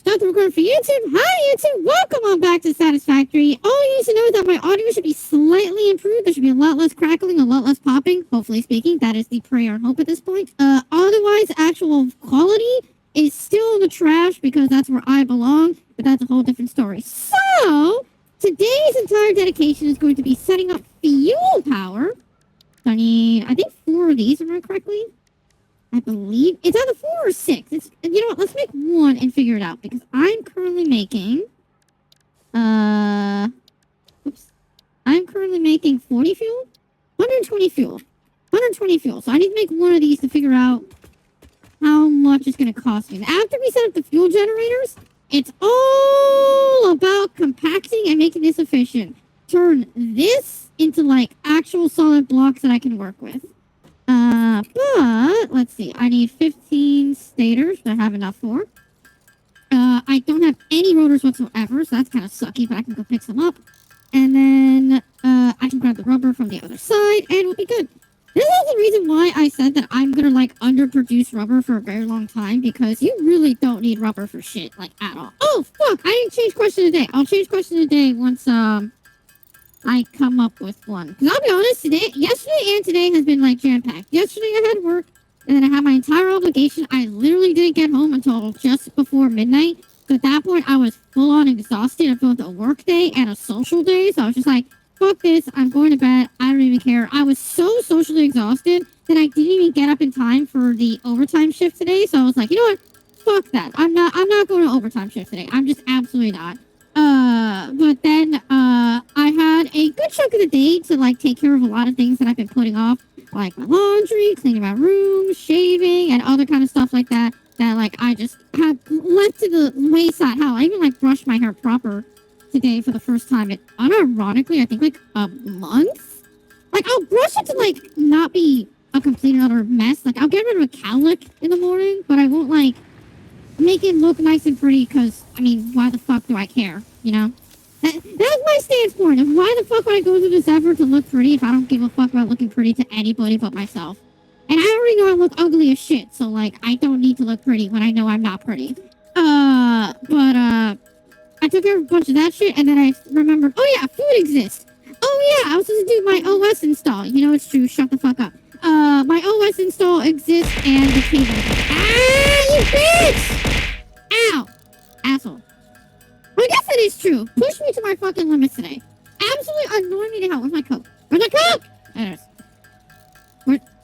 YouTube. Hi, YouTube. Welcome on back to Satisfactory. All you need to know is that my audio should be slightly improved. There should be a lot less crackling, a lot less popping. Hopefully speaking, that is the prayer and hope at this point. Otherwise, actual quality is still in the trash because that's where I belong. But that's a whole different story. So, today's entire dedication is going to be setting up fuel power. So I need, I think 4 of these, if I remember correctly. I believe it's either 4 or 6. It's, you know what? Let's make 1 and figure it out because I'm currently making, I'm currently making 40 fuel, 120 fuel, 120 fuel. So I need to make 1 of these to figure out how much it's going to cost me. And after we set up the fuel generators, it's all about compacting and making this efficient. Turn this into like actual solid blocks that I can work with. But let's see. I need 15 stators that I have enough for. I don't have any rotors whatsoever, so that's kind of sucky, but I can go pick some up. And then I can grab the rubber from the other side, and we'll be good. This is the reason why I said that I'm gonna like underproduce rubber for a very long time, because you really don't need rubber for shit, like at all. Oh fuck! I didn't change question today. I'll change question today once I come up with one. Because I'll be honest, yesterday and today has been like jam-packed. Yesterday I had work, and then I had my entire obligation. I literally didn't get home until just before midnight. So at that point, I was full-on exhausted of both a work day and a social day. So I was just like, fuck this, I'm going to bed. I don't even care. I was so socially exhausted that I didn't even get up in time for the overtime shift today. So I was like, you know what? Fuck that. I'm not going to overtime shift today. I'm just absolutely not. But then, I had a good chunk of the day to, like, take care of a lot of things that I've been putting off, like my laundry, cleaning my room, shaving, and other kind of stuff like that, like, I just had left to the wayside. Hell, I even, like, brushed my hair proper today for the first time in, unironically, I think, like, a month? Like, I'll brush it to, like, not be a complete and utter mess. Like, I'll get rid of a cowlick in the morning, but I won't, like, make it look nice and pretty because, I mean, why the fuck do I care, you know? That's my standpoint of why the fuck would I go through this effort to look pretty if I don't give a fuck about looking pretty to anybody but myself. And I already know I look ugly as shit, so, like, I don't need to look pretty when I know I'm not pretty. I took care of a bunch of that shit, and then I remembered, oh yeah, food exists. Oh yeah, I was supposed to do my OS install. You know it's true, shut the fuck up. My OS install exists, and the cable. Ah, you bitch! Ow! Asshole. I guess it is true. Push me to my fucking limits today. Absolutely annoy me to hell. Where's my Coke? Where's my Coke? There it is.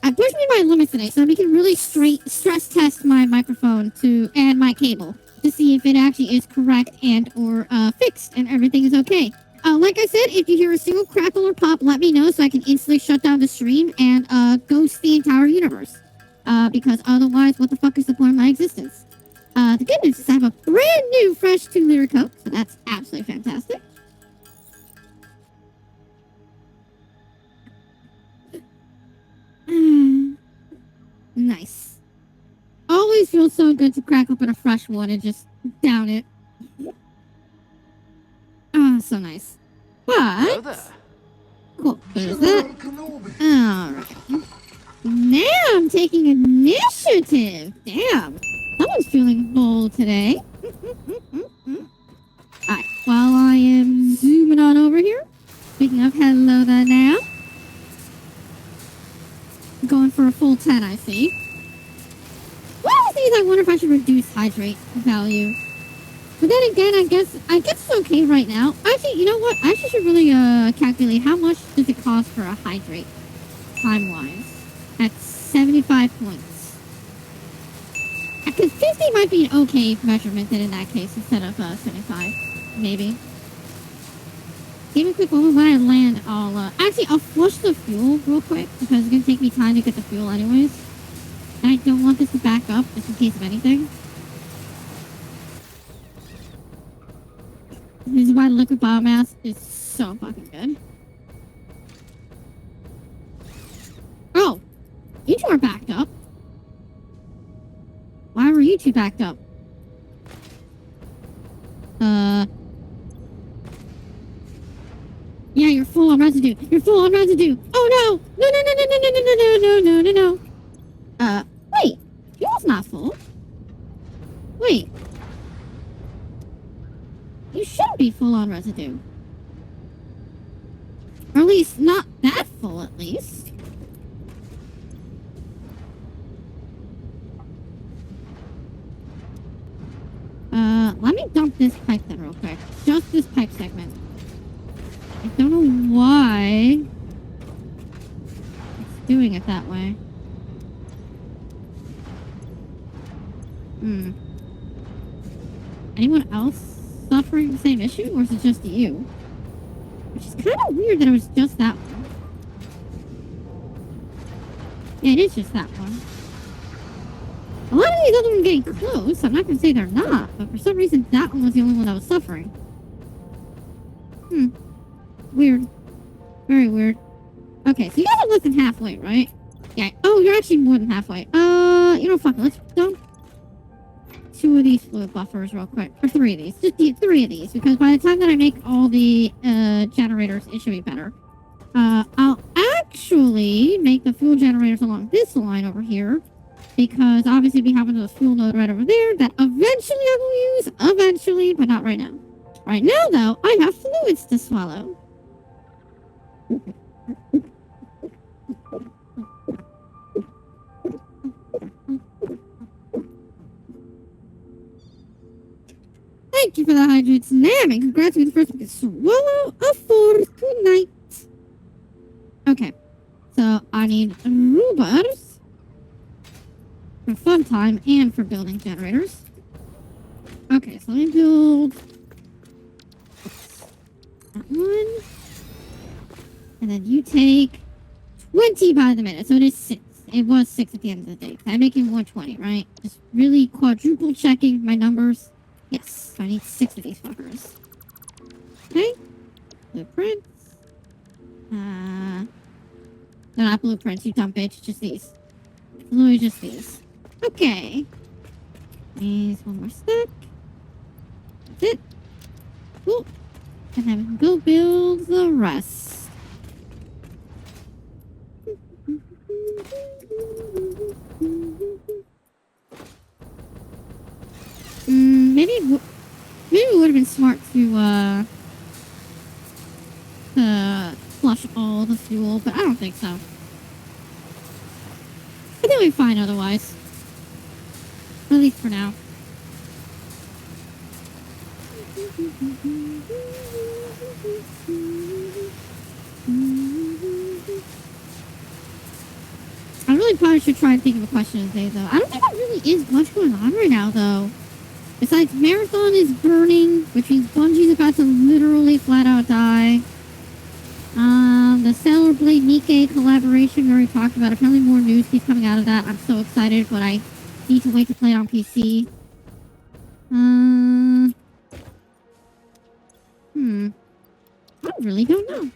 I pushed me to my limits today so we can really stress test my microphone and my cable to see if it actually is correct and or fixed and everything is okay. Like I said, if you hear a single crackle or pop, let me know so I can instantly shut down the stream and ghost the entire universe. Because otherwise, what the fuck is the point of my existence? The good news is I have a brand new fresh 2-liter Coke, so that's absolutely fantastic. Nice. Always feels so good to crack open a fresh one and just down it. Oh, so nice. But cool. There's that. Alright. Now I'm taking initiative. Damn. Someone's feeling bold today. Alright, while I am zooming on over here. Speaking of, hello there now. Going for a full 10, I see. One of the things I wonder if I should reduce hydrate value. But then again, I guess it's okay right now. Actually, you know what? I actually should really calculate how much does it cost for a hydrate, time-wise, at 75 points. Because 50 might be an okay measurement then in that case, instead of 75, maybe. Give me a quick moment. When I land, actually, I'll flush the fuel real quick, because it's going to take me time to get the fuel anyways. And I don't want this to back up, just in case of anything. This is why liquid biomass is so fucking good. Oh! You two are backed up. Why were you two backed up? Yeah, you're full on residue. You're full on residue. Oh no! No. Wait. Fuel's not full. Wait. You shouldn't be full on residue. Or at least not that full, at least. Let me dump this pipe then real quick. Just this pipe segment. I don't know why it's doing it that way. Anyone else suffering the same issue, or is it just you? Which is kind of weird that it was just that one. Yeah, it is just that one. A lot of these other ones are getting close. I'm not going to say they're not, but for some reason that one was the only one that was suffering. Weird. Very weird. Okay, so you guys are less than halfway, right? Yeah. Oh, you're actually more than halfway. You know, fuck it. Let's dump 2 of these fluid buffers real quick. Or 3 of these. Just 3 of these, because by the time that I make all the generators, it should be better. I'll actually make the fuel generators along this line over here. Because obviously we have another fuel node right over there that eventually I will use. Eventually, but not right now. Right now, though, I have fluids to swallow. Thank you for the hydrates, Nam, and congrats on the first one to swallow a 4 tonight. Okay, so I need robots. For fun time and for building generators. Okay, so let me build that one. And then you take 20 by the minute. So it is 6. It was 6 at the end of the day. I'm making 120, right? Just really quadruple checking my numbers. Yes, so I need 6 of these fuckers. Okay. Blueprints. They're not blueprints, you dumb bitch. Just these. It's literally just these. Okay. Needs one more stack. That's it. Cool. And then we can go build the rest. Maybe it would have been smart to flush all the fuel, but I don't think so. I think we'll be fine otherwise. At least for now. I really probably should try and think of a question today, though. I don't think there really is much going on right now, though. Besides, Marathon is burning, which means Bungie's about to literally flat out die. The Sailor Blade Nikkei collaboration we already talked about. Apparently more news keeps coming out of that. I'm so excited, but I need to wait to play it on PC. I really don't know.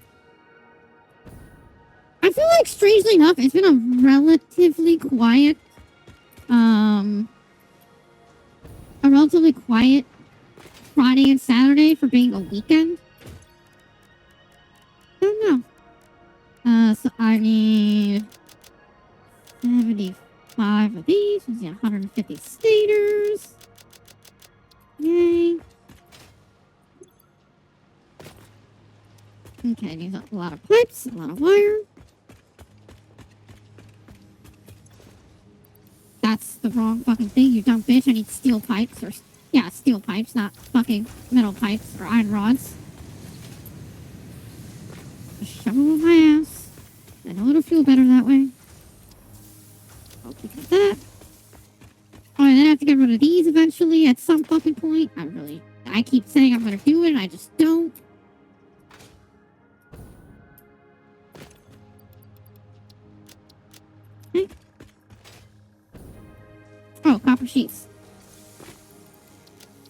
I feel like, strangely enough, it's been a relatively quiet, Friday and Saturday for being a weekend. I don't know. So I need 75 of these. 150 stators. Yay. Okay, needs a lot of pipes, a lot of wire. That's the wrong fucking thing, you dumb bitch. I need steel pipes, or... yeah, steel pipes, not fucking metal pipes or iron rods. Just shove them up my ass. I know it'll feel better that way. I'll keep it at that. Oh, and then I have to get rid of these eventually at some fucking point. I keep saying I'm gonna do it, and I just don't. Okay. Oh, copper sheets.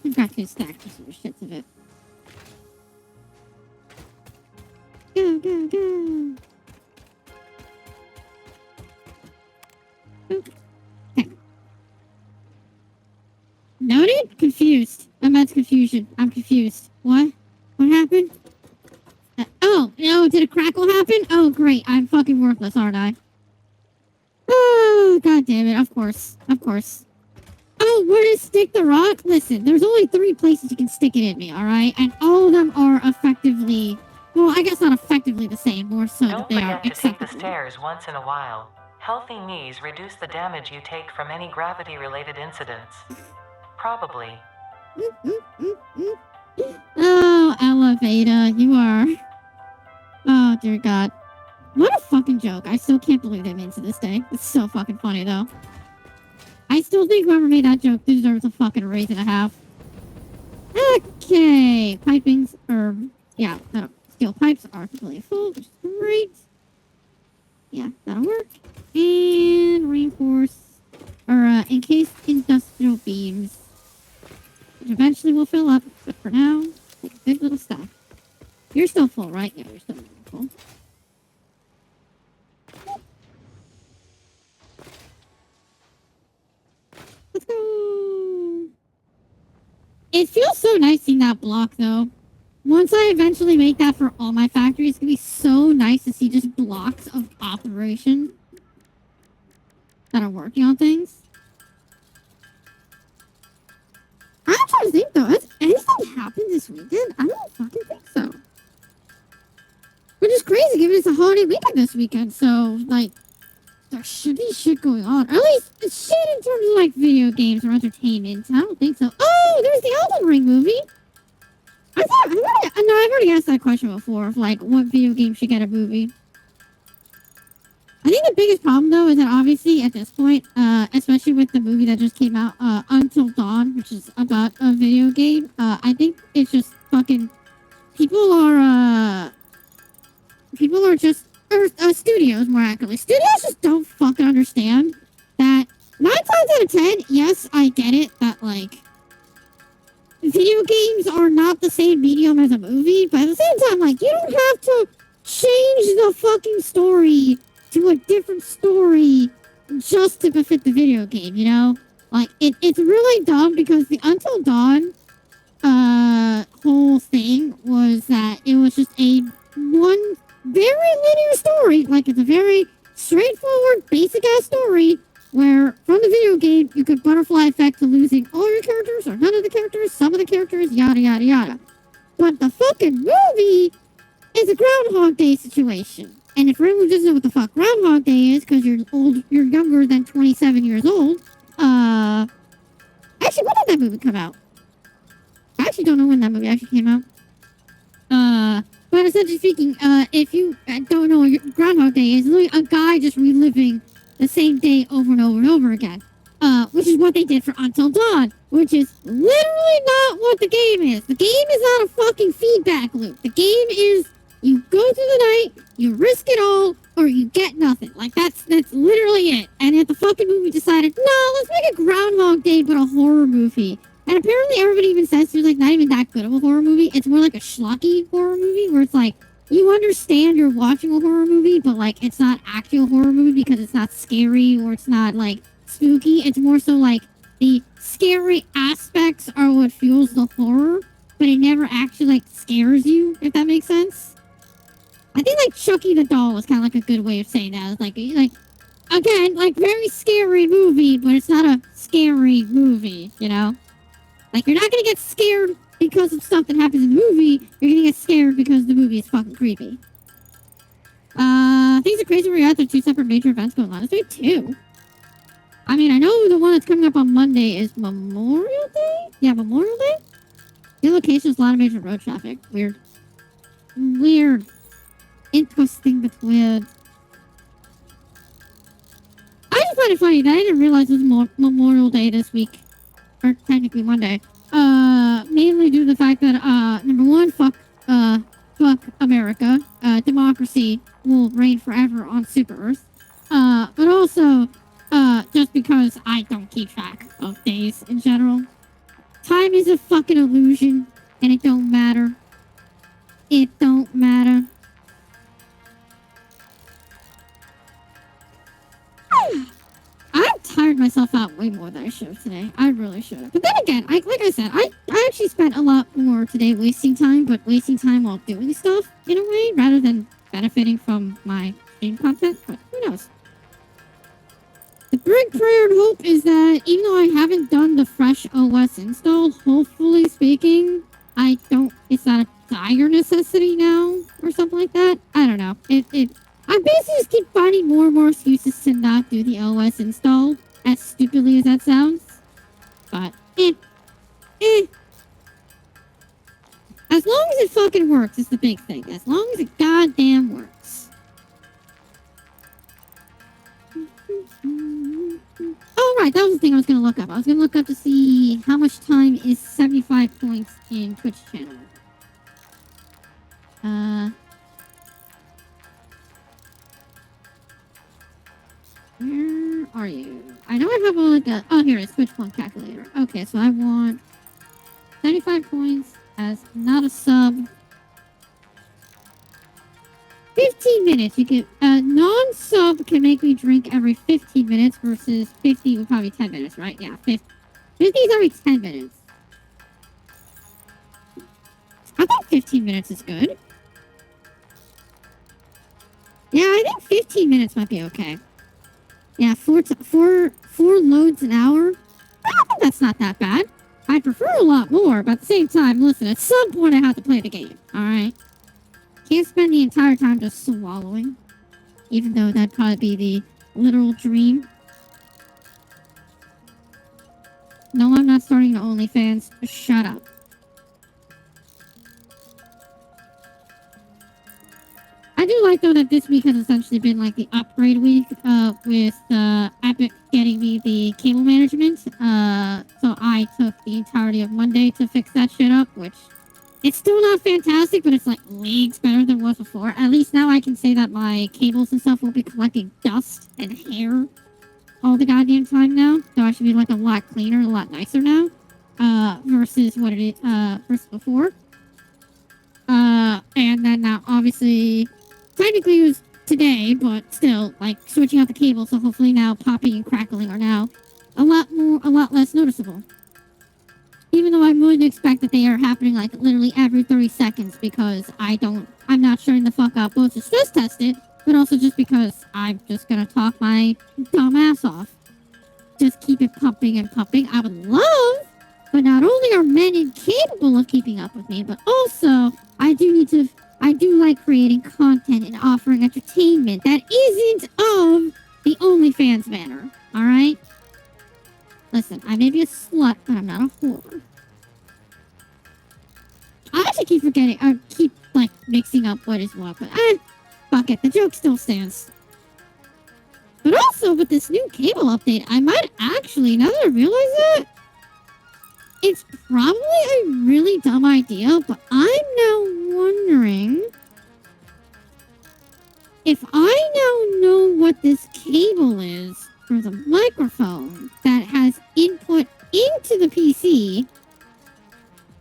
I've got 2 stacks just for the shits of it. Go, go, go. Okay. Noted? Confused. That's confusion. I'm confused. What? What happened? Oh, no, did a crackle happen? Oh, great. I'm fucking worthless, aren't I? Oh, god damn it. Of course. Of course. Oh, know where to stick the rock? Listen, there's only 3 places you can stick it in me, alright? And all of them are effectively... Well, I guess not effectively the same, more so that Don't they are forget to take the acceptable. stairs once in a while. Healthy knees reduce the damage you take from any gravity-related incidents. Probably. Oh, elevator, you are... Oh, dear God. What a fucking joke. I still can't believe they made it to this day. It's so fucking funny, though. I still think whoever made that joke deserves a fucking raise and a half. Okay. Pipings, yeah, steel pipes are completely full, which is great. Yeah, that'll work. And reinforce, encased industrial beams, which eventually will fill up, but for now, take a big little stack. You're still full, right? Yeah, you're still full. Let's go! It feels so nice seeing that block, though. Once I eventually make that for all my factories, it's gonna be so nice to see just blocks of operation that are working on things. I'm trying to think, though. Has anything happened this weekend? I don't fucking think so. Which is crazy, given it's a holiday weekend this weekend, so, like, there should be shit going on. Or at least shit in terms of, like, video games or entertainment. I don't think so. Oh, there's the Elden Ring movie! I've already asked that question before, of, like, what video game should get a movie. I think the biggest problem, though, is that obviously, at this point, especially with the movie that just came out, Until Dawn, which is about a video game, I think it's just fucking... People are just... studios, more accurately. Studios just don't fucking understand that 9 times out of 10, yes, I get it, that, like... Video games are not the same medium as a movie, but at the same time, like, you don't have to change the fucking story to a different story just to befit the video game, you know? Like, it's really dumb because the Until Dawn, whole thing was that it was just one very linear story. Like, it's a very straightforward, basic-ass story where, from the video game, you could butterfly effect to losing all your characters, or none of the characters, some of the characters, yada, yada, yada. But the fucking movie is a Groundhog Day situation. And if anyone doesn't know what the fuck Groundhog Day is, because you're younger than 27 years old, actually, when did that movie come out? I actually don't know when that movie actually came out. But essentially speaking, if you don't know what Groundhog Day is, literally a guy just reliving the same day over and over and over again. Which is what they did for Until Dawn, which is literally not what the game is. The game is not a fucking feedback loop. The game is, you go through the night, you risk it all, or you get nothing. Like, that's literally it. And yet the fucking movie decided, no, let's make a Groundhog Day, but a horror movie. And apparently everybody even says there's, like, not even that good of a horror movie. It's more like a schlocky horror movie, where it's like, you understand you're watching a horror movie, but, like, it's not actually a horror movie because it's not scary, or it's not, like, spooky. It's more so, like, the scary aspects are what fuels the horror, but it never actually, like, scares you, if that makes sense. I think, like, Chucky the Doll is kind of like a good way of saying that. It's like, again, like, very scary movie, but it's not a scary movie, you know? Like, you're not gonna get scared because of stuff that happens in the movie. You're gonna get scared because the movie is fucking creepy. Things are crazy where you're at. There are 2 separate major events going on. There's 2. I mean, I know the one that's coming up on Monday is Memorial Day? Yeah, Memorial Day? The location is a lot of major road traffic. Weird. Weird. Interesting, but weird. I just find it funny that I didn't realize it was Memorial Day this week. Or technically Monday. Mainly due to the fact that, number one, fuck America. Democracy will reign forever on Super Earth. But also, just because I don't keep track of days in general. Time is a fucking illusion, and it don't matter. It don't matter. I've tired myself out way more than I should have today. I really should have. But then again, like I said, I actually spent a lot more today wasting time, but wasting time while doing stuff, in a way, rather than benefiting from my stream content. But who knows? The big prayer and hope is that even though I haven't done the fresh OS install, hopefully speaking, it's not a dire necessity now or something like that. I don't know. I basically just keep finding more and more excuses to not do the OS install, as stupidly as that sounds. But, as long as it fucking works is the big thing. As long as it goddamn works. Oh, right, that was the thing I was going to look up. I was going to look up to see how much time is 75 points in Twitch channel. Where are you? I know I have like a... Oh, here it is. Twitch point calculator. Okay, so I want 75 points as not a sub. 15 minutes. You get a non-sub can make me drink every 15 minutes versus 50 would probably 10 minutes, right? Yeah, 50 is every 10 minutes. I think 15 minutes is good. Yeah, I think 15 minutes might be okay. Yeah, four loads an hour. I think that's not that bad. I prefer a lot more, but at the same time, listen, at some point I have to play the game, alright? Can't spend the entire time just swallowing. Even though that'd probably be the literal dream. No, I'm not starting the OnlyFans. Shut up. I do like, though, that this week has essentially been like the upgrade week with Epic getting me the cable management. So I took the entirety of Monday to fix that shit up, which it's still not fantastic, but it's like leagues better than it was before. At least now I can say that my cables and stuff will be collecting dust and hair all the goddamn time now. So I should be like a lot cleaner, a lot nicer now versus what it is versus before. And then now obviously... Technically it was today, but still, like, switching out the cable, so hopefully now popping and crackling are now a lot less noticeable. Even though I'm willing to expect that they are happening, like, literally every 30 seconds, because I'm not shutting the fuck up, both to stress test it, but also just because I'm just gonna talk my dumb ass off. Just keep it pumping and pumping. I would love, but not only are men incapable of keeping up with me, but also, I do like creating content and offering entertainment that isn't of the OnlyFans manner, alright? Listen, I may be a slut, but I'm not a whore. I actually keep forgetting, I keep, like, mixing up what is what, but fuck it, the joke still stands. But also, with this new cable update, I might actually, now that I realize that, it's probably a really dumb idea, but I'm now wondering if I now know what this cable is for the microphone that has input into the PC,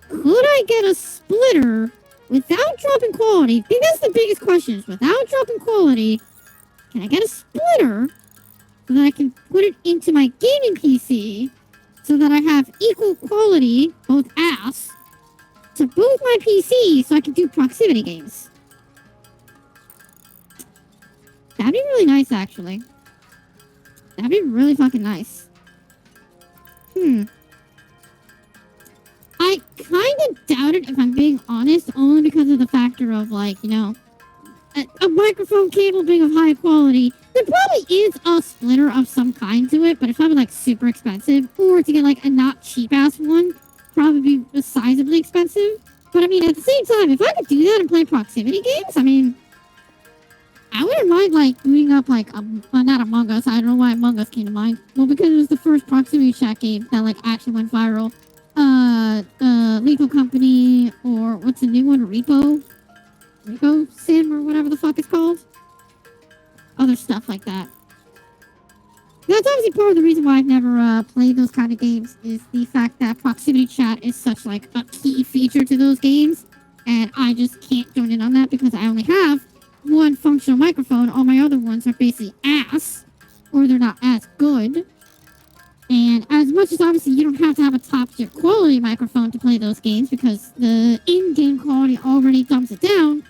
could I get a splitter without dropping quality? I think that's the biggest question is without dropping quality, can I get a splitter so that I can put it into my gaming PC so that I have equal quality, both ass, to both my PC so I can do proximity games. That'd be really nice, actually. That'd be really fucking nice. I kind of doubt it, if I'm being honest, only because of the factor of, like, you know, a microphone cable being of high quality. There probably is a splitter of some kind to it, but it's probably, like, super expensive. Or to get, like, a not cheap-ass one, probably be sizably expensive. But, I mean, at the same time, if I could do that and play proximity games, I mean, I wouldn't mind, like, booting up, like, not Among Us. I don't know why Among Us came to mind. Well, because it was the first proximity chat game that, like, actually went viral. Lethal Company, or what's the new one? Repo Sim, or whatever the fuck it's called. Other stuff like that. That's obviously part of the reason why I've never played those kind of games, is the fact that proximity chat is such, like, a key feature to those games, and I just can't join in on that because I only have one functional microphone. All my other ones are basically ass, or they're not as good. And as much as obviously you don't have to have a top-tier quality microphone to play those games because the in-game quality already dumps it down,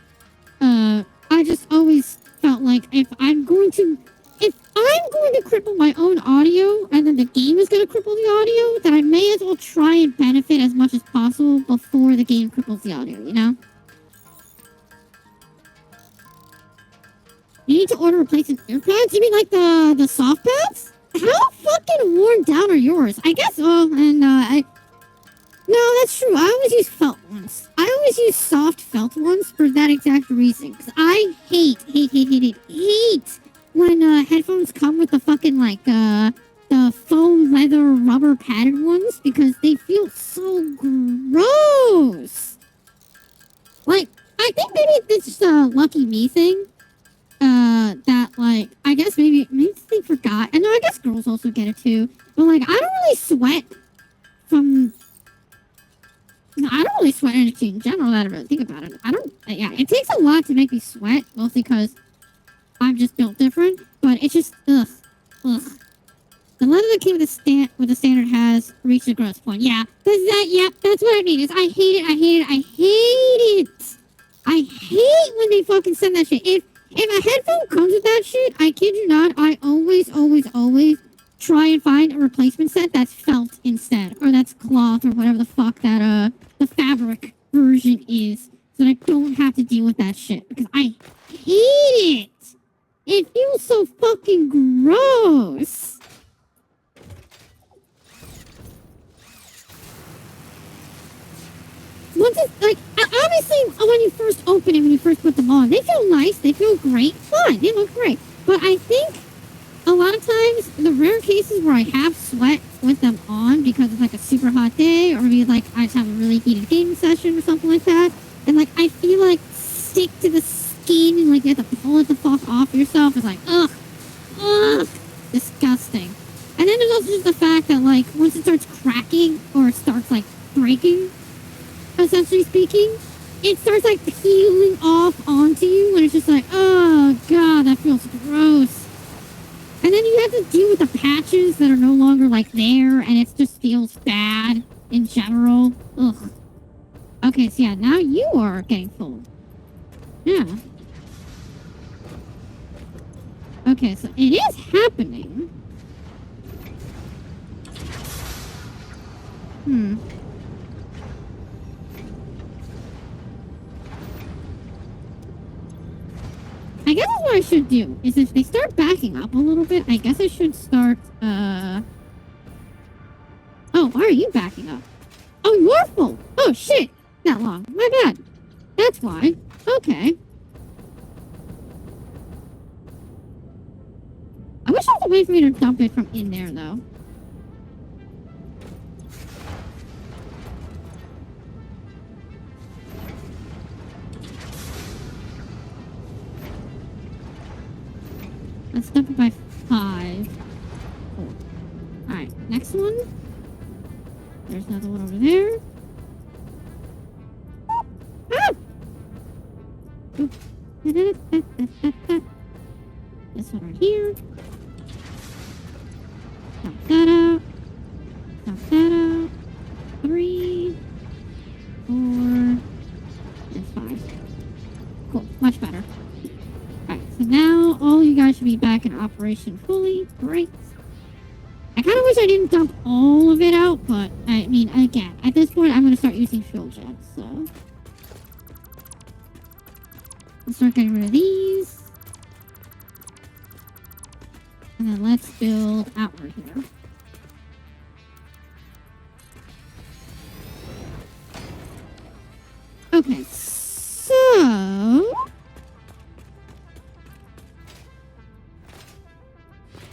I just always felt like if I'm going to if I'm going to cripple my own audio and then the game is going to cripple the audio, then I may as well try and benefit as much as possible before the game cripples the audio, you know? You need to order replacement earpads? You mean like the soft pads? How fucking worn down are yours? I guess, no, that's true. I always use felt ones. I always use soft felt ones for that exact reason. Because I hate when headphones come with the fucking, like, the faux leather rubber padded ones. Because they feel so gross. Like, I think maybe it's just a lucky me thing. That, like, I guess maybe they forgot. And I guess girls also get it too. But, like, I don't really sweat from... No, I don't really sweat energy in general, now that I really think about it. Yeah, it takes a lot to make me sweat, mostly because I'm just built different. But it's just, ugh. The leather that came with the standard has reached a gross point. Yeah, that's what I mean. Is I hate it. I hate when they fucking send that shit. If a headphone comes with that shit, I kid you not, I always try and find a replacement set that's felt instead. Or that's cloth or whatever the fuck that, the fabric version is. So that I don't have to deal with that shit. Because I hate it. It feels so fucking gross. Once it's, like, obviously, when you first open it, when you first put them on, they feel nice, they feel great, fine, they look great. But I think a lot of times, the rare cases where I have sweat with them on because it's like a super hot day, or maybe like I just have a really heated gaming session or something like that, and like I feel like stick to the skin and like you have to pull it the fuck off yourself. It's like, ugh, disgusting. And then there's also just the fact that like once it starts cracking or it starts like breaking, essentially speaking, it starts like peeling off onto you and it's just like, oh god, that feels gross. And then you have to deal with the patches that are no longer like there and it just feels bad in general. Ugh. Okay, so yeah, now you are getting full. Yeah. Okay, so it is happening. I guess that's what I should do, is if they start backing up a little bit, I guess I should start, Oh, why are you backing up? Oh, you're full! Oh, shit! That long. My bad. That's why. Okay. I wish there was a way for me to dump it from in there, though. Let's dump it by 5. Cool. Alright, next one. There's another one over there. Ah! Ooh. This one right here. Dump that out. Dump that out. 3, 4, and 5. Cool, much better. Alright, so now all you guys should be back in operation fully. Great. I kind of wish I didn't dump all of it out, but, I mean, again, at this point, I'm going to start using fuel jets, so... Let's start getting rid of these. And then let's build outward here. Okay, so...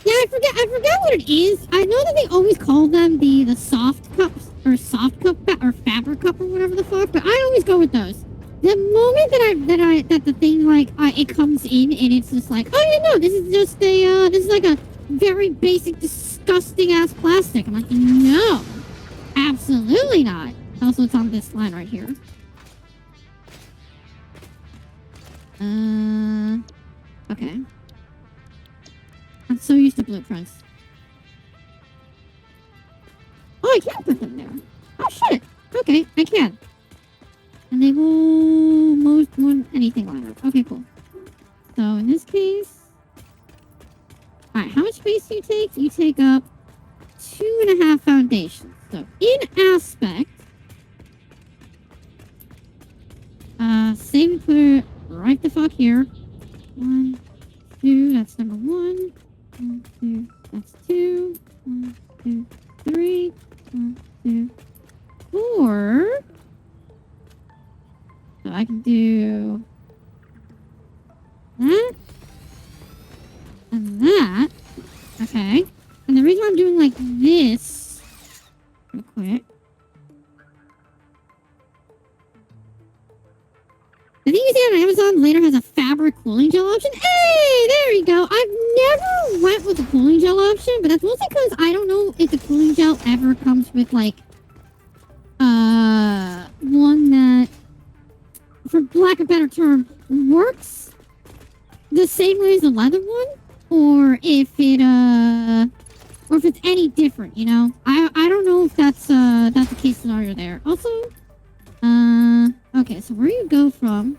Yeah, I forget what it is. I know that they always call them the soft cups, or soft cup, or fabric cup, or whatever the fuck, but I always go with those. The moment that the thing, like, it comes in, and it's just like, oh, yeah, no, this is just a, this is like a very basic, disgusting-ass plastic. I'm like, no, absolutely not. Also, it's on this line right here. Okay. I'm so used to blueprints. Oh, I can put them there. Oh, shit. Okay, I can. And they will most anything line up. Okay, cool. So in this case, Alright, how much space do you take? You take up 2.5 foundations. So, in aspect, say we put it right the fuck here. 1, 2, that's number 1. 1, 2, that's 2. 1, 2, 3. 1, 2, 4. So I can do that and that. Okay. And the reason I'm doing like this, real quick. The thing you see on Amazon later has a fabric cooling gel option. Hey, there you go. I've never went with the cooling gel option, but that's mostly because I don't know if the cooling gel ever comes with like, one that, for lack of a better term, works the same way as the leather one, or if it's any different, you know. I don't know if that's the case scenario there. Also, okay, so where you go from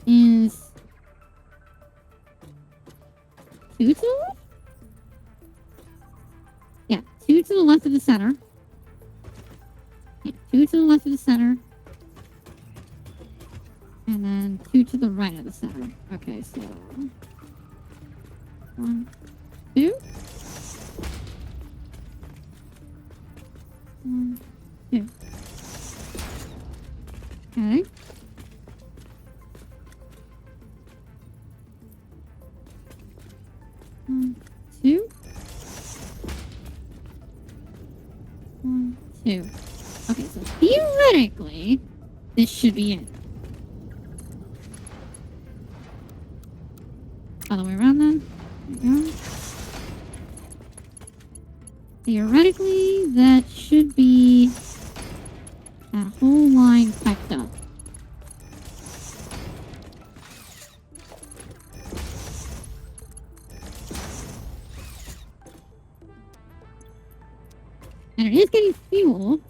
is 2 to the left? Yeah, 2 to the left of the center. Yeah, 2 to the left of the center. And then 2 to the right of the center. Okay, so 1, 2. 1, 2. Okay. One, 2. 1, 2. Okay, so theoretically, this should be it. Other way around then. There we go. Theoretically, that should be that whole line piped up. And it is getting fuel.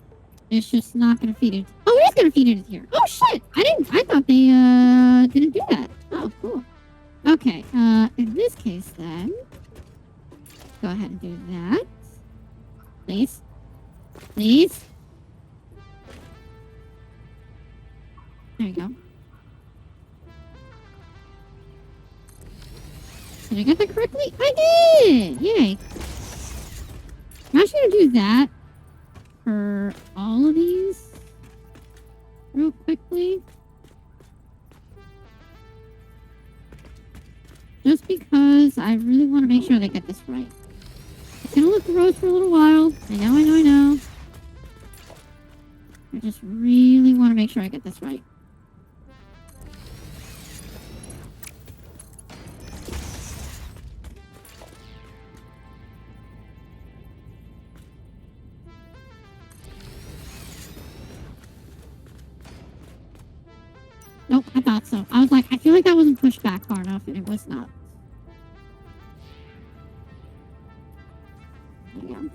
It's just not going to feed it. Oh, it is going to feed it here. Oh, shit. I thought they, didn't do that. Oh, cool. Okay, in this case then, go ahead and do that. Please. Please. There you go. Did I get that correctly? I did! Yay. I'm actually gonna do that for all of these real quickly. Just because I really want to make sure they get this right. It's gonna look gross for a little while. I know. I just really want to make sure I get this right. Nope, I thought so. I was like, I feel like that wasn't pushed back far enough, and it was not. There you go.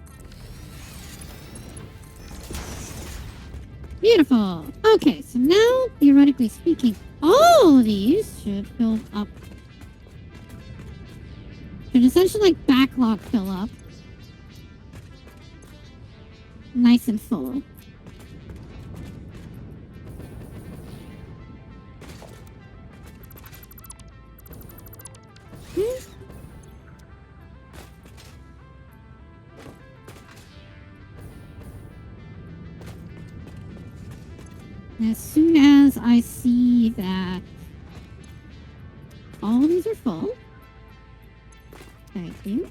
Beautiful. Okay, so now, theoretically speaking, all of these should fill up. Should essentially like backlog fill up. Nice and full. As soon as I see that all of these are full. Thank you.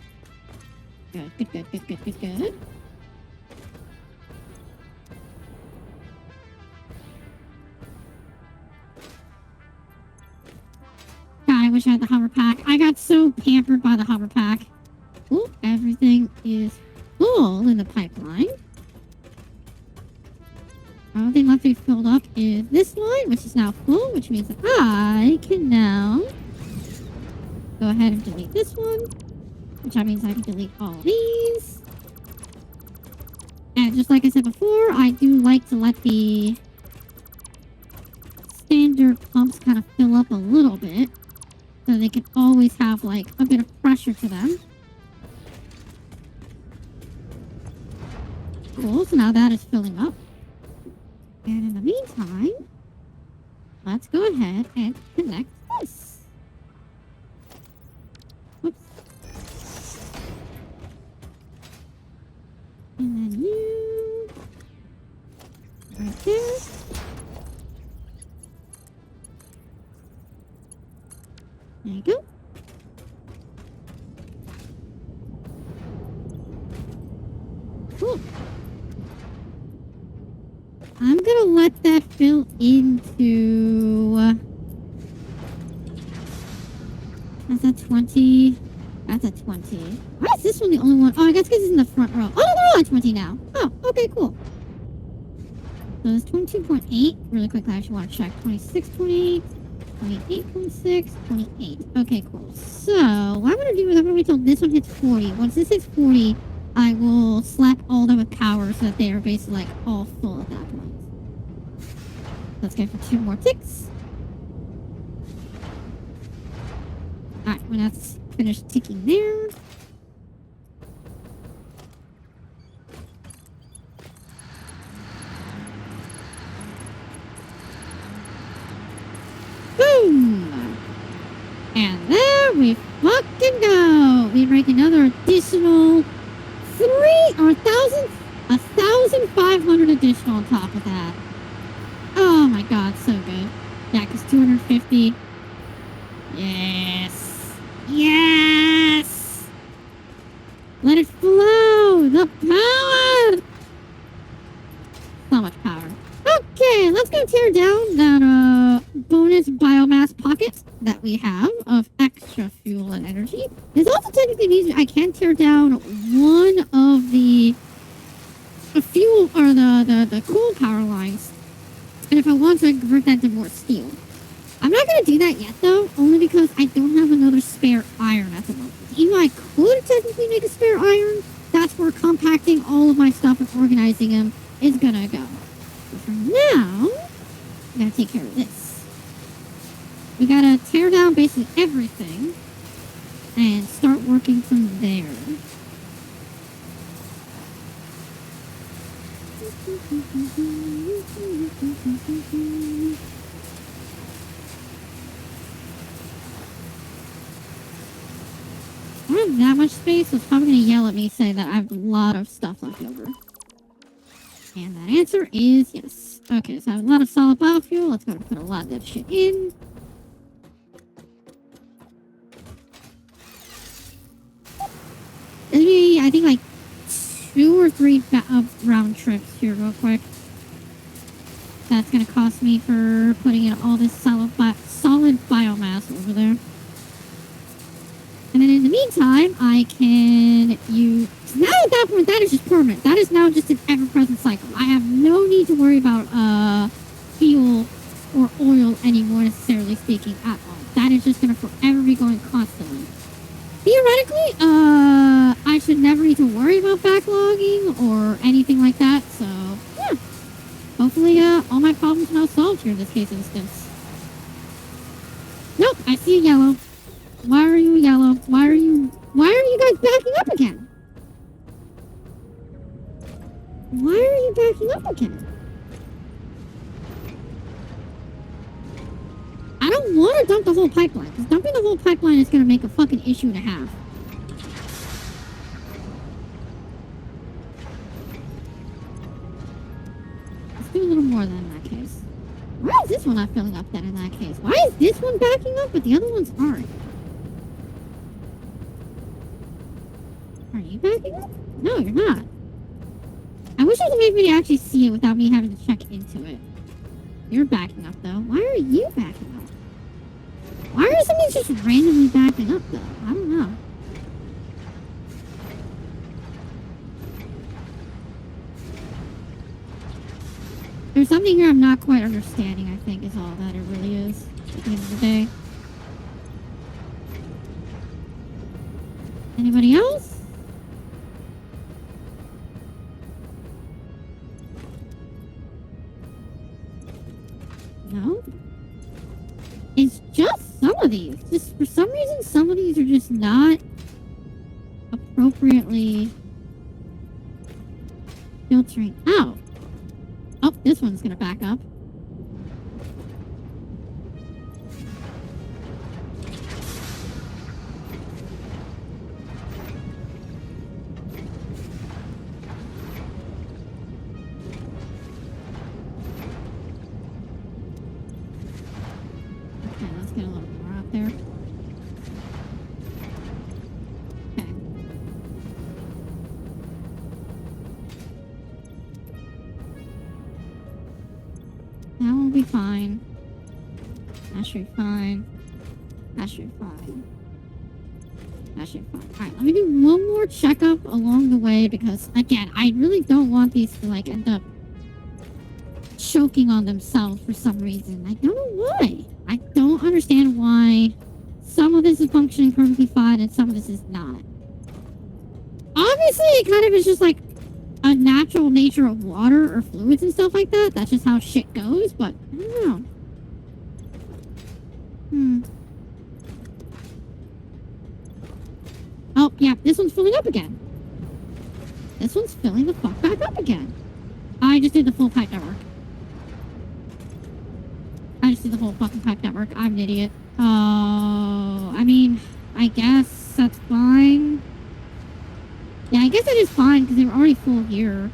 Good. God, I wish I had the hover pack. I got so pampered by the hover pack. Ooh, everything is full in the pipeline. All thing left to be filled up is this line, which is now full, which means that I can now go ahead and delete this one, which means I can delete all these. And just like I said before, I do like to let the standard pumps kind of fill up a little bit. So they can always have, like, a bit of pressure to them. Cool, so now that is filling up. And in the meantime, let's go ahead and connect this. Whoops. And then you... right there. There you go. Cool. I'm gonna let that fill into... that's a 20. That's a 20. Why is this one the only one? Oh, I guess because it's in the front row. Oh, no, they're all at 20 now. Oh, okay, cool. So it's 22.8. Really quickly, I actually want to check. 26.8. 28.6, 28. Okay, cool. So, what I'm going to do is I'm going to wait till this one hits 40. Once this hits 40, I will slap all of them with power so that they are basically like all full at that point. Let's go for 2 more ticks. Alright, when that's finished ticking there. Boom! And there we fucking go! We make another additional 1,500 additional on top of that. Oh my god, so good. Yeah, because 250. Yes! Yes! Let it flow! The power! So much power. Okay, let's go tear down that bonus biomass pocket that we have of extra fuel and energy. This also technically means I can tear down one of the fuel or the coal power lines. And if I want to convert that to more steel. I'm not going to do that yet though, only because I don't have another spare iron at the moment. Even though I could technically make a spare iron, that's where compacting all of my stuff and organizing them is going to go. But for now, we got to take care of this. We got to tear down basically everything and start working from there. I don't have that much space, so it's probably going to yell at me saying that I have a lot of stuff left over. And that answer is yes. Okay, so I have a lot of solid biofuel. Let's go and put a lot of that shit in. There's be, I think, like 2 or 3 round trips here real quick. That's going to cost me for putting in all this solid biomass over there. And then in the meantime, I can use... Now at that point, that is just permanent. That is now just an ever-present cycle. I have no need to worry about fuel or oil anymore, necessarily speaking, at all. That is just going to forever be going constantly. Theoretically, I should never need to worry about backlogging or anything like that, so, yeah. Hopefully, all my problems are now solved here in this case instance. Nope, I see a yellow. Why are you yellow? Why are you guys backing up again? Why are you backing up again? I don't want to dump the whole pipeline, because dumping the whole pipeline is going to make a fucking issue and a half. Let's do a little more then in that case. Why is this one not filling up then in that case? Why is this one backing up, but the other ones aren't? Are you backing up? No, you're not. I wish there was a way for me to actually see it without me having to check into it. You're backing up, though. Why are you backing up? Why are some of these just randomly backing up, though? I don't know. There's something here I'm not quite understanding, I think, is all that it really is at the end of the day. Anybody else? No? It's just some of of these. Just for some reason, some of these are just not appropriately filtering out. Oh, this one's gonna back up. Okay, let's get a little more out there. Okay. That will be fine. That should be fine. That should be fine. That should be fine. Alright, let me do one more checkup along the way because, again, I really don't want these to, like, end up choking on themselves for some reason. I don't know why. I don't understand why some of this is functioning perfectly fine and some of this is not. Obviously, it kind of is just, like, a natural nature of water or fluids and stuff like that. That's just how shit goes, but I don't know. Oh, yeah, this one's filling up again. This one's filling the fuck back up again. I just did the full pipe network. I just did the whole fucking pipe network. I'm an idiot. Oh, I mean, I guess that's fine. Yeah, I guess that is fine because they were already full here.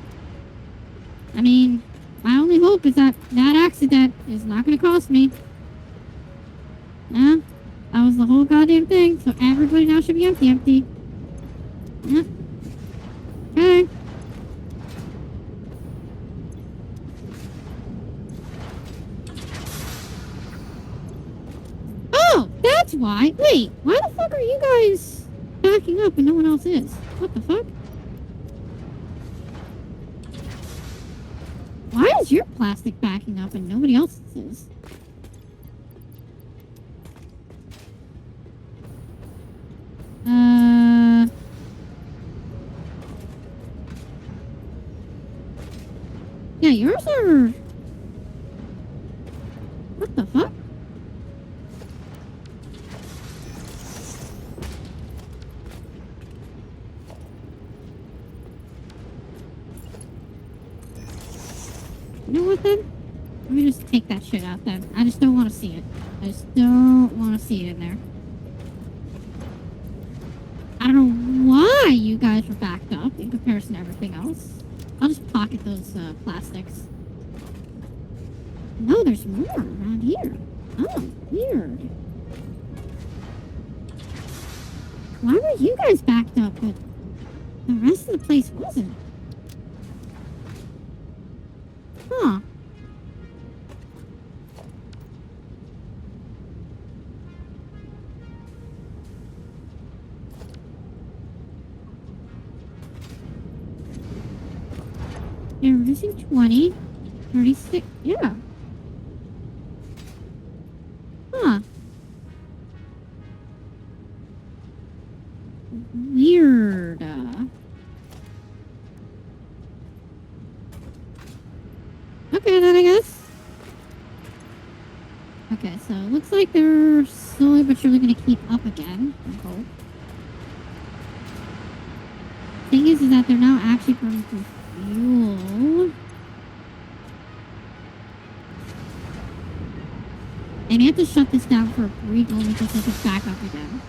I mean, my only hope is that that accident is not going to cost me. Yeah, that was the whole goddamn thing. So everybody now should be empty. Yeah. Okay. Oh, that's why. Wait, why the fuck are you guys backing up and no one else is? What the fuck? Why is your plastic backing up and nobody else's is? Yeah, yours are... What the fuck? You know what then? Let me just take that shit out then. I just don't want to see it. I just don't want to see it in there. I don't know why you guys were backed up in comparison to everything else. I'll just pocket those plastics. No, there's more around here. Oh, weird. Why were you guys backed up, but the rest of the place wasn't? Huh. You're missing 20, 36, yeah. Huh. Weird. Okay, then I guess. Okay, so it looks like they're slowly but surely going to keep up again, I hope. Thing is that they're now actually burning through fuel. And you have to shut this down for a brief moment just so it can back up again.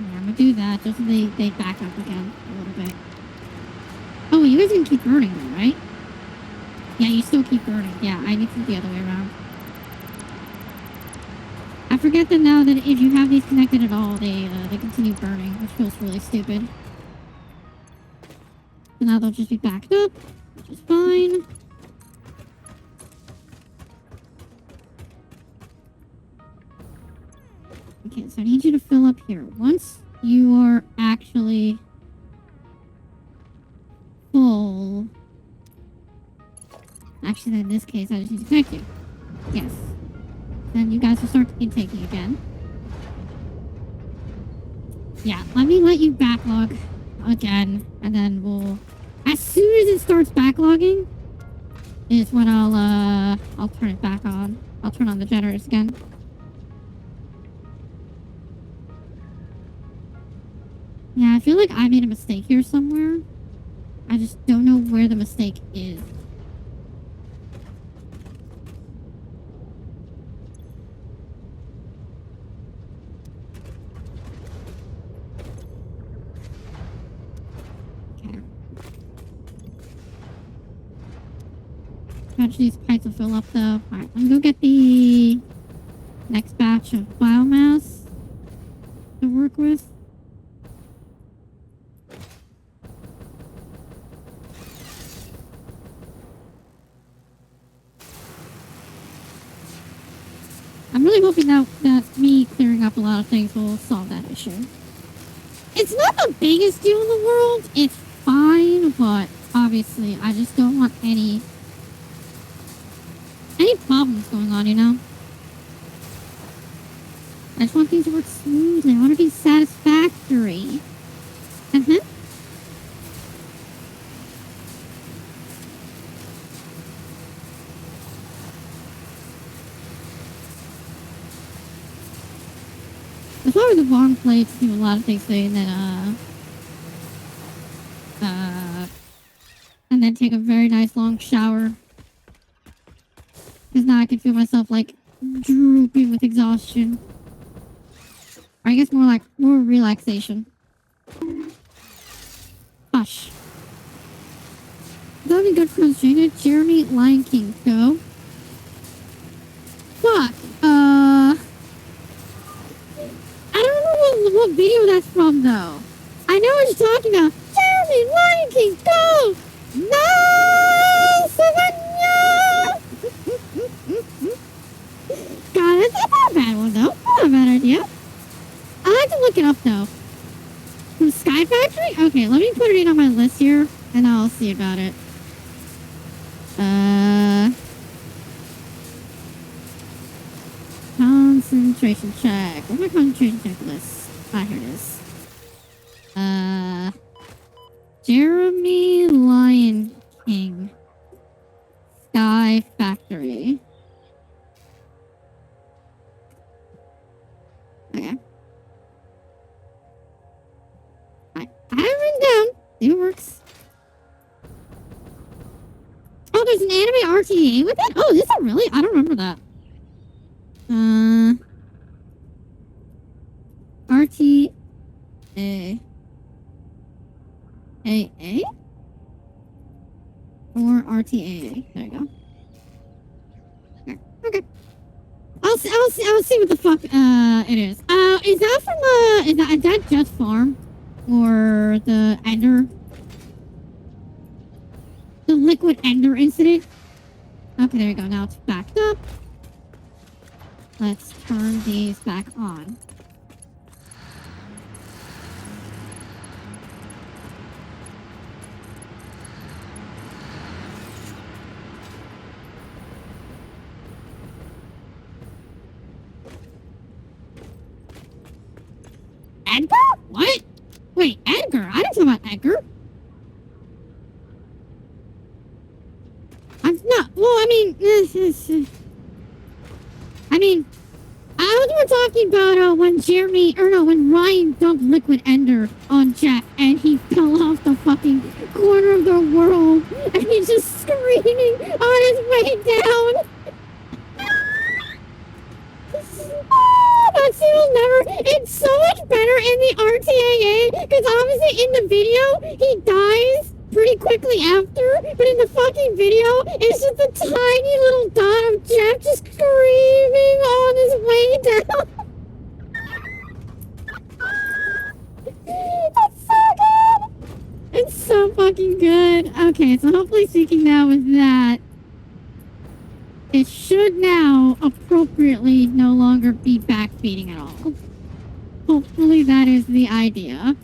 Yeah, I'm gonna do that just so they back up again a little bit. Oh, you guys can keep burning though, right? Yeah, you still keep burning. Yeah, I need to do the other way around. I forget that now that if you have these connected at all, they continue burning, which feels really stupid. So now they'll just be backed up, which is fine. Okay, so I need you to fill up here. Once you are actually full... Actually, in this case, I just need to connect you. Yes. Then you guys will start intaking again. Yeah, let me let you backlog again, and then we'll... As soon as it starts backlogging, is when I'll turn it back on. I'll turn on the generators again. Yeah, I feel like I made a mistake here somewhere. I just don't know where the mistake is. Eventually these pipes will fill up though. Alright, let me go get the next batch of biomass to work with. I'm really hoping that me clearing up a lot of things will solve that issue. It's not the biggest deal in the world. It's fine, but obviously I just don't want any problems going on, you know? I just want things to work smoothly. I want to be satisfactory. Uh-huh. It's probably the wrong place to do a lot of things today, and then take a very nice long shower. Because now I can feel myself, like, drooping with exhaustion. Or I guess more relaxation. Hush. That'd be good for Jada, Jeremy, Lion King, go. Fuck, I don't know what video that's from, though. I know what you're talking about. Jeremy, Lion King, go! No! Savannah! God, that's not a bad one, though. Not a bad idea. I like to look it up, though. From Sky Factory? Okay, let me put it in on my list here, and I'll see about it. Concentration check. Where's my concentration check list? Ah, here it is. Jeremy Lion King. Sky Factory. Okay. I have it written down. It works. Oh, there's an anime RTA with it? Oh, is it really? I don't remember that. RTA. AA? Or RTAA. There you go. Okay. I'll see what the fuck, it is. Is that from, is that Just Farm? Or the Ender? The Liquid Ender incident? Okay, there you go. Now it's backed up. Let's turn these back on. Edgar? What? Wait, Edgar? I didn't talk about Edgar. I'm not. Well, I mean, I was talking about when Ryan dumped Liquid Ender on Jeff and he fell off the fucking corner of the world and he's just screaming on his way down. That scene will never. It's so much better in the RTAA because obviously in the video he dies pretty quickly after, but in the fucking video it's just a tiny little dot of Jeff just screaming on his way down. That's so good. It's so fucking good. Okay, so hopefully syncing now with that. It should now appropriately no longer be backfeeding at all. Hopefully that is the idea.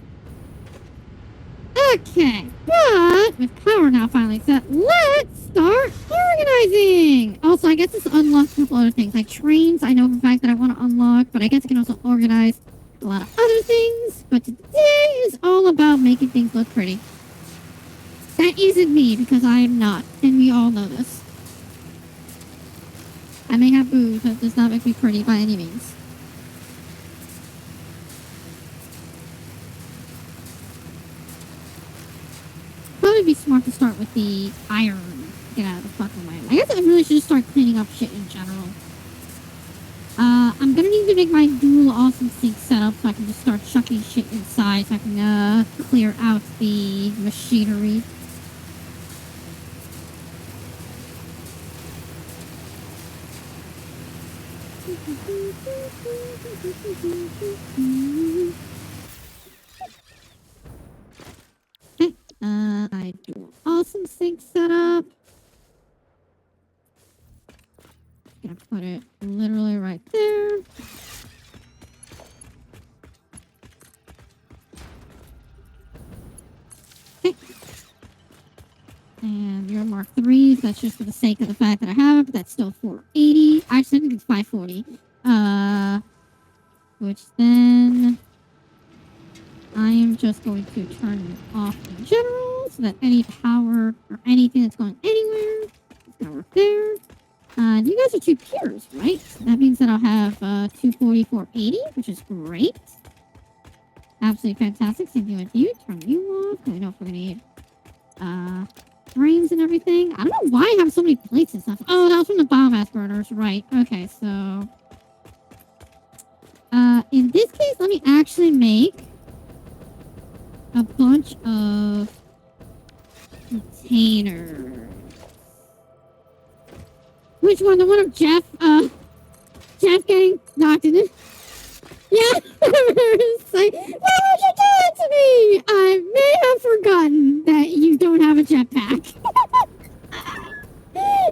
Okay, but with power now finally set, let's start organizing! Also, I guess this unlocks a couple other things, like trains. I know for a fact that I want to unlock, but I guess I can also organize a lot of other things, but today is all about making things look pretty. That isn't me, because I am not, and we all know this. I may have boobs, but it does not make me pretty by any means. Probably be smart to start with the iron. Get out of the fucking way. I guess I really should just start cleaning up shit in general. I'm gonna need to make my dual awesome sink setup so I can just start chucking shit inside so I can clear out the machinery. Okay, I do awesome sink setup. Gonna put it literally right there. Okay. And your Mark 3s, that's just for the sake of the fact that I have it, but that's still 480. Actually, I think it's 540. Which then I am just going to turn it off in general so that any power or anything that's going anywhere is gonna work there. You guys are two peers, right? So that means that I'll have 240, 480, which is great. Absolutely fantastic. Same thing with you. Turn you off. I know if we're gonna need frames and everything. I don't know why I have so many plates and stuff. Oh, that was from the biomass burners, right? Okay, so in this case, let me actually make a bunch of containers. Which one? The one of Jeff? Jeff getting knocked in it? Yeah. It's like, why would you do it to me? I may have forgotten that you don't have a jetpack.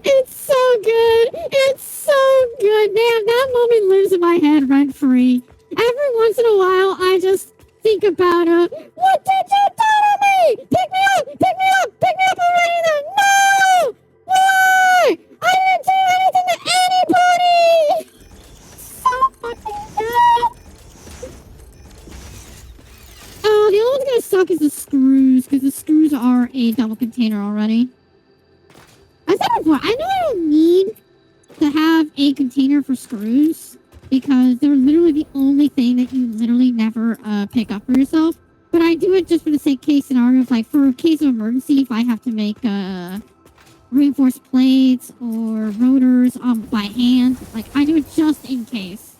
It's so good. It's so good. Damn, that moment lives in my head rent free. Every once in a while, I just think about what did you do to me? Pick me up! Pick me up! Pick me up already then! No! Why? I didn't do anything to anybody! So fucking good! Oh, the only one's gonna suck is the screws, because the screws are a double container already. I said before, I know I don't need to have a container for screws, because they're literally the only thing that you literally never pick up for yourself. But I do it just for the sake case scenario of, like, for a case of emergency, if I have to make reinforced plates or rotors by hand. Like, I do it just in case.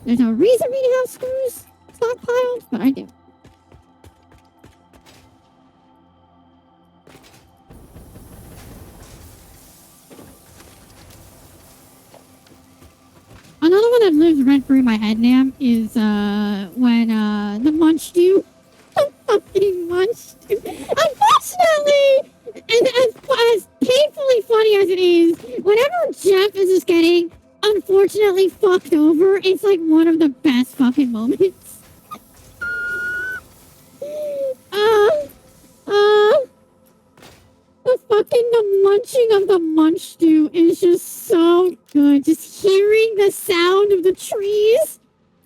There's no reason for me to have screws stockpiled, but I do. Another one that lives rent free in my head now is when the munch do. Fucking munch do. Unfortunately, and as painfully funny as it is, whenever Jeff is just getting unfortunately fucked over, it's like one of the best fucking moments. The munching of the munch stew is just so good. Just hearing the sound of the trees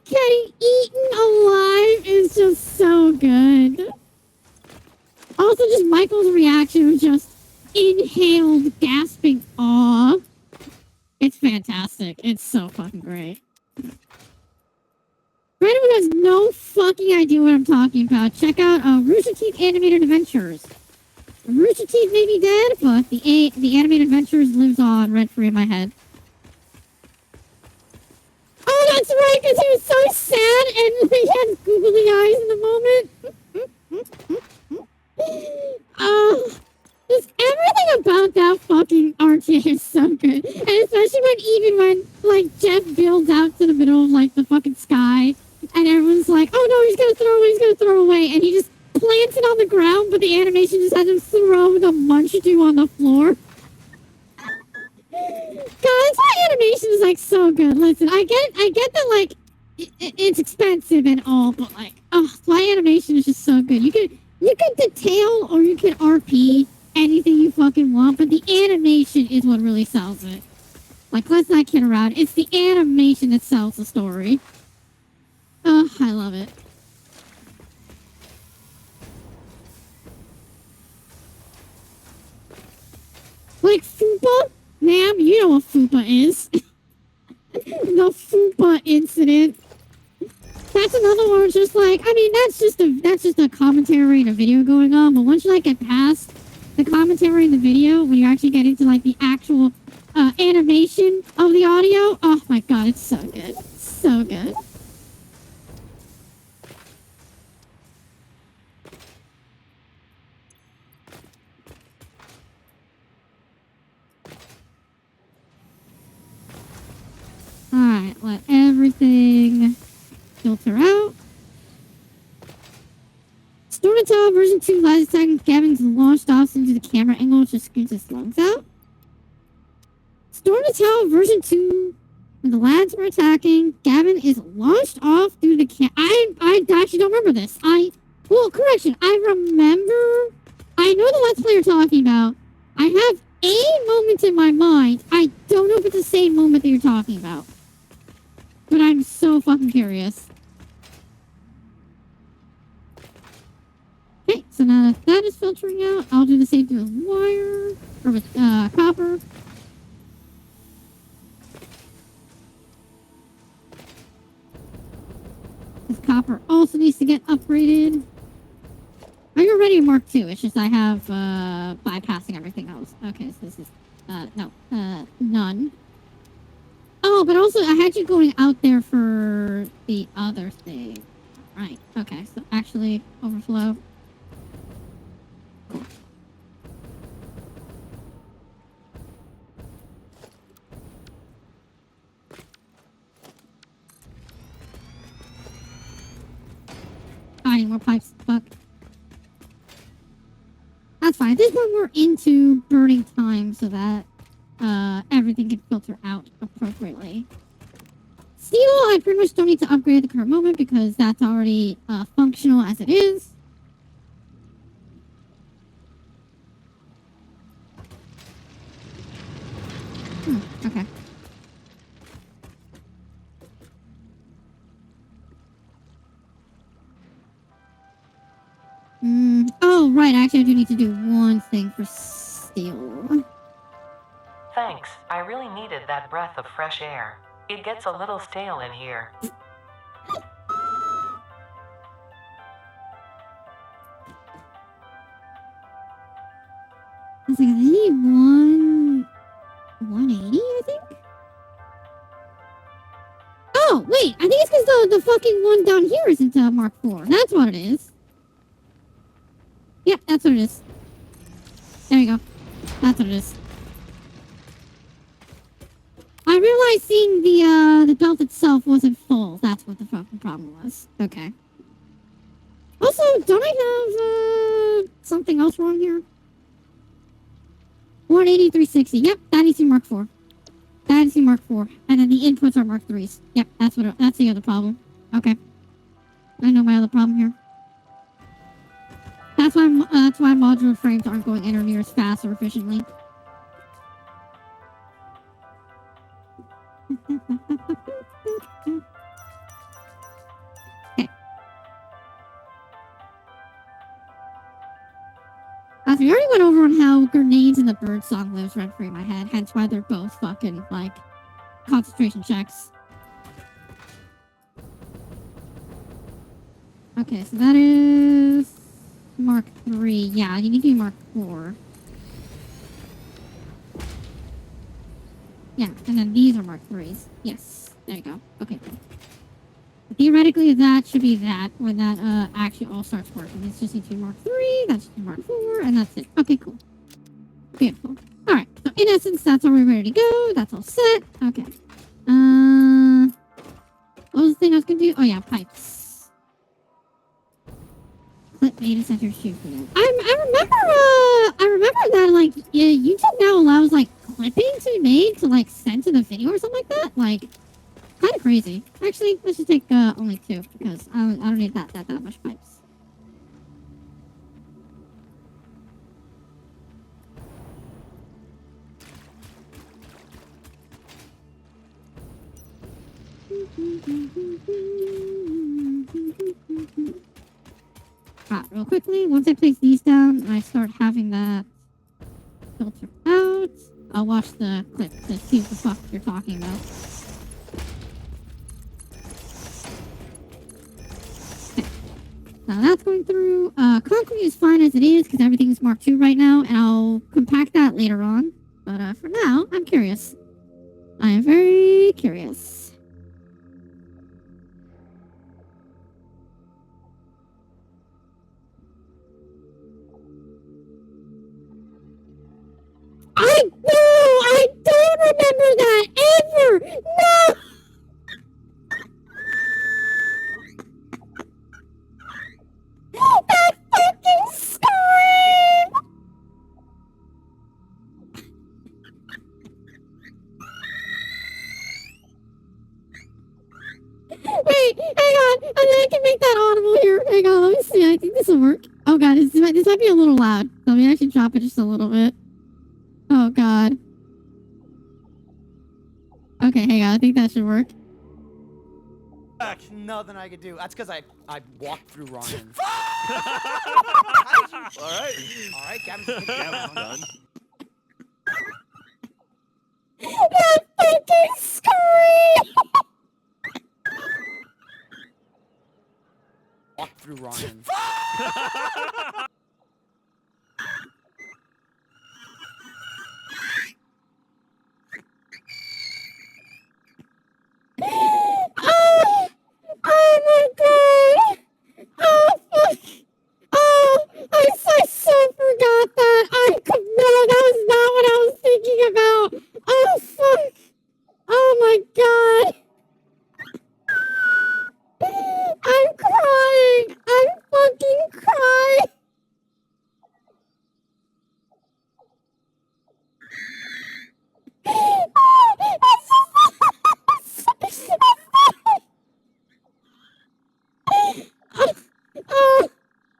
getting eaten alive is just so good. Also, just Michael's reaction of just inhaled, gasping awe. It's fantastic. It's so fucking great. For anyone who has no fucking idea what I'm talking about, check out Rooster Teeth Animated Adventures. Rooster Teeth may be dead, but the Animated Adventures lives on rent-free in my head. Oh, that's right, because he was so sad and he had googly eyes in the moment. Just everything about that fucking artwork is so good. And especially when like, Jeff builds out to the middle of, like, the fucking sky, and everyone's like, oh no, he's gonna throw away, and he just plants it on the ground, but the animation just has him throw the munchoo on the floor. God, that's why animation is, like, so good. Listen, I get that, like, it's expensive and all, but, like, oh, why animation is just so good. You could detail or you could RP anything you fucking want, but the animation is what really sells it. Like, let's not kid around. It's the animation that sells the story. Oh, I love it. Like Fupa? Ma'am, you know what Fupa is. The Fupa incident. That's another one. It's just like, I mean, that's just a commentary and a video going on. But once you like get past the commentary and the video, when you actually get into like the actual animation of the audio, oh my god, it's so good, so good. All right, let everything filter out. Storm and Tower version 2 last attack Gavin's launched off into the camera angle just screams his lungs out. Storm and Tower version 2, when the lads were attacking, Gavin is launched off through the I actually don't remember this. Well, correction, I remember, I know the Let's Play you're talking about. I have a moment in my mind. I don't know if it's the same moment that you're talking about. But I'm so fucking curious. Okay, so now that is filtering out, I'll do the same thing with wire, or with copper. This copper also needs to get upgraded. Are you ready to Mark II? It's just I have bypassing everything else. Okay, so this is none. Oh, but also I had you going out there for the other thing. Right. Okay, so actually overflow. Cool. I need more pipes. Fuck. That's fine. This one we're into burning time so that everything can filter out appropriately. Steel, I pretty much don't need to upgrade at the current moment because that's already functional as it is. Okay. Oh, right. Actually, I do need to do one thing for steel. Thanks, I really needed that breath of fresh air. It gets a little stale in here. I was like, I need 180, I think? Oh, wait, I think it's because the fucking one down here isn't Mark IV. That's what it is. Yep, that's what it is. There you go. That's what it is. I realized seeing the belt itself wasn't full. That's what the fucking problem was. Okay. Also, don't I have something else wrong here? 180, 360. Yep, that needs to be Mark IV. That needs to be Mark IV. And then the inputs are Mark IIIs. Yep, that's the other problem. Okay. I know my other problem here. That's why modular frames aren't going anywhere near as fast or efficiently. Okay. As we already went over on how grenades and the bird song lives rent free in my head, hence why they're both fucking, like, concentration checks. Okay, so that is Mark III. Yeah, you need to be Mark IV. Yeah, and then these are Mark IIIs. Yes, there you go. Okay, cool. Theoretically, that should be that when that actually all starts working. It's just need to be Mark III, that's just Mark IV, and that's it. Okay, cool. Beautiful. Alright, so in essence, that's all we're ready to go. That's all set. Okay. What was the thing I was gonna do? Oh yeah, pipes. Clip data center shoot for them. I remember that, like, yeah, YouTube now allows, like, clipping to be made to, like, send to the video or something like that. Like, kind of crazy. Actually, let's just take only 2 because I don't need that much pipes. Real quickly, once I place these down and I start having that filter out, I'll watch the clip to see what the fuck you're talking about. Okay. Now that's going through. Concrete is fine as it is because everything's Mark 2 right now, and I'll compact that later on. But for now, I'm curious. I am very curious. I don't remember that ever. No. That fucking scream. Wait, hang on. I think I can make that audible here. Hang on, let me see. I think this will work. Oh god, this might be a little loud. So maybe I should drop it just a little bit. Oh god. Okay, hang on. I think that should work. Nothing I could do. That's because I walked through Ryan. Alright. Alright, Gavin's done. That fucking scream! Walked through Ryan. Oh my god! Oh fuck! Oh, I so forgot that. No, that was not what I was thinking about. Oh fuck! Oh my god! I'm crying! I'm fucking crying!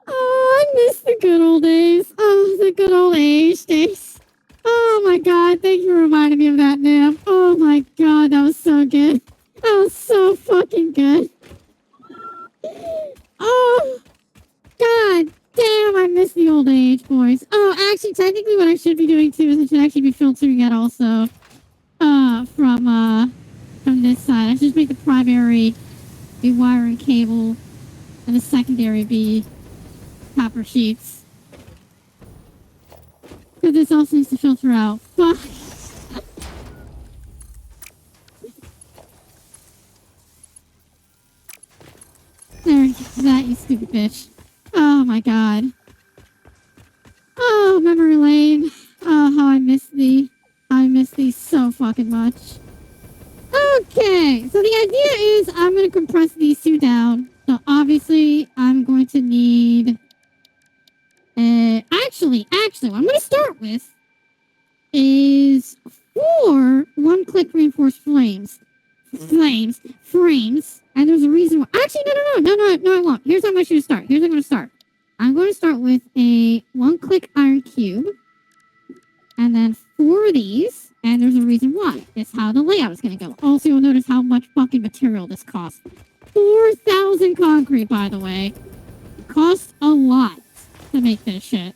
I miss the good old days. Oh, the good old age days. Oh my god, thank you for reminding me of that, Nam. Oh my god, that was so good. That was so fucking good. Oh, god damn, I miss the old age, boys. Oh, actually, technically what I should be doing too is I should actually be filtering it also from this side. I should just make the primary be wire and cable and the secondary be copper sheets. Because this also needs to filter out. Fuck. There, that, you stupid bitch. Oh my god. Oh, memory lane. Oh, how I miss thee. I miss thee so fucking much. Okay, so the idea is I'm going to compress these two down. So obviously, I'm going to need... Actually, what I'm going to start with is 4 one-click reinforced frames. And there's a reason why... Actually, no, I won't. Here's how I'm going to start. I'm going to start with a one-click iron cube. And then 4 of these. And there's a reason why. It's how the layout is going to go. Also, you'll notice how much fucking material this costs. 4,000 concrete, by the way. It costs a lot to make this shit.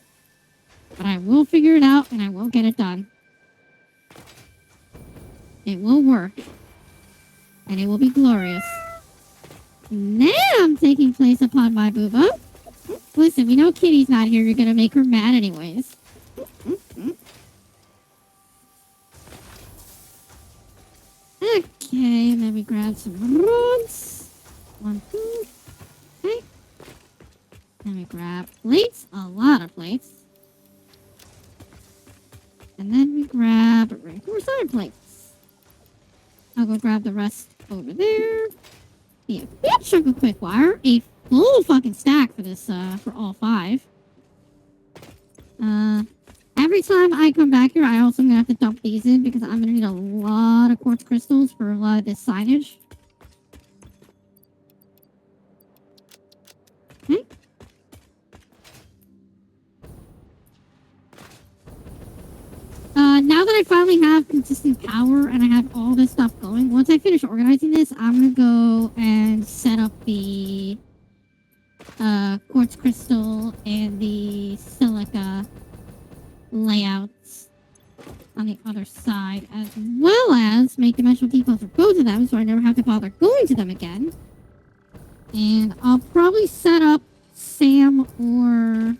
But I will figure it out, and I will get it done. It will work. And it will be glorious. Now taking place upon my booba. Listen, we know Kitty's not here. You're going to make her mad anyways. Okay, and then we grab some rods. 1, 2. Okay. Then we grab plates. A lot of plates. And then we grab reinforced iron plates. I'll go grab the rest over there. Yeah, big chunk of quick wire. A full fucking stack for this, for all 5. Every time I come back here, I also am gonna have to dump these in because I'm gonna need a lot of quartz crystals for a lot of this signage. Okay. Now that I finally have consistent power and I have all this stuff going, once I finish organizing this, I'm gonna go and set up the quartz crystal and the silica layouts on the other side, as well as make dimensional depots for both of them, so I never have to bother going to them again. And I'll probably set up Sam or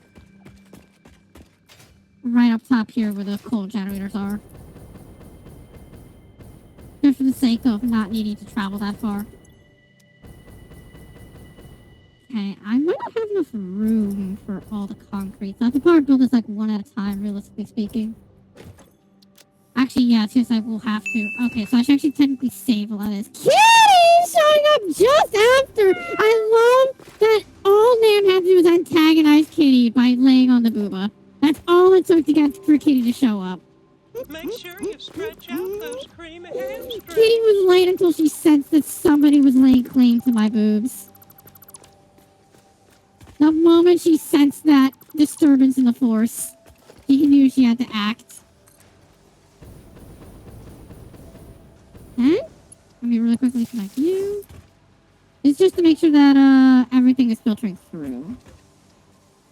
right up top here where the coal generators are. Just for the sake of not needing to travel that far. Okay, I might not have enough room for all the concrete. So I have to probably build this like one at a time, realistically speaking. Actually, yeah, it's just I will have to. Okay, so I should actually technically save a lot of this. Kitty showing up just after! I love that all Nan had to do was antagonize Kitty by laying on the booba. That's all it took to get for Kitty to show up. Make sure you stretch out those creamy hamstrings. Kitty was late until she sensed that somebody was laying claim to my boobs. The moment she sensed that disturbance in the force, she knew she had to act. Okay. Let me really quickly connect you. It's just to make sure that everything is filtering through.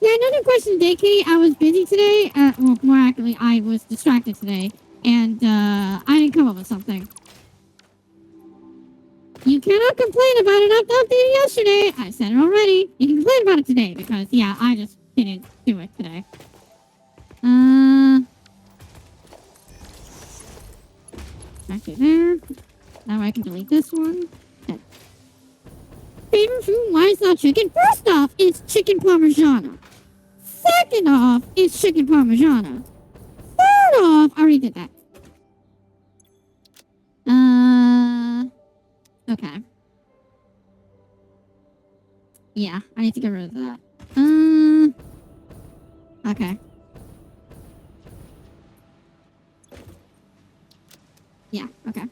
Yeah, no new question today, Kitty. I was busy today. Well, more accurately, I was distracted today. And I didn't come up with something. You cannot complain about it after updating yesterday. I said it already. You can complain about it today because, yeah, I just didn't do it today. Actually there. Now I can delete this one. Okay. Favorite food? Why it's not chicken? First off, it's chicken parmigiana. Second off, it's chicken parmigiana. Third off, I already did that. Okay. Yeah, I need to get rid of that. Okay. Yeah, okay.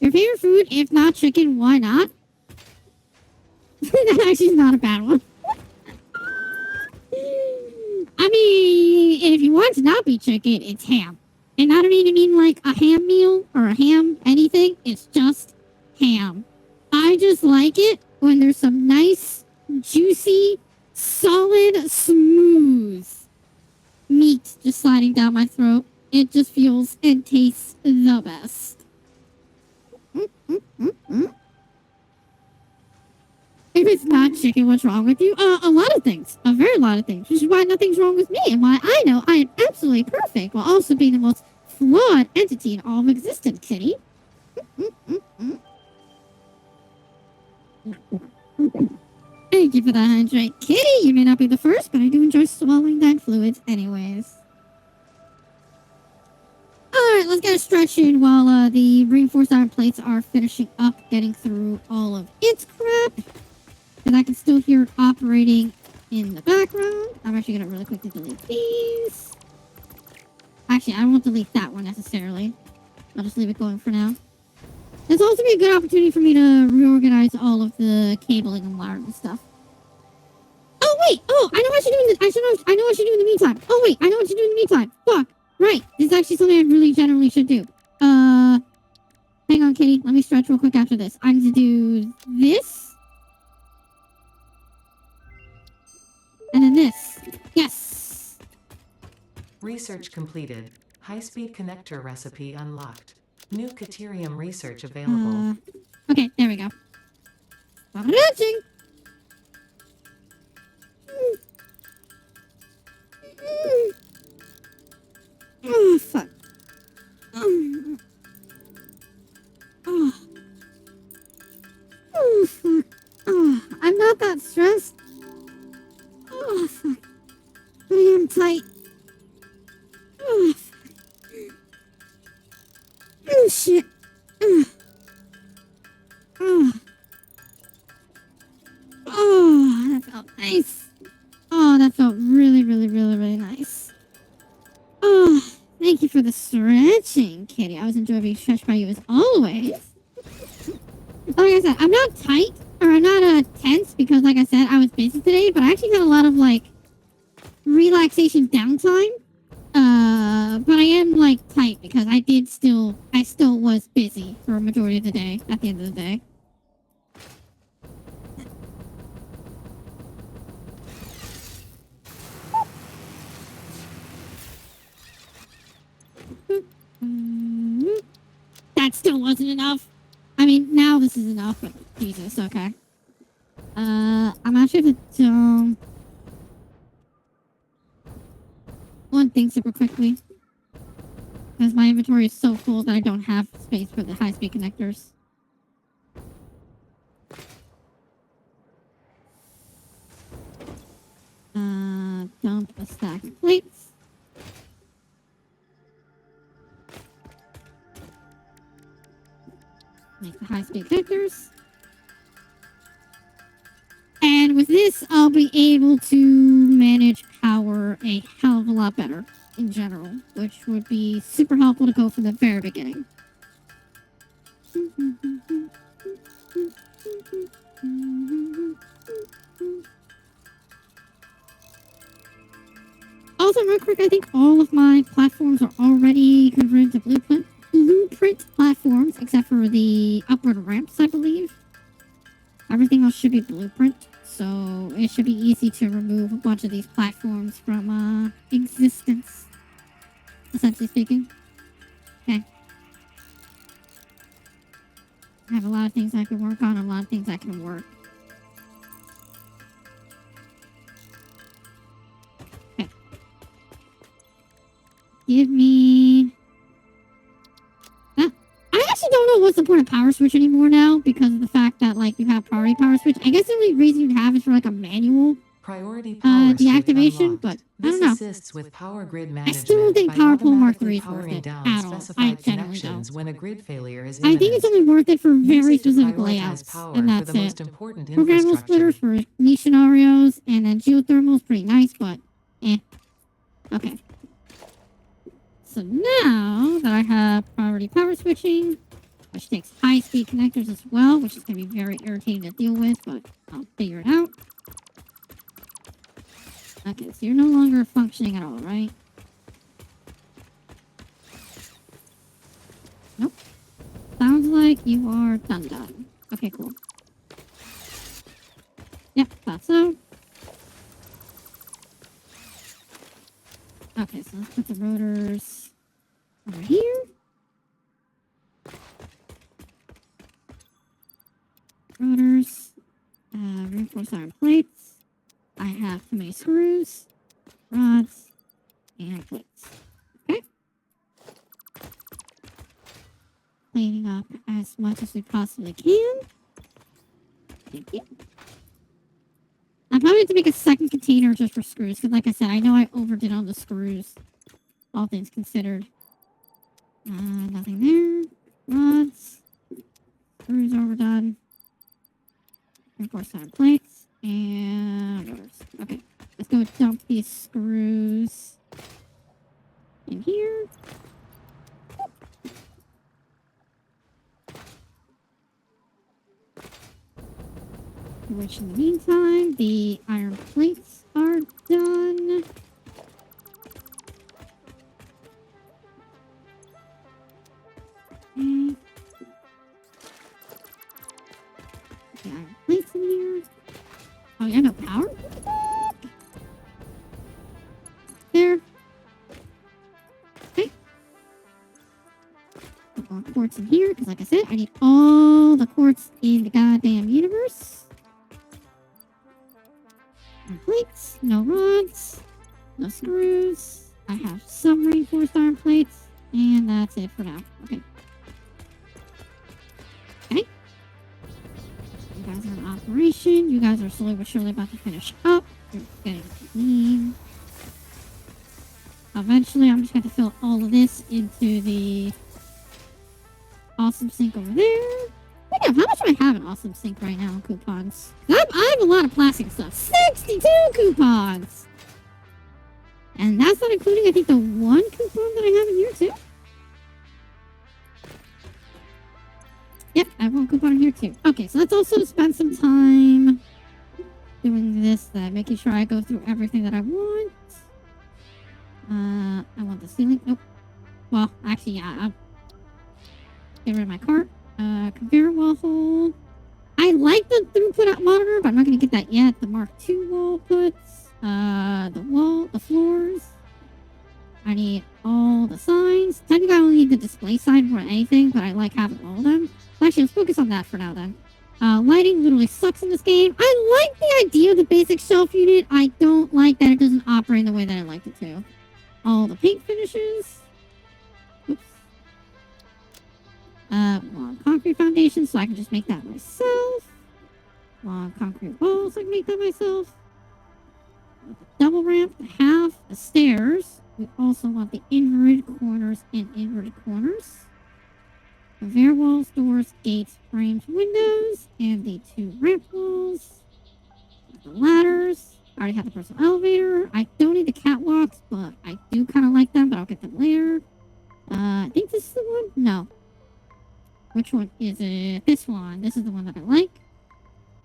Your favorite food? If not chicken, why not? That actually is not a bad one. I mean, if you want to not be chicken, it's ham. And I don't even mean like a ham meal or a ham anything. It's just ham. I just like it when there's some nice, juicy, solid, smooth meat just sliding down my throat. It just feels and tastes the best. If it's not chicken, what's wrong with you? A lot of things. A very lot of things. Which is why nothing's wrong with me and why I know I am absolutely perfect while also being the most flawed entity in all of existence, Kitty. Thank you for that hydrate. Kitty, you may not be the first, but I do enjoy swallowing that fluids anyways. Alright, let's get a stretch in while the reinforced iron plates are finishing up getting through all of its crap. And I can still hear it operating in the background. I'm actually going to really quickly delete these. Actually, I won't delete that one necessarily. I'll just leave it going for now. This will also be a good opportunity for me to reorganize all of the cabling and wiring and stuff. Oh, wait! Oh, I know what I should do in the... I know what I should do in the meantime. Oh, wait! I know what to do in the meantime. Fuck! Right! This is actually something I really generally should do. Hang on, Kitty. Let me stretch real quick after this. I need to do this. And then this. Yes! Research completed. High-speed connector recipe unlocked. New Caterium research available. Okay, there we go. Stop touching! Oh, fuck. Oh, fuck. Oh, I'm not that stressed. Oh, fuck. I am tight. Oh, fuck. Oh, shit. Oh, that felt nice. Oh, that felt really, really, really, really nice. Oh, thank you for the stretching, Kitty. I was enjoying being stretched by you as always. Like I said, I'm not tight, or not tense because, like I said, I was busy today, but I actually got a lot of like relaxation downtime. But I am like tight because I still was busy for a majority of the day at the end of the day. That still wasn't enough. I mean, now this is enough, but Jesus, okay. I'm actually going to one thing super quickly. Because my inventory is so full that I don't have space for the high-speed connectors. Dump a stack of plates. Make the high-speed connectors. And with this, I'll be able to manage power a hell of a lot better in general, which would be super helpful to go from the very beginning. Also, real quick, I think all of my platforms are already converted to blueprint platforms, except for the upward ramps, I believe. Everything else should be blueprint, so it should be easy to remove a bunch of these platforms from existence, essentially speaking. Okay. I have a lot of things I can work on, a lot of things I can work. Okay. Give me... I actually don't know what's the point of power switch anymore now because of the fact that like you have priority power switch. I guess the only reason you'd have is for like a manual Priority power deactivation, but I This don't know. assists with power grid I management still don't think by Power Pole Mark automatically III is worth powering it down at all. I specified genuinely connections don't. when a grid failure is I imminent. think it's only worth it for Use very it to specific prioritize layouts, power and for that's the it. most important Programmable splitters infrastructure. for niche scenarios, and then geothermal is pretty nice, but eh. Okay. So now that I have priority power switching, which takes high-speed connectors as well, which is going to be very irritating to deal with, but I'll figure it out. Okay, so you're no longer functioning at all, right? Nope. Sounds like you are done. Okay, cool. Yep, thought so. Okay, so let's put the rotors over here. Rotors. Reinforced iron plates. I have too many screws, rods, and plates. Okay. Cleaning up as much as we possibly can. Thank you. I probably have to make a second container just for screws, because like I said, I know I overdid on the screws. All things considered. Nothing there. Rods. Screws overdone. Reinforced iron plates. And rotors. Okay. Let's go dump these screws in here. Which in the meantime, the iron plates are done. Okay. The iron plates in here. Oh, yeah, no power? There. Okay. Put more quartz in here, because like I said, I need all the quartz in the goddamn universe. No plates, no rods, no screws. I have some reinforced iron plates, and that's it for now. Okay. Okay. You guys are in operation. You guys are slowly but surely about to finish up. You're getting clean. Eventually, I'm just going to fill all of this into the awesome sink over there. How much do I have in awesome sink right now in coupons? I have a lot of plastic stuff. 62 coupons! And that's not including, I think, the one coupon that I have in here, too. Yep, Yep, I have one coupon here too. Okay, so let's also spend some time doing this, making sure I go through everything that I want. I want the ceiling. Nope. Well, actually, yeah, I'll get rid of my cart. Conveyor wall hole. I like the throughput out monitor, but I'm not going to get that yet. The Mark II wall puts. The floors. I need all the signs. Technically, I only need the display sign more than anything, but I like having all of them. Actually, let's focus on that for now then. Lighting literally sucks in this game. I like the idea of the basic shelf unit. I don't like that it doesn't operate the way that I like it to. All the paint finishes. Oops. Long concrete foundation, so I can just make that myself. Long concrete walls, I can make that myself. Double ramp, half the stairs. We also want the inverted corners and inverted corners. Conveyor walls, doors, gates, frames, windows, and the 2 ramp walls. The ladders. I already have the personal elevator. I don't need the catwalks, but I do kind of like them, but I'll get them later. I think this is the one? No. Which one is it? This one. This is the one that I like.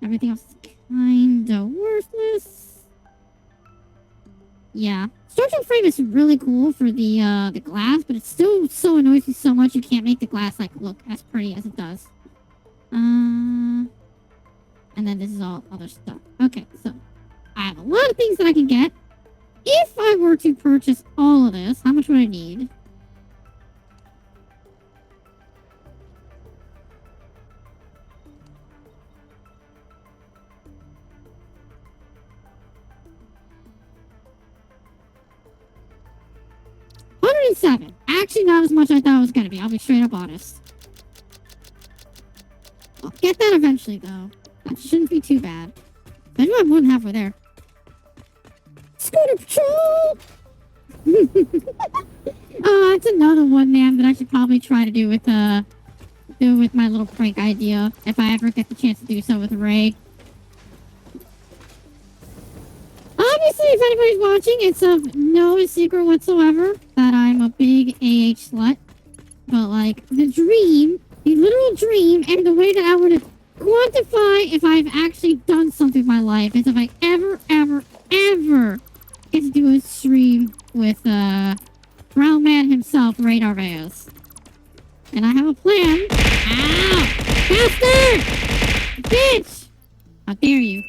Everything else is kind of worthless. Yeah. Structural frame is really cool for the glass, but it still so annoys me so much you can't make the glass like look as pretty as it does. And then this is all other stuff. Okay, so I have a lot of things that I can get. If I were to purchase all of this, how much would I need? $107. Actually, not as much as I thought it was gonna be. I'll be straight up honest. I'll get that eventually, though. That shouldn't be too bad. I do have more than halfway there. Scooter Patrol! It's another one, man, that I should probably try to do with my little prank idea, if I ever get the chance to do so with Ray. Obviously, if anybody's watching, it's of no secret whatsoever that I'm a big AH slut. But, like, the dream, the literal dream, and the way that I would quantify if I've actually done something in my life is if I ever get to do a stream with, Brown Man himself, Ray Narvaez. And I have a plan. Ow! Bastard! Bitch! How dare you?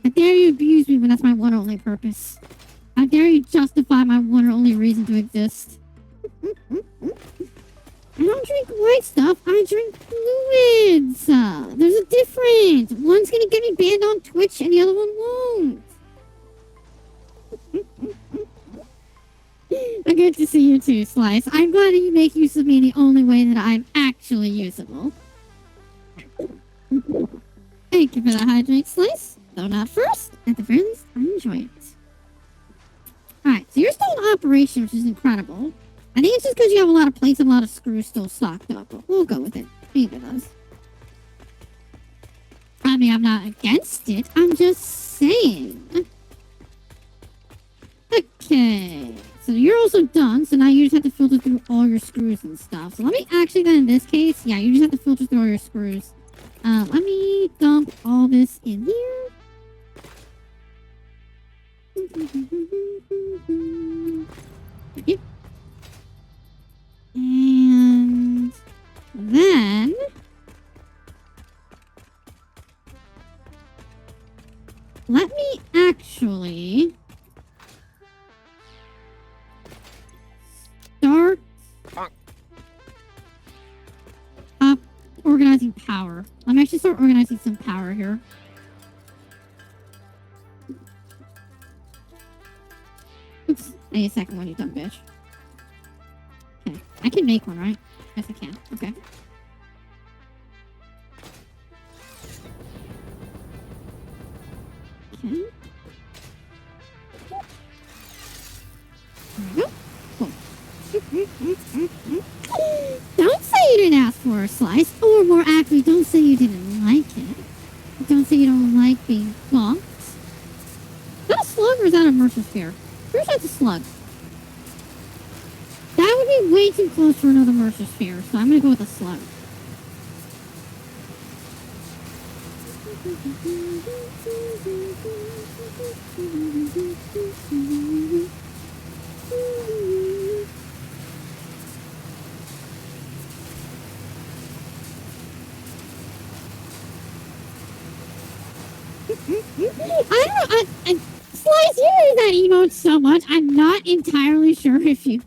How dare you abuse me when that's my one and only purpose? How dare you justify my one and only reason to exist? I don't drink white stuff, I drink fluids. There's a difference. One's gonna get me banned on Twitch and the other one won't. Good to see you too, Slice. I'm glad that you make use of me in the only way that I'm actually usable. Thank you for that hydrate, Slice. Though not first, at the very least, I enjoy it. Alright, so you're still in operation, which is incredible. I think it's just because you have a lot of plates and a lot of screws still stocked up, but we'll go with it. Either does. I mean, I'm not against it, I'm just saying. Okay, so you're also done, so now you just have to filter through all your screws and stuff. So let me actually then in this case, yeah, you just have to filter through all your screws. Let me dump all this in here. Thank you. And then let me actually start organizing power. Let me actually start organizing some power here. Oops. I need a second one, you dumb bitch. Okay. I can make one, right? Yes, I can. Okay. Okay. There we go. Cool. Don't say you didn't ask for a slice, or more accurately, don't say you didn't like it. Don't say you don't like being bumped. Is that a slug or is that a mercer sphere? Pretty sure it's a slug. That would be way too close for another mercer sphere, so I'm gonna go with a slug. I don't know. Slice, you use that emote so much. I'm not entirely sure if you.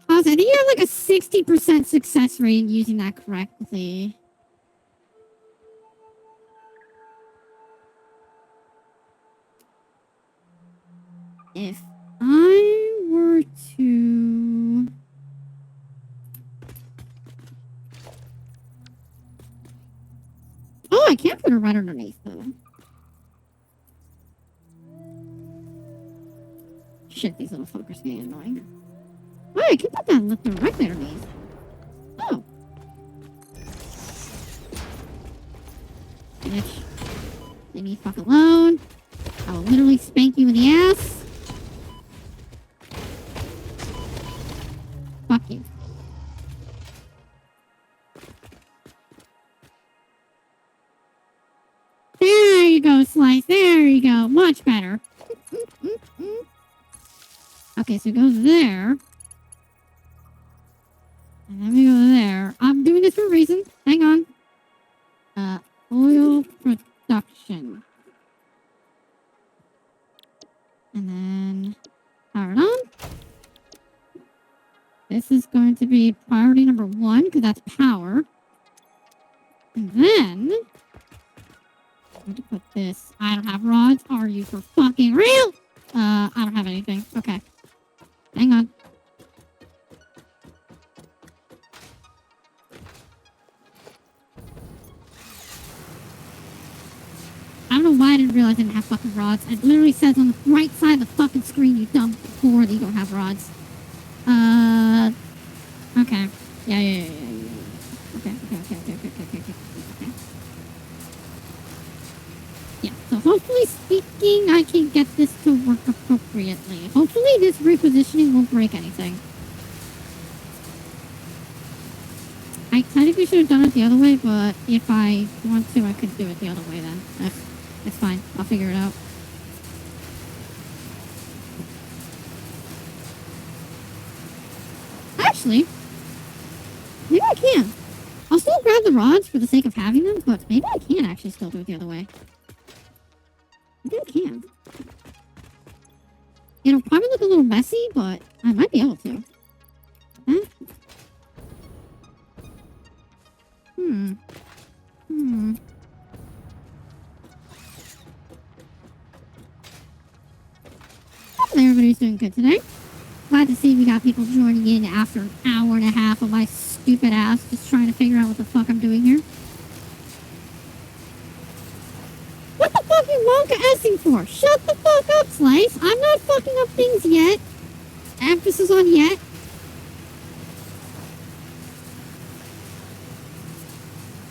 Also, I think you have like a 60% success rate in using that correctly. If I were to... Oh, I can't put it right underneath, though. Shit, these little fuckers are getting annoying. Oh, I can put that directly underneath. Oh. Bitch. Leave me fuck alone. I will literally spank you in the ass. Fuck you. There you go, Slice. There you go. Much better. Okay, so it goes there. And then we go there. I'm doing this for a reason. Hang on. Oil production. And then power it on. This is going to be priority number 1 because that's power. And then I'm going to put this. I don't have rods. Are you for fucking real? I don't have anything. Okay. Hang on. I don't know why I didn't realize I didn't have fucking rods. It literally says on the right side of the fucking screen, you dumb whore, that you don't have rods. Okay. Yeah. Okay. Yeah, so hopefully speaking, I can get this to work appropriately. Hopefully this repositioning won't break anything. I technically should have done it the other way, but if I want to, I could do it the other way then. It's fine. I'll figure it out. Actually, maybe I can. I'll still grab the rods for the sake of having them, but maybe I can actually still do it the other way. I think I can. It'll probably look a little messy, but I might be able to. Huh? Hopefully everybody's doing good today. Glad to see we got people joining in after an hour and a half of my stupid ass just trying to figure out what the fuck I'm doing here. What the fuck are you Wonka-essing for? Shut the fuck up, Slice. I'm not fucking up things yet. Emphasis on yet.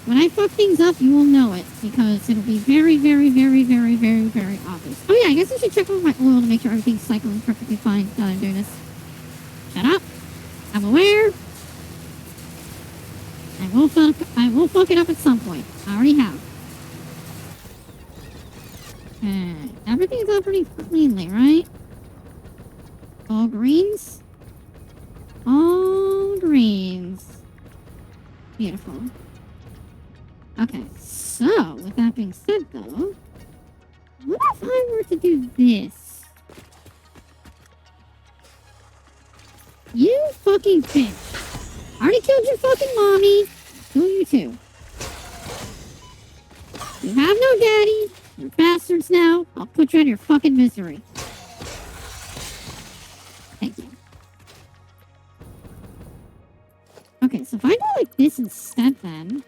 When I fuck things up, you will know it, because it'll be very, very, very, very, very, very obvious. Oh yeah, I guess I should check over my oil to make sure everything's cycling perfectly fine now that I'm doing this. Shut up. I'm aware. I will fuck it up at some point. I already have. Okay. Everything's all pretty cleanly, right? All greens? All greens. Beautiful. Okay, so, with that being said, though, what if I were to do this? You fucking bitch. I already killed your fucking mommy. Kill you too. You have no daddy. You're bastards now. I'll put you out of your fucking misery. Thank you. Okay, so if I do like this instead, then...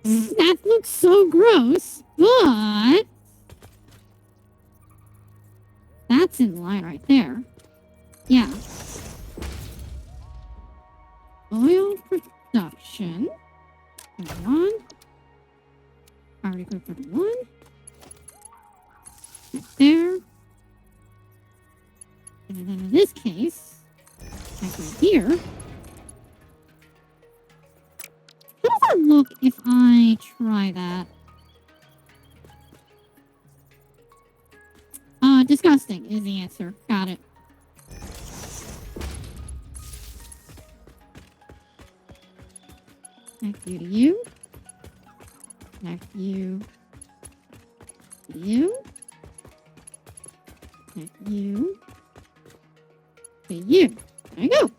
That looks so gross, but that's in line right there. Yeah. Oil production. Come on. Already good for one. answer. Got it. Connect you to you. Connect you to you. Connect you to you. There you go.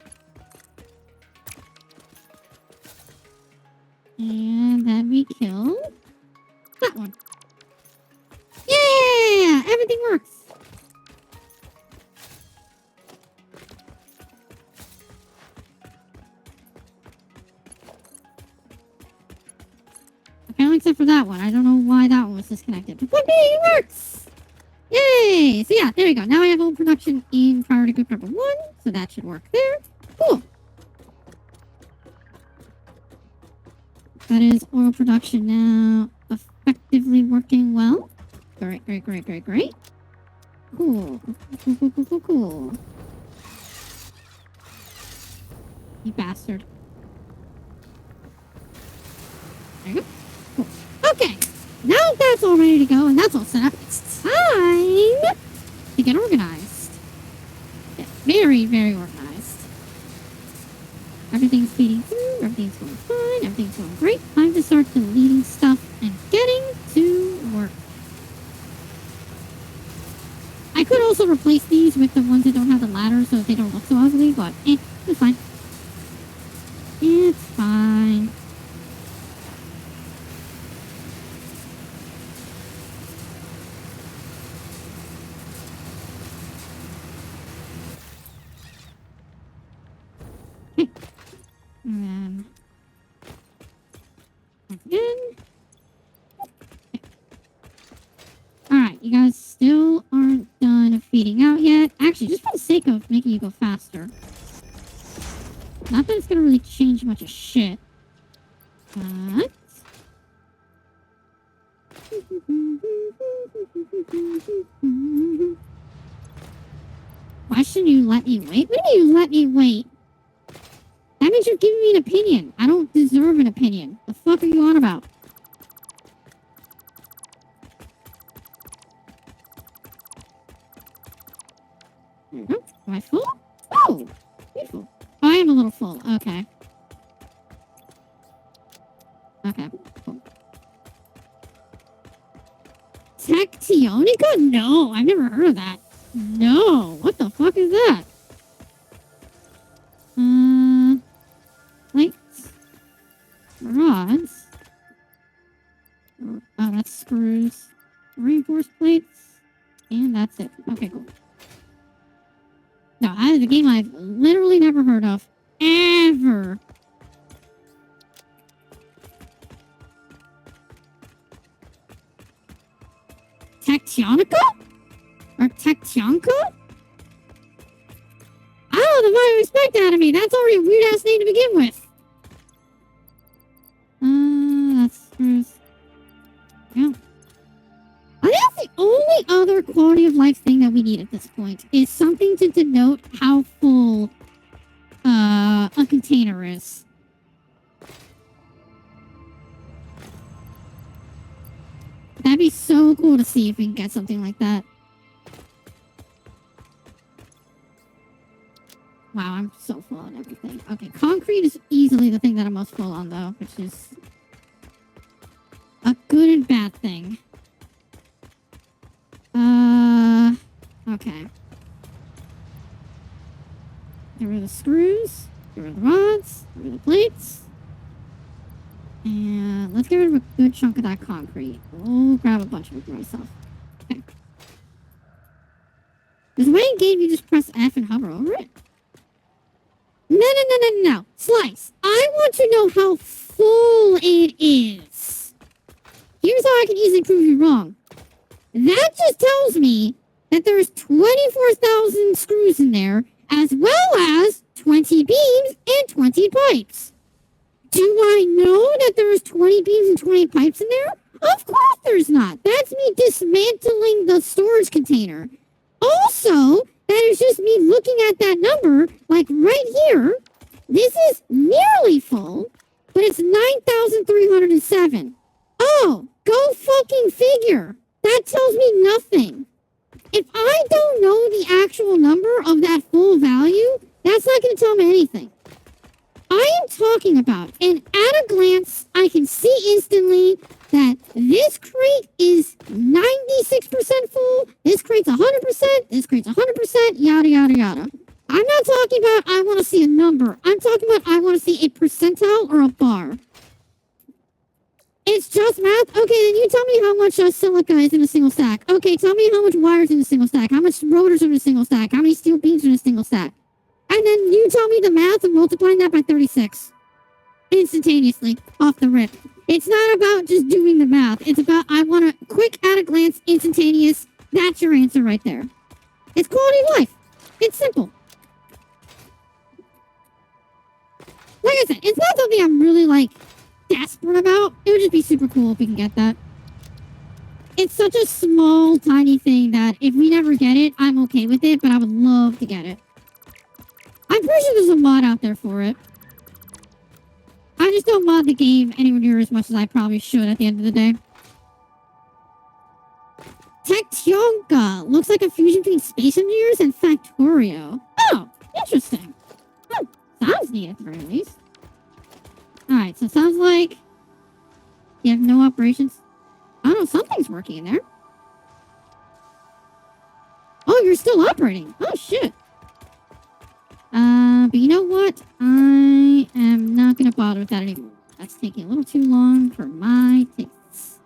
And then we kill that one. Yeah! Everything works. Apparently except for that one. I don't know why that one was disconnected. But it works! Yay! So yeah, there you go. Now I have old production in priority group number 1. So that should work there. Cool. That is oil production now effectively working well. Great, great, great, great, great. Cool. Cool, cool, cool, cool, cool. You bastard. There you go. Cool. Okay. Now that's all ready to go and that's all set up, it's time to get organized. Get very, very organized. Everything's feeding through, everything's going fine, everything's going great. Time to start deleting stuff and getting to work. I could also replace these with the ones that don't have the ladder so that they don't look so ugly, but it's fine. It's fine. Okay. And then again. Okay. Alright, you guys still aren't done feeding out yet. Actually, just for the sake of making you go faster. Not that it's gonna really change much of shit. But why shouldn't you let me wait? What do you let me wait? That means you're giving me an opinion. I don't deserve an opinion. The fuck are you on about? There you go. Am I full? Oh! Beautiful. Oh, I am a little full. Okay. Okay, cool. Tectionica? No, I've never heard of that. No, what the fuck is that? Plates. Rods. Oh, that's screws. Reinforced plates. And that's it. Okay, cool. No, that is a game I've literally never heard of. Ever. Tectionica? Or Tectionka? I don't know if I expect that of me. That's already a weird-ass name to begin with. That's screws. Yeah. I think the only other quality of life thing that we need at this point is something to denote how full a container is. That'd be so cool to see if we can get something like that. Wow, I'm so full on everything. Okay, concrete is easily the thing that I'm most full on, though, which is a good and bad thing. Okay. Get rid of the screws. Get rid of the rods. Get rid of the plates. And let's get rid of a good chunk of that concrete. We'll grab a bunch of it for myself. Okay. There's a way in game you just press F and hover over it. No. Slice. I want to know how full it is. Here's how I can easily prove you wrong. That just tells me that there's 24,000 screws in there, as well as 20 beams and 20 pipes. Do I know that there's 20 beams and 20 pipes in there? Of course there's not. That's me dismantling the storage container. Also, that is just me looking at that number, like right here. This is nearly full, but it's 9,307. Oh, go fucking figure. That tells me nothing. If I don't know the going to tell me anything. I am talking about, and at a glance, I can see instantly that this crate is 96% full, this crate's 100%, this crate's 100%, yada, yada, yada. I'm not talking about I want to see a number. I'm talking about I want to see a percentile or a bar. It's just math? Okay, then you tell me how much silica is in a single stack. Okay, tell me how much wires in a single stack, how much rotors are in a single stack, how many steel beams are in a single stack. And then you tell me the math of multiplying that by 36. Instantaneously, off the rip. It's not about just doing the math. It's about, I want a quick, at a glance, instantaneous. That's your answer right there. It's quality of life. It's simple. Like I said, it's not something I'm really, like, desperate about. It would just be super cool if we can get that. It's such a small, tiny thing that if we never get it, I'm okay with it, but I would love to get it. I'm pretty sure there's a mod out there for it. I just don't mod the game anywhere near as much as I probably should at the end of the day. Tektionka looks like a fusion between Space Engineers and Factorio. Oh, interesting. Sounds neat at the very least. Alright, so it sounds like you have no operations. I don't know, something's working in there. Oh, you're still operating. Oh, shit. But you know what? I am not going to bother with that anymore. That's taking a little too long for my tastes.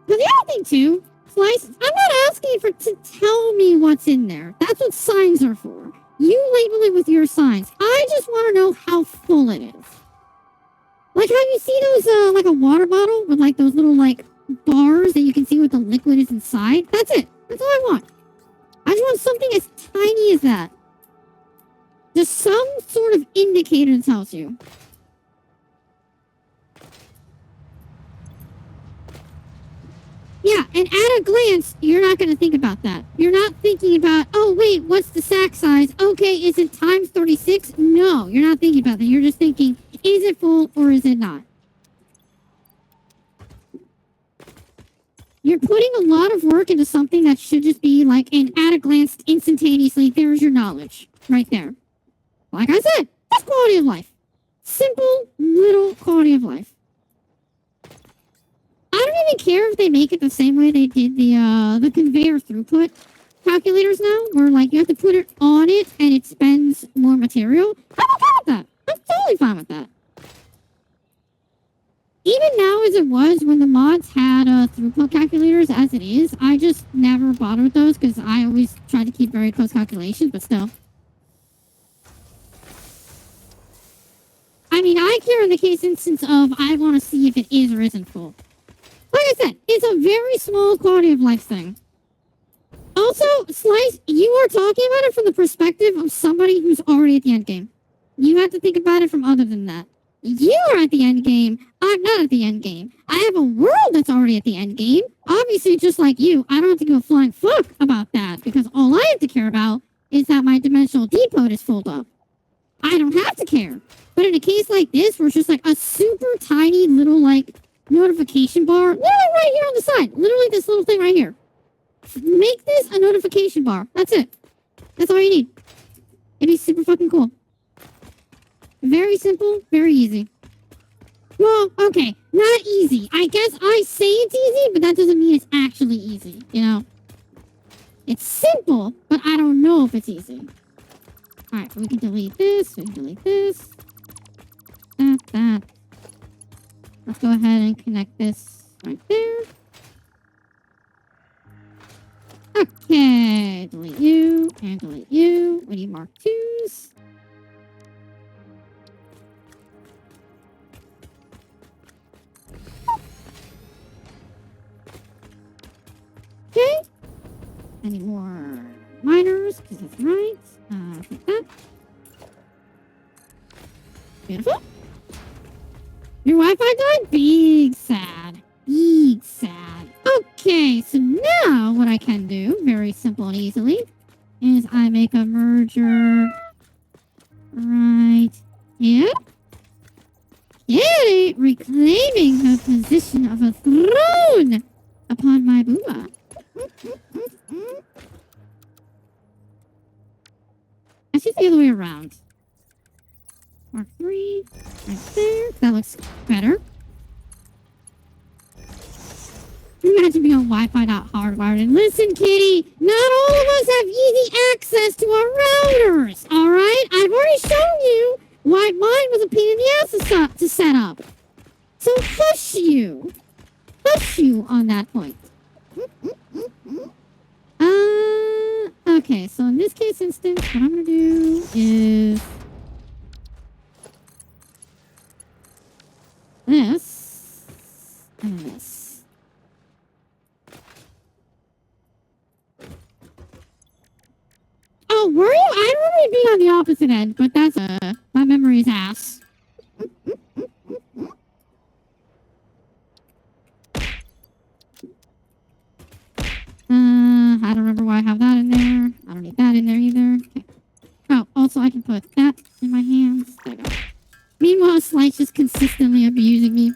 But the other thing, too, Slice, I'm not asking for to tell me what's in there. That's what signs are for. You label it with your signs. I just want to know how full it is. Like, have you seen those, like a water bottle with, like, those little, like, bars that you can see what the liquid is inside? That's it. That's all I want. I just want something as tiny as that. Just some sort of indicator that tells you. Yeah, and at a glance, you're not going to think about that. You're not thinking about, oh, wait, what's the sack size? Okay, is it times 36? No, you're not thinking about that. You're just thinking, is it full or is it not? You're putting a lot of work into something that should just be like an at a glance, instantaneously, there's your knowledge. Right there. Like I said, that's quality of life. Simple, little quality of life. I don't even care if they make it the same way they did the conveyor throughput calculators now, where like you have to put it on it and it spends more material. I'm okay with that. I'm totally fine with that. Even now as it was when the mods had throughput calculators as it is, I just never bother with those because I always try to keep very close calculations, but still. I mean, I care in the case instance of I want to see if it is or isn't full. Like I said, it's a very small quality of life thing. Also, Slice, you are talking about it from the perspective of somebody who's already at the end game. You have to think about it from other than that. You are at the end game. I'm not at the end game. I have a world that's already at the end game. Obviously, just like you, I don't have to give a flying fuck about that because all I have to care about is that my dimensional depot is filled up. I don't have to care. But in a case like this, where it's just like a super tiny little like notification bar, literally right here on the side, literally this little thing right here. Make this a notification bar. That's it. That's all you need. It'd be super fucking cool. Very simple, very easy. Well, okay, not easy. I guess I say it's easy, but that doesn't mean it's actually easy, you know? It's simple, but I don't know if it's easy. Alright, so we can delete this, we can delete this. That. Let's go ahead and connect this right there. Okay, delete you, and delete you. We need Mark 2s. Okay. I need more miners, because that's right. Like that. Beautiful. Your Wi-Fi died? Big sad. Big sad. Okay, so now what I can do, very simple and easily, is I make a merger right here. Kitty reclaiming her position of a throne upon my booba. It's just the other way around. Mark 3, right there. That looks better. Imagine being on Wi-Fi not hardwired. And listen, Kitty, not all of us have easy access to our routers. All right, I've already shown you why mine was a pain in the ass to set up. So hush you on that point. Okay, so in this case instance, what I'm gonna do is this and this. Oh, were you? I remember being on the opposite end, but that's my memory's ass. I don't remember why I have that in there. I don't need that in there either. Okay. Oh, also I can put that in my hands. There you go. Meanwhile, Slice just consistently abusing me.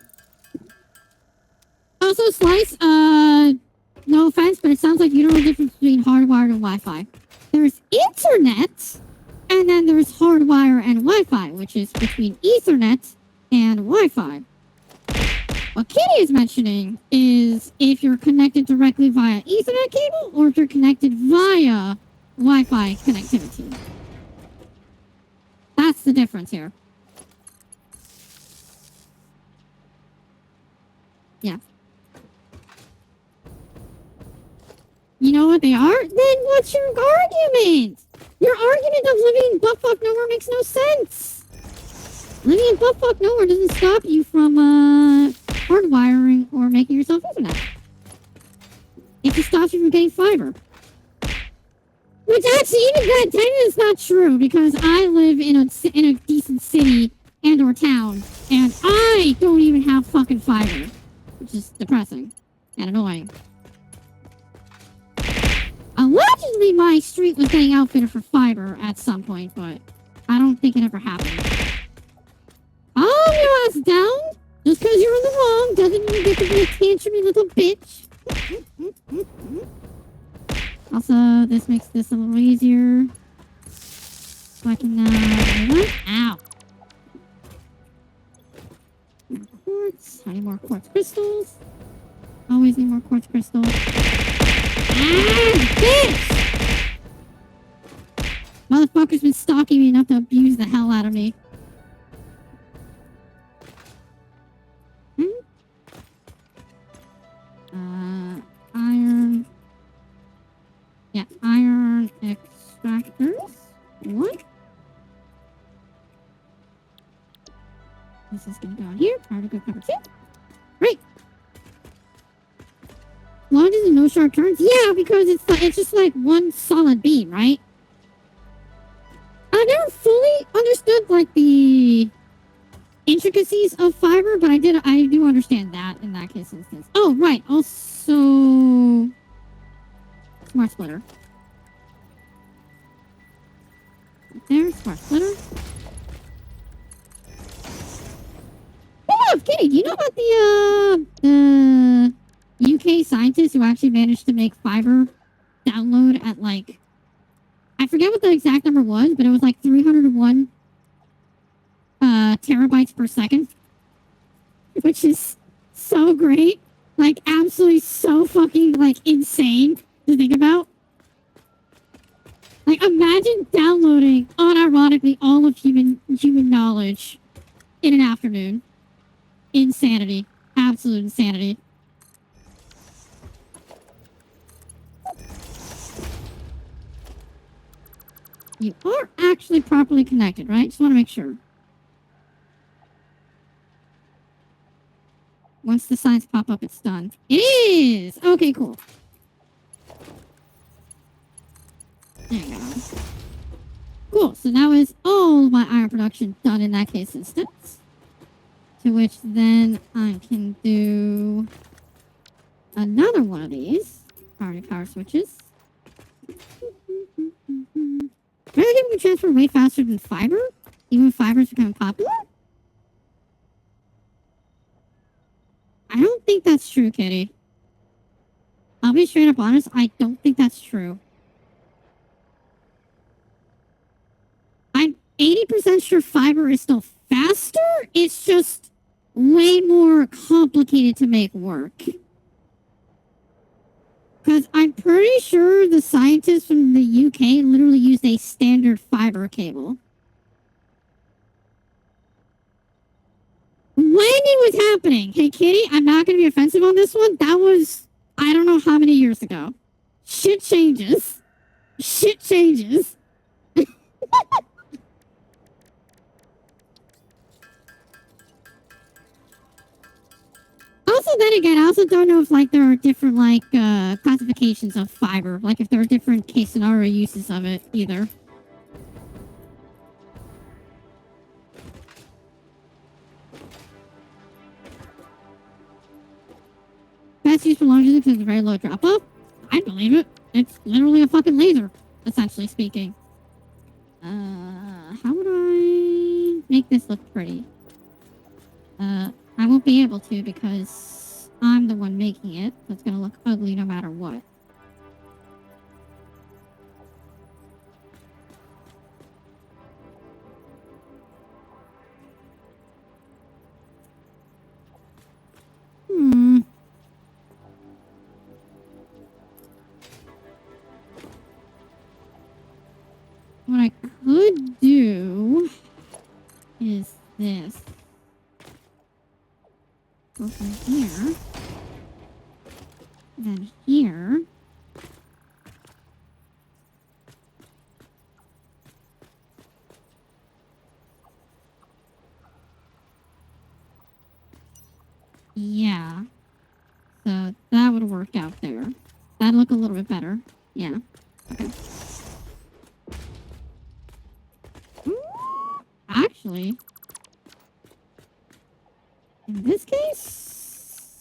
Also, Slice, no offense, but it sounds like you don't know the difference between hardwired and Wi-Fi. There's internet, and then there's hardwire and Wi-Fi, which is between Ethernet and Wi-Fi. What Kitty is mentioning is if you're connected directly via Ethernet cable or if you're connected via Wi-Fi connectivity. That's the difference here. Yeah. You know what they are? Then what's your argument? Your argument of living in buttfuck nowhere makes no sense. Living in buttfuck nowhere doesn't stop you from, hardwiring or making yourself Ethernet. It just stops you from getting fiber. Which actually, even that technically is not true because I live in a decent city and or town, and I don't even have fucking fiber, which is depressing and annoying. Allegedly, my street was getting outfitted for fiber at some point, but I don't think it ever happened. Calm your ass down. Just because you're in the wrong doesn't mean you get to be a tantrumy little bitch. Also, this makes this a little easier. So I can, ow. More quartz. I need more quartz crystals. Always need more quartz crystals. Bitch! Motherfucker's been stalking me enough to abuse the hell out of me. Iron. Yeah, iron extractors. What? This is gonna go in here. Particle cover 2. Great. Long as no sharp turns? Yeah, because it's just like one solid beam, right? I never fully understood like the intricacies of fiber, but I do understand that in that case instance. Oh, right. Also, smart splitter. Right there, smart splitter. Oh, Kitty, do you know about the UK scientists who actually managed to make fiber download at like, I forget what the exact number was, but it was like 301 terabytes per second, which is so great, like absolutely so fucking like insane to think about. Like imagine downloading unironically all of human knowledge in an afternoon. Insanity, absolute insanity. You are actually properly connected, right? Just want to make sure. Once the signs pop up, it's done. It is! Okay, cool. There you go. Cool, so now is all my iron production done in that case instance. To which then I can do another one of these power switches. Really think we can transfer way faster than fiber? Even if fiber's becoming popular? think that's true, Kitty. I'll be straight up honest, I don't think that's true. I'm 80% sure fiber is still faster. It's just way more complicated to make work. Because I'm pretty sure the scientists from the UK literally used a standard fiber cable. When it was happening, hey Kitty, I'm not going to be offensive on this one. That was, I don't know how many years ago. Shit changes. Shit changes. Also, then again, I also don't know if, like, there are different, like, classifications of fiber. Like, if there are different case scenario uses of it, either. Best use for long distance is a very low drop-off. I believe it. It's literally a fucking laser, essentially speaking. How would I make this look pretty? I won't be able to because I'm the one making it. So it's gonna look ugly no matter what. What I could do is this. Go from here. Then here. Yeah. So that would work out there. That'd look a little bit better. Yeah. Okay. Actually, in this case,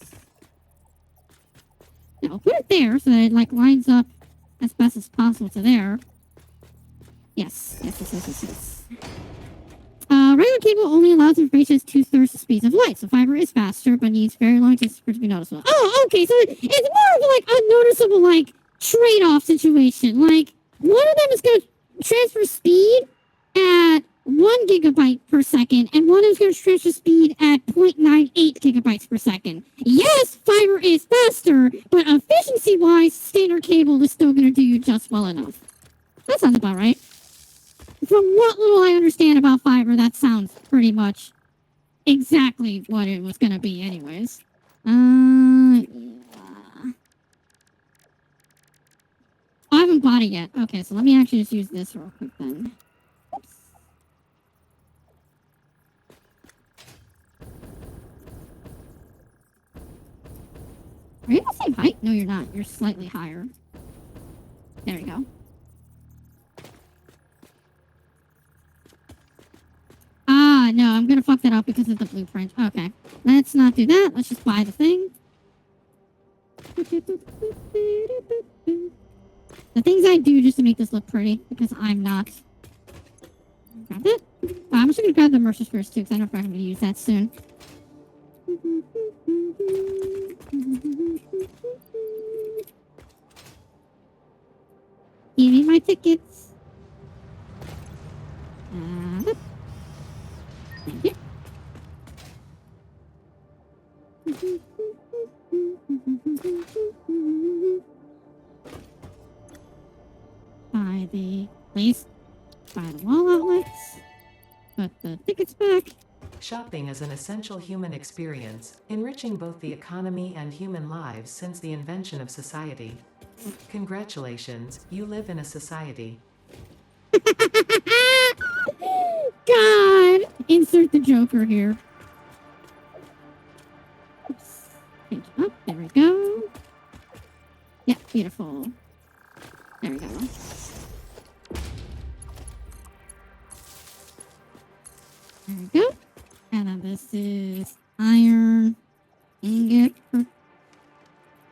no, put it there so that it like lines up as best as possible to there. Yes. Regular cable only allows information as 2/3 the speeds of light, so fiber is faster but needs very long distance for it to be noticeable. Oh, okay, so it's more of like a noticeable like trade-off situation. Like one of them is going to transfer speed at 1 gigabyte per second, and one is going to transfer speed at 0.98 gigabytes per second. Yes, fiber is faster, but efficiency-wise, standard cable is still going to do you just well enough. That sounds about right. From what little I understand about fiber, that sounds pretty much exactly what it was going to be anyways. Yeah. I haven't bought it yet. Okay, so let me actually just use this real quick then. Oops. Are you the same height? No, you're not. You're slightly higher. There we go. Ah, no, I'm gonna fuck that up because of the blueprint. Okay. Let's not do that. Let's just buy the thing. The things I do just to make this look pretty, because I'm not. Grab it. I'm just gonna grab the immersive first too, because I don't know if I'm gonna use that soon. Give me my tickets. Thank you. Buy the please. Buy the wall outlets. Put the tickets back. Shopping is an essential human experience, enriching both the economy and human lives since the invention of society. Congratulations, you live in a society. God! Insert the Joker here. Oops. Page up. There we go. Yeah, beautiful. There we go. There we go. And then this is iron ingot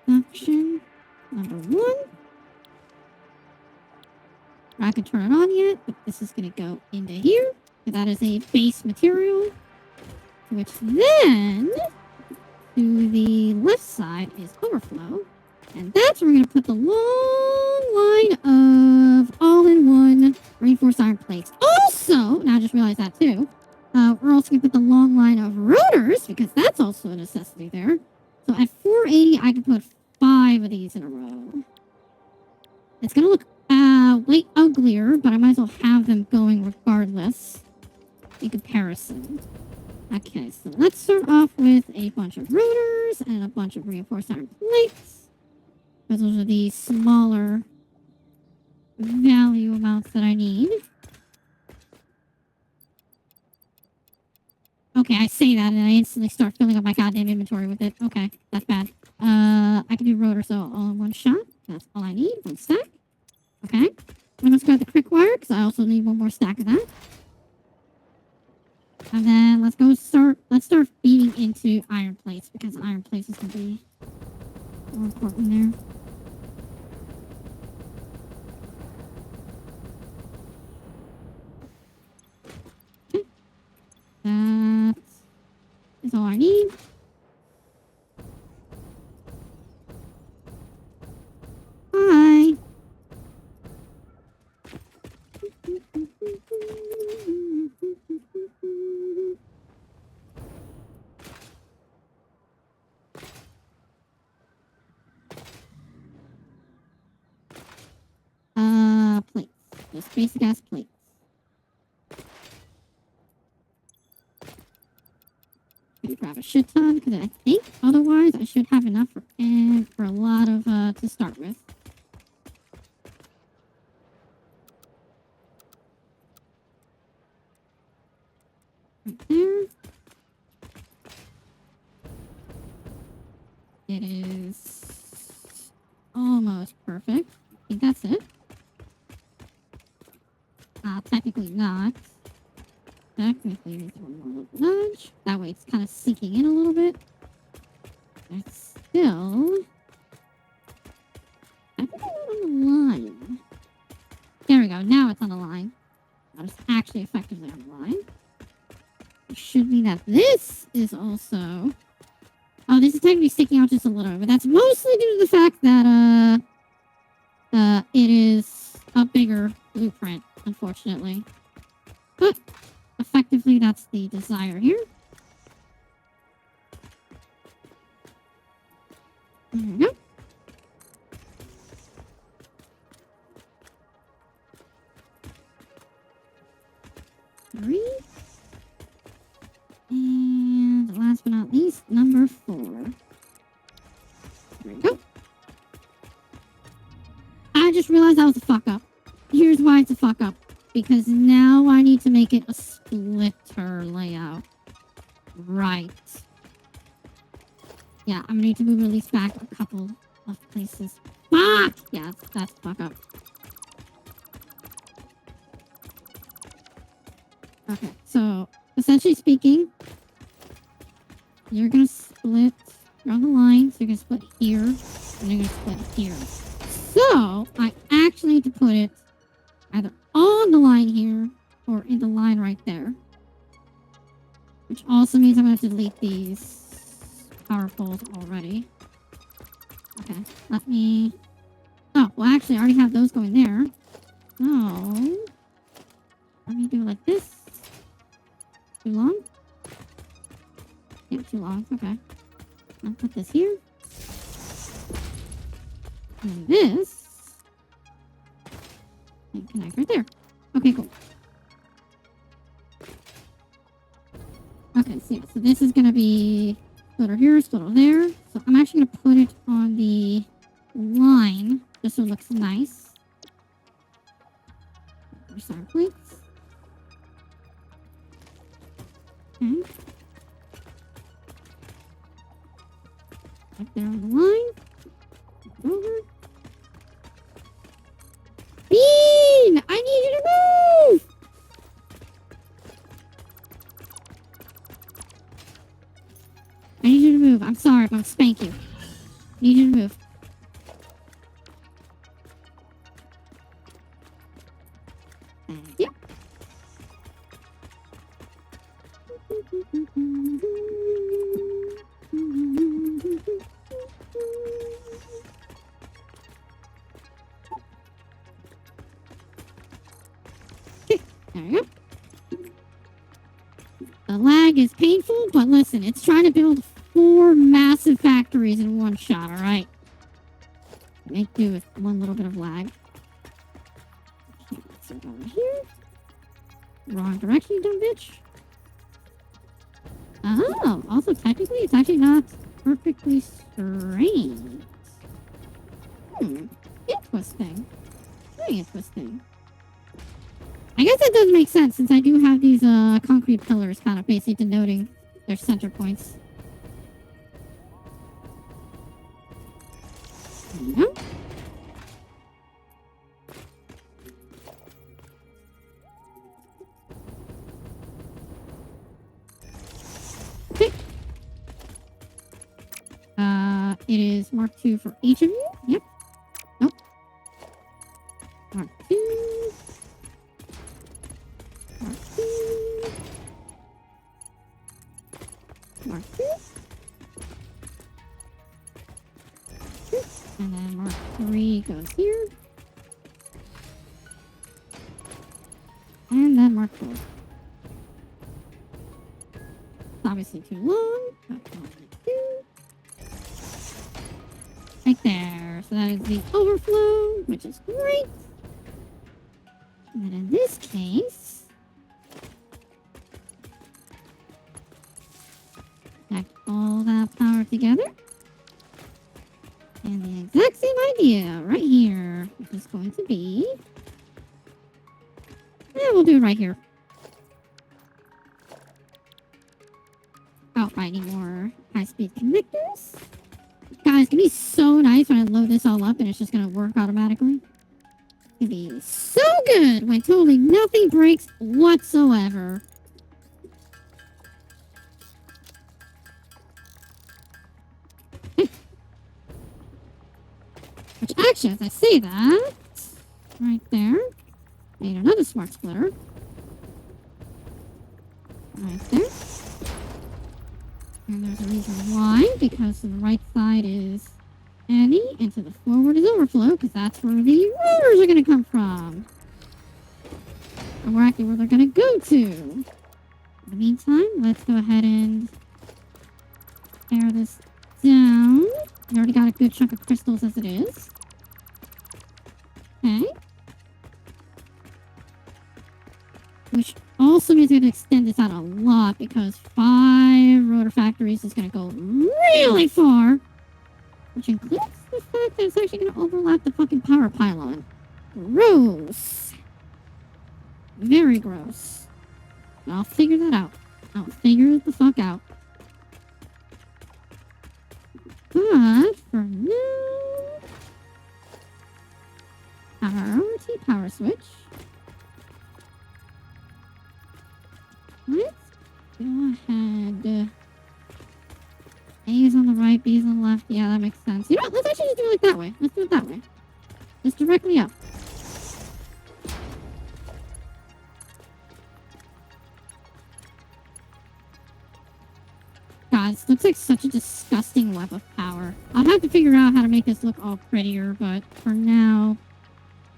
production number 1. I can turn it on yet, but this is going to go into here. So that is a base material, which then to the left side is overflow. And that's where we're going to put the long line of all-in-one reinforced iron plates. Also, now I just realized that too, we're also going to put the long line of rotors, because that's also a necessity there. So at 480, I can put 5 of these in a row. It's going to look way uglier, but I might as well have them going regardless in comparison. Okay, so let's start off with a bunch of rotors and a bunch of reinforced iron plates. Because those are the smaller value amounts that I need. Okay, I say that and I instantly start filling up my goddamn inventory with it. Okay, that's bad. I can do rotor so all in one shot. That's all I need. 1 stack. Okay. I'm gonna grab the quick wire because I also need 1 more stack of that. And then let's start feeding into iron plates because iron plates is gonna be more important there. Okay. That is all I need. Hi. Plates. Just basic ass plates. Gonna grab a shit ton because I think otherwise I should have enough for a lot of to start with. Right there. It is almost perfect. I think that's it. Technically not. Technically needs 1 more little nudge. That way it's kind of sinking in a little bit. It's still... I think it's on the line. There we go. Now it's on the line. Now it's actually effectively on the line. It should mean that this is also... Oh, this is technically sticking out just a little bit, but that's mostly due to the fact that, it is a bigger blueprint, unfortunately. But, effectively, that's the desire here. There we go. Three. And last but not least, number 4. There we go. I just realized that was a fuck up. Here's why it's a fuck up. Because now I need to make it a splitter layout. Right. Yeah, I'm gonna need to move at least back a couple of places. Fuck! Yeah, that's a fuck up. Okay, so essentially speaking, you're gonna split, you're on the line, so you're gonna split here, and you're gonna split here. So, I actually need to put it either on the line here, or in the line right there. Which also means I'm gonna have to delete these power poles already. Okay, let me... Oh, well actually I already have those going there. So... Let me do it like this. Too long? Yeah, too long. Okay. I'll put this here. And this. And connect right there. Okay, cool. Okay, so yeah, so this is gonna be splitter here, splitter there. So I'm actually gonna put it on the line just so it looks nice. There's our plates. Okay. Right there on the line. Over. Bean! I need you to move! I need you to move. I'm sorry, I'm gonna spank you. I need you to move. Thank you. lag is painful, but listen, it's trying to build 4 massive factories in one shot, alright? Make do with one little bit of lag. So over here. Wrong direction, you dumb bitch. Oh, also technically, it's actually not perfectly straight. Interesting. Very interesting. I guess that does make sense since I do have these concrete pillars kind of basically denoting their center points. There you go. Okay. It is Mark 2 for each of you. Yep. Nope. Mark 2. Mark 2. Mark 2. And then Mark 3 goes here. And then Mark 4. It's obviously too long. That's all I do. Right there. So that is the overflow, which is great. And then in this case, connect all that power together. And the exact same idea right here, which is going to be... Yeah, we'll do it right here. Without finding more high-speed connectors. Guys, it's gonna be so nice when I load this all up and it's just gonna work automatically. It's gonna be so good when totally nothing breaks whatsoever. Which actually, as I say that, right there, made another smart splitter. Right there. And there's a reason why, because the right side is empty, and to the forward is overflow, because that's where the rotors are going to come from. And we're actually where they're going to go to. In the meantime, let's go ahead and tear this down. We already got a good chunk of crystals as it is. Okay. Which also means we're going to extend this out a lot because 5 rotor factories is going to go really far. Which includes the fact that it's actually going to overlap the fucking power pylon. Gross. Very gross. I'll figure that out. I'll figure it the fuck out. But for now, our RT power switch. Let's go ahead. A is on the right, B is on the left. Yeah, that makes sense. You know what? Let's actually just do it like that way. Let's do it that way. Just directly up. God, this looks like such a disgusting web of power. I'll have to figure out how to make this look all prettier, but for now,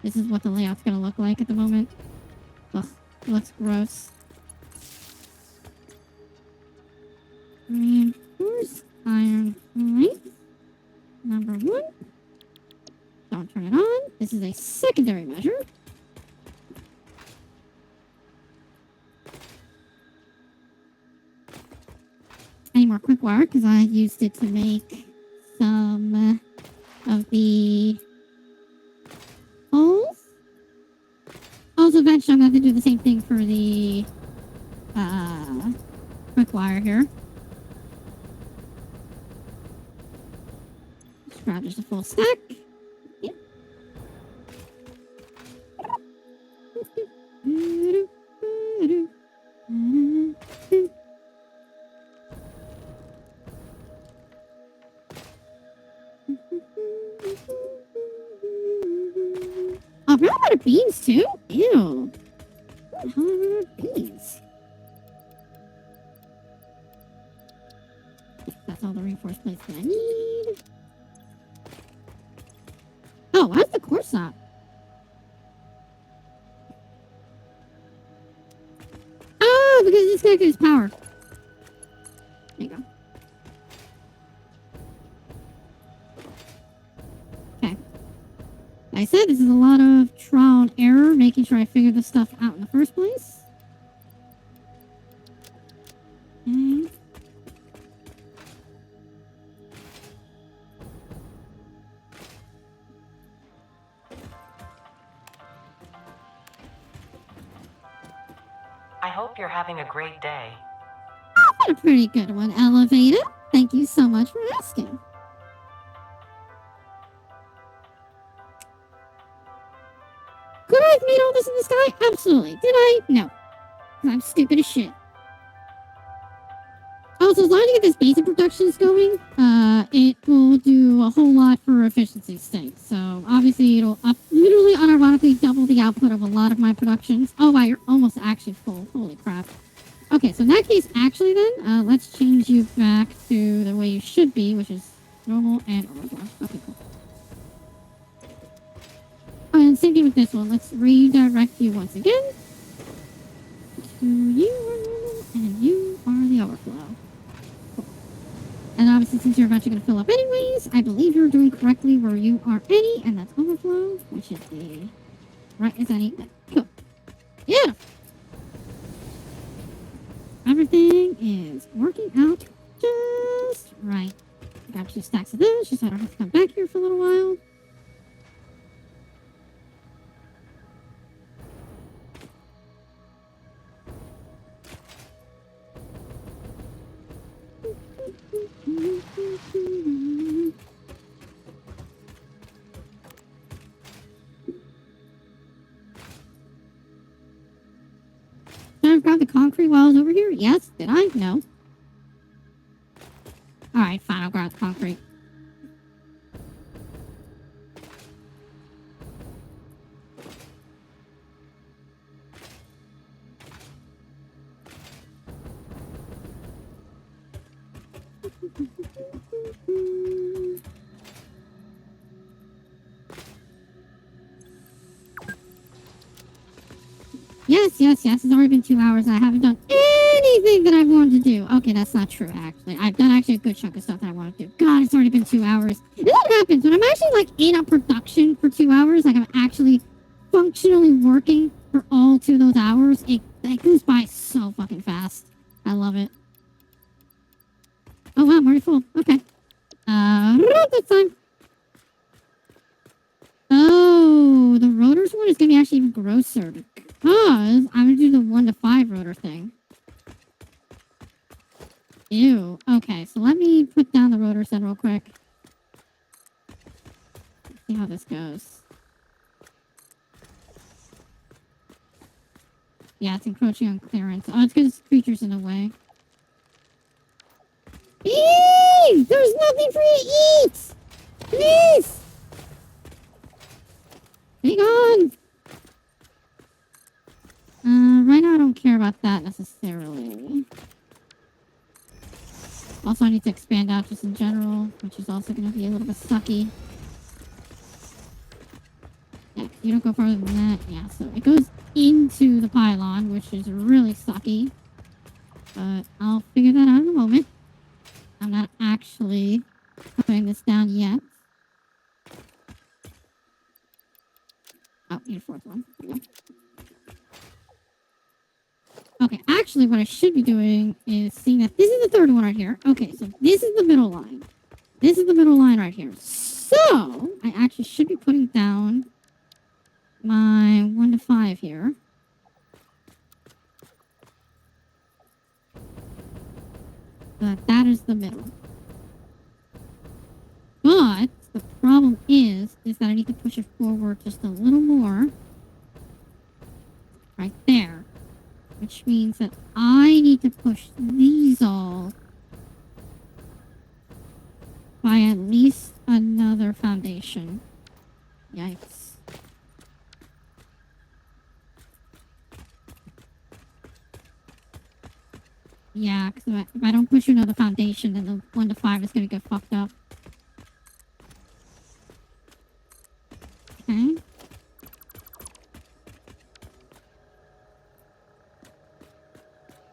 this is what the layout's gonna look like at the moment. Ugh, it looks gross. Reinforced iron plate. Number 1. Don't turn it on. This is a secondary measure. I need more quick wire because I used it to make some of the holes. Also, eventually I'm going to have to do the same thing for the quick wire here. Just grab just a full stack. Yep. Oh, we're out of beans too? Ew. What the hell are out of beans? That's all the reinforced plates that I need. Oh, why's the core stop? Oh, because this guy gets power. There you go. Okay. Like I said, this is a lot of trial and error, making sure I figure this stuff out in the first place. Okay. I hope you're having a great day. Had a pretty good one, Elevator. Thank you so much for asking. Could I have made all this in the sky? Absolutely. Did I? No. 'Cause I'm stupid as shit. Also, as long as you get this basic productions going, it will do a whole lot for efficiency's sake. So, obviously, it'll literally unironically double the output of a lot of my productions. Oh, wow, you're almost actually full. Holy crap. Okay, so in that case, actually then, let's change you back to the way you should be, which is normal and overflow. Okay, cool. Oh, and same thing with this one. Let's redirect you once again to you are normal and you are the overflow. Cool. And obviously, since you're eventually going to fill up anyways, I believe you're doing correctly where you are any, and that's overflow, which is the right as any. Cool. Yeah. Everything is working out just right. Grab 2 stacks of those just so I don't have to come back here for a little while. Did I grab the concrete while I was over here? Yes. Did I? No. Alright, fine. I'll grab the concrete. Yes. It's already been 2 hours and I haven't done anything that I've wanted to do. Okay, that's not true, actually. I've done actually a good chunk of stuff that I want to do. God, it's already been 2 hours. And that happens when I'm actually, like, in a production for 2 hours. Like, I'm actually functionally working for all 2 of those hours. It goes by so fucking fast. I love it. Oh, wow, I'm already full. Okay. That's time. Oh, the rotors one is going to be actually even grosser because I'm going to do the 1 to 5 rotor thing. Ew. Okay, so let me put down the rotor set real quick. Let's see how this goes. Yeah, it's encroaching on clearance. Oh, it's because creatures in the way. Eee! There's nothing for you to eat! Please! Be gone! Right now I don't care about that necessarily. Also, I need to expand out just in general, which is also going to be a little bit sucky. Yeah, you don't go farther than that. Yeah, so it goes into the pylon, which is really sucky. But I'll figure that out in a moment. I'm not actually putting this down yet. Oh, need a 4th one. There we go. Okay, actually what I should be doing is seeing that this is the 3rd one right here. Okay, so this is the middle line. This is the middle line right here. So, I actually should be putting down my 1 to 5 here. But that is the middle. But the problem is that I need to push it forward just a little more. Right there. Which means that I need to push these all by at least another foundation. Yikes. Yeah, because if I don't push another foundation, then the 1 to 5 is going to get fucked up. Okay.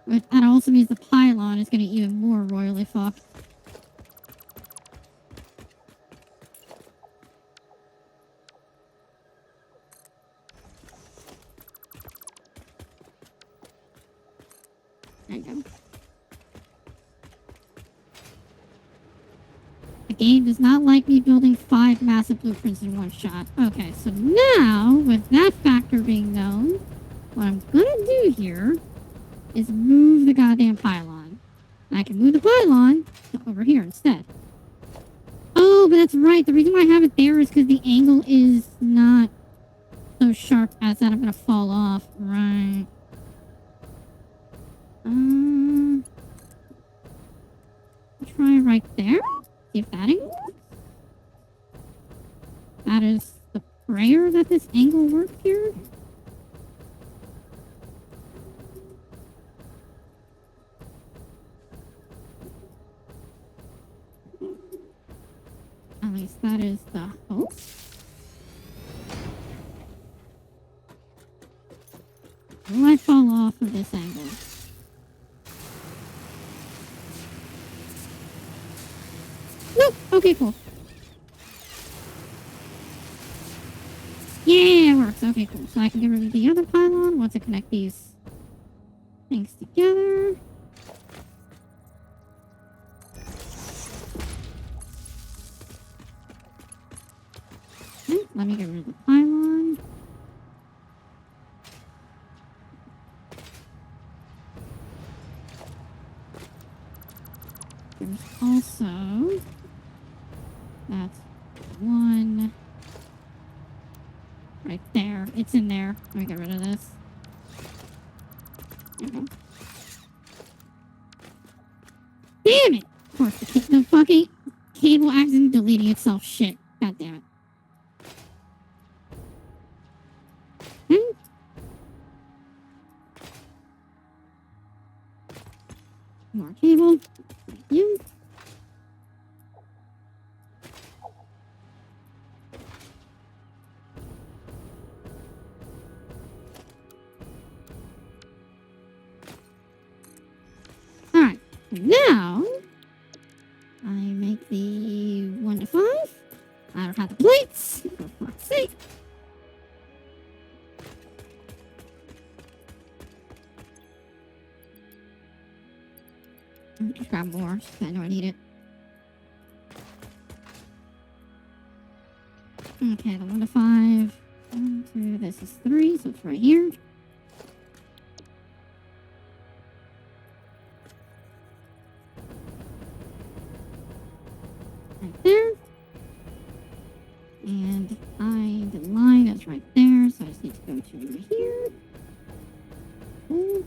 But that also means the pylon is going to be even more royally fucked. There you go. The game does not like me building 5 massive blueprints in one shot. Okay, so now, with that factor being known, what I'm gonna do here is move the goddamn pylon. And I can move the pylon to over here instead. Oh, but that's right. The reason why I have it there is because the angle is not so sharp as that I'm gonna fall off. Right. Try right there. See if that angle works. That is the prayer that this angle worked here. At least that is the hope. Will I fall off of this angle? Nope. Okay, cool. Yeah, it works. Okay, cool. So I can get rid of the other pylon once I connect these things together. Okay, let me get rid of the pylon. There's also... That's one... Right there. It's in there. Let me get rid of this. Okay. Damn it! Of course, the fucking cable accident deleting itself. Shit. God damn it. Hmm? More cable. Thank you. Alright. Now, I make the 1 to 5. I don't have the plates. For fuck's sake. Let me just grab more. I know I need it. Okay, the 1 to 5. 1, 2, this is 3, so it's right here. Right there. And the line is right there, so I just need to go to over here. Cool.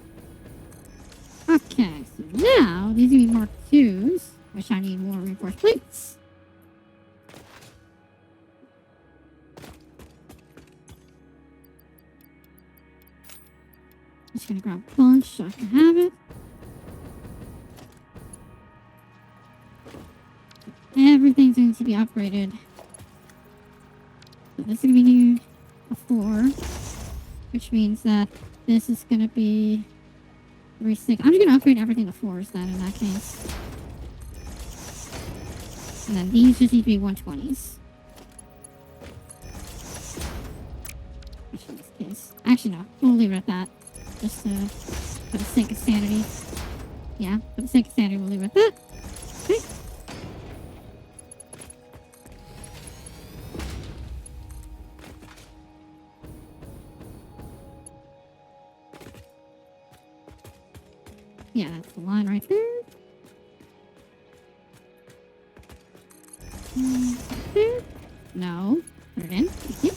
Okay, so now these are gonna be Mark IIs, which I need more reinforced plates. Just gonna grab a bunch so I can have it. Everything's going to be upgraded. So this is going to be a 4, which means that this is going to be 3, 6. I'm just going to upgrade everything to 4s then in that case. And then these just need to be 120s. Which in this case. Actually, no. We'll leave it at that. Just for the sake of sanity. Yeah, for the sake of sanity, we'll leave it at that. Okay. Yeah, that's the line right there. There. No. Put it in. Thank you.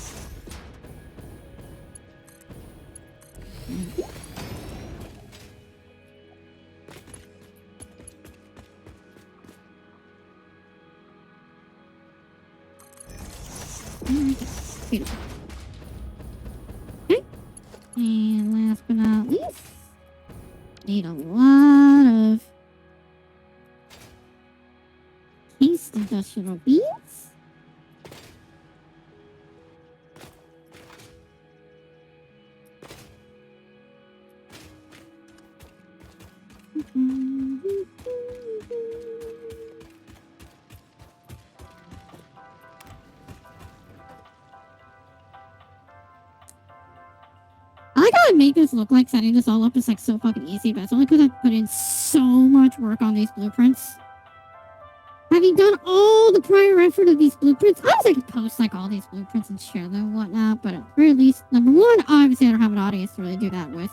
Thank you. Beautiful. Okay. And last but not least, need a lot of cased industrial beads. I make this look like setting this all up is like so fucking easy, but it's only because I put in so much work on these blueprints. Having done all the prior effort of these blueprints, obviously I could post like all these blueprints and share them and whatnot, but at the very least, number one, obviously I don't have an audience to really do that with.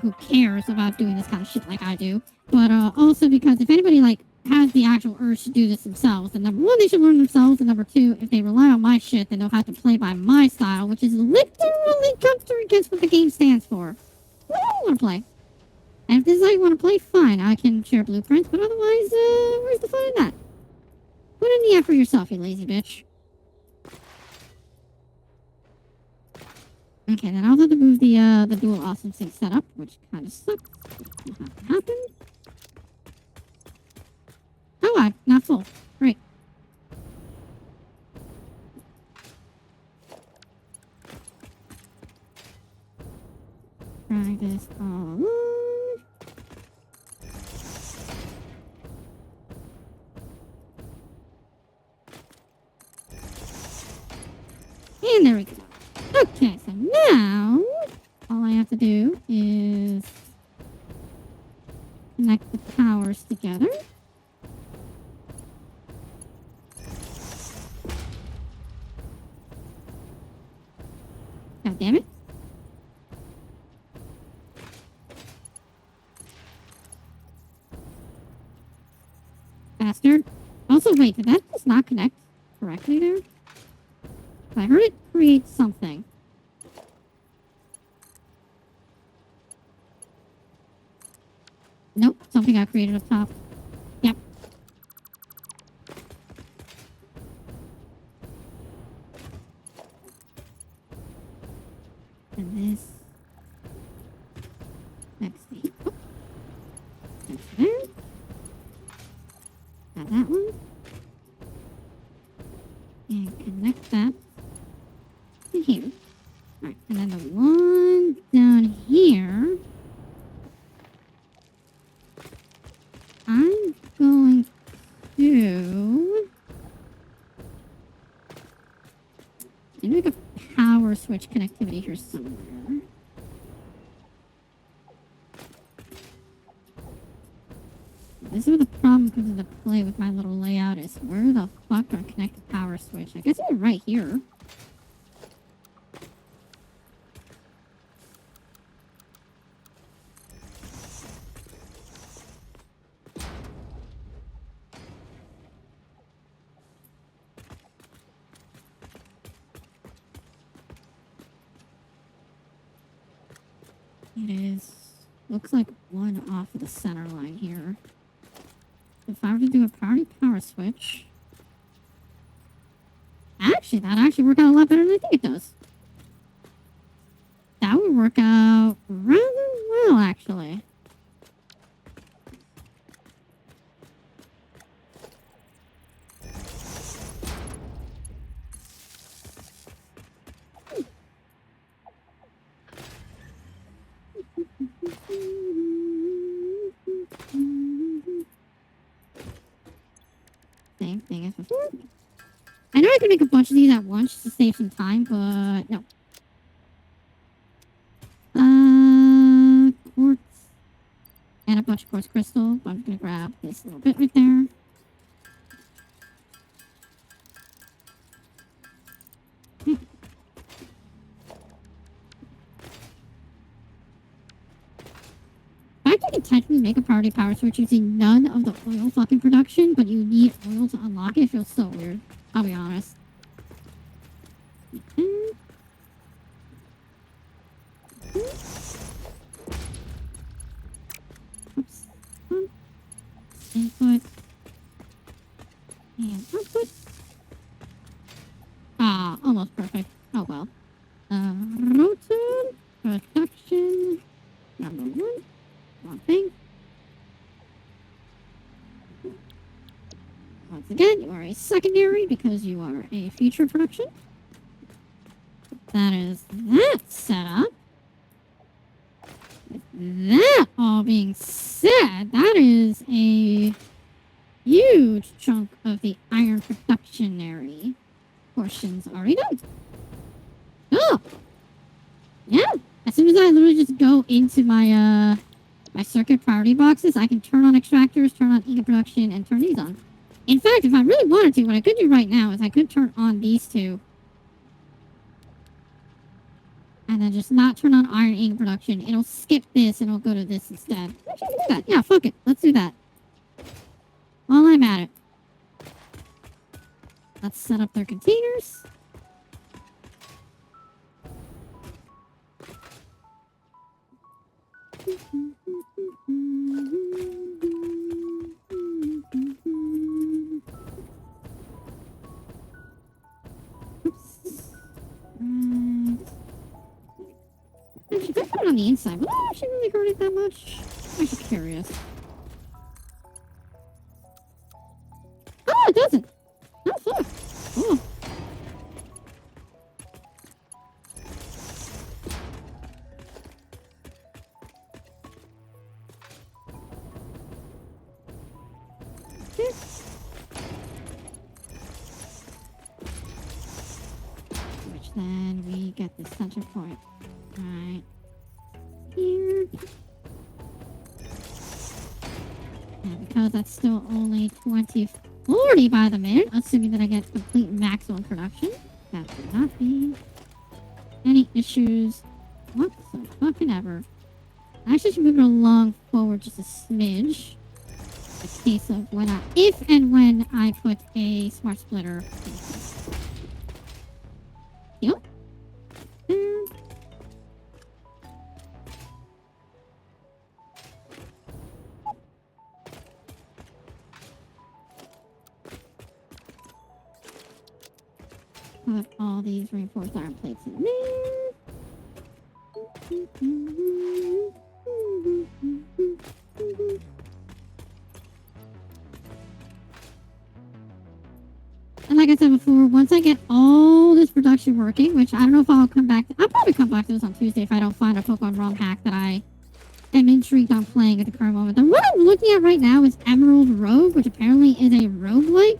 Who cares about doing this kind of shit like I do? But also because if anybody like has the actual urge to do this themselves, then number one, they should learn themselves, and number two, if they rely on my shit, then they'll have to play by my style, which is literally counter against what the game stands for. What do you want to play? And if this is how you want to play, fine, I can share blueprints, but otherwise, where's the fun in that? Put in the effort yourself, you lazy bitch. Okay, then I'll have to move the dual awesome sync setup, which kind of sucks. It'll have to happen. Oh, I'm not full. Great. Try this all on. And there we go. Okay, so now all I have to do is connect the powers together. God damn it. Bastard. Also, wait, did that just not connect correctly there? I heard it create something. Nope, something got created up top. Yep. And this next thing. Oh. Next there. Got that one. And connect that to here. Alright, and then the one down here. I'm going to make a power switch connectivity here somewhere. This is where the problem comes into play with my little layout is where the fuck do I connect the power switch? I guess it's right here. It is. Looks like one off of the center line here. If I were to do a priority power switch. Actually, that actually worked out a lot better than I think it does. That would work out rather well, actually. Same thing as before. I know I could make a bunch of these at once just to save some time, but no. Quartz. And a bunch of quartz crystal. I'm just gonna grab this little bit right there. I can technically make a priority power switch using none of the oil fucking production, but you need oil to unlock it. It feels so weird. I'll be honest. Oops. Input. And output. Ah, almost perfect. Oh well. Rotor production number 1. Wrong thing. Once again, you are a secondary because you are a feature production. That is that set up. With that all being said, that is a huge chunk of the iron productionary portions already done. Oh! Yeah! As soon soon as I literally just go into my my circuit priority boxes, I can turn on extractors, turn on ink production, and turn these on. In fact, if I really wanted to, what I could do right now is I could turn on these two. And then just not turn on iron ink production. It'll skip this and it'll go to this instead. Actually, do that. Yeah, fuck it. Let's do that. While I'm at it. Let's set up their containers. Actually, I put it on the inside. Will that actually really hurt it that much? I'm actually curious. Oh, it doesn't. Oh, fuck. Oh. Which then we get the center point. Right here. And because that's still only 2040 by the minute, assuming that I get complete maximum production, that would not be any issues whatsoever. I actually should move it along forward just a smidge. A case of when if and when I put a smart splitter. Yep. There. Put all these reinforced iron plates in there. And like I said before, once I get all this production working, which I don't know if I'll come back to, I'll probably come back to this on Tuesday if I don't find a Pokemon ROM hack that I am intrigued on playing at the current moment. And what I'm looking at right now is Emerald Rogue, which apparently is a roguelike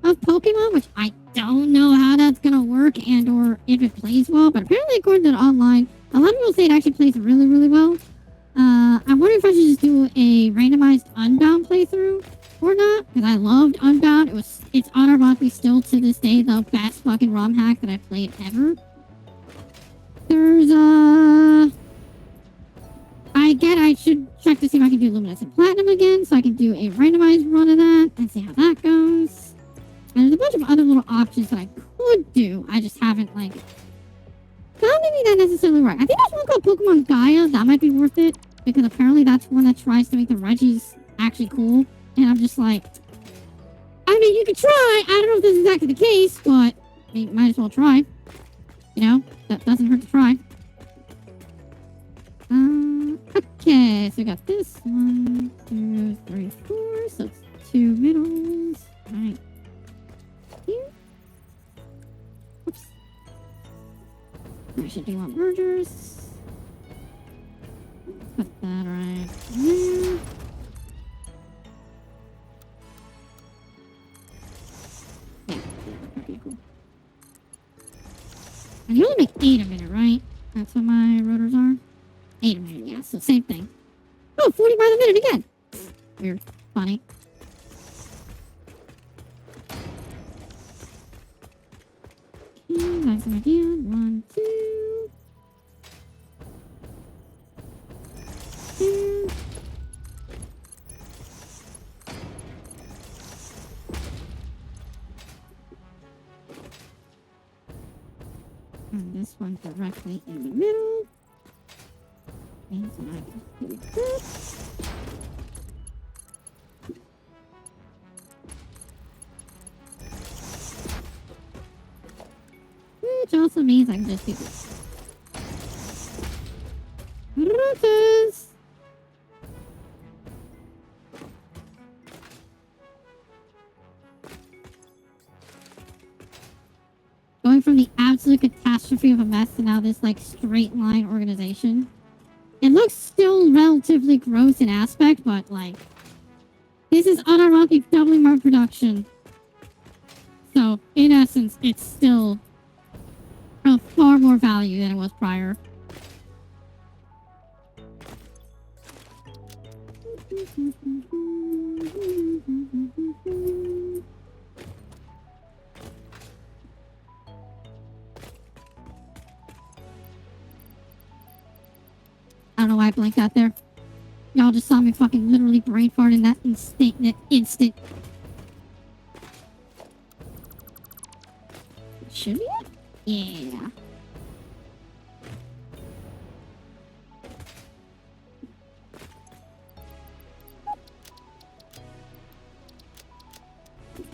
of Pokemon, which I don't know how that's gonna work and or if it plays well, but apparently according to the online, a lot of people say it actually plays really, really well. I'm wondering if I should just do a randomized Unbound playthrough or not, because I loved Unbound. It's unironically still to this day the best fucking ROM hack that I've played ever. There's I should check to see if I can do Luminescent Platinum again, so I can do a randomized run of that and see how that goes. And there's a bunch of other little options that I could do. I just haven't, like, not maybe that necessarily right. I think there's one called Pokemon Gaia. That might be worth it, because apparently that's one that tries to make the Reggies actually cool. And I'm just like, I mean, you could try. I don't know if this is exactly the case, but I mean, might as well try. You know, that doesn't hurt to try. Okay, so we got this 1, 2, 3, 4. So it's 2 middles. Right here. Oops. I should do want mergers. Put that right there. Yeah, okay, cool. And you only make 8 a minute, right? That's what my rotors are? 8 a minute, yeah, so same thing. Oh, 40 by the minute again. Weird. Funny. Okay, that's an idea. 1, 2. There. And this one directly in the middle. Means I can do this. Which also means I can just do this. Rotas! Going from the absolute catastrophe of a mess to now this, like, straight line organization. It looks still relatively gross in aspect, but, like, this is unironically doubling my production. So, in essence, it's still far more value than it was prior. I don't know why I blinked out there. Y'all just saw me fucking literally brain fart in that instant. Should we? Yeah.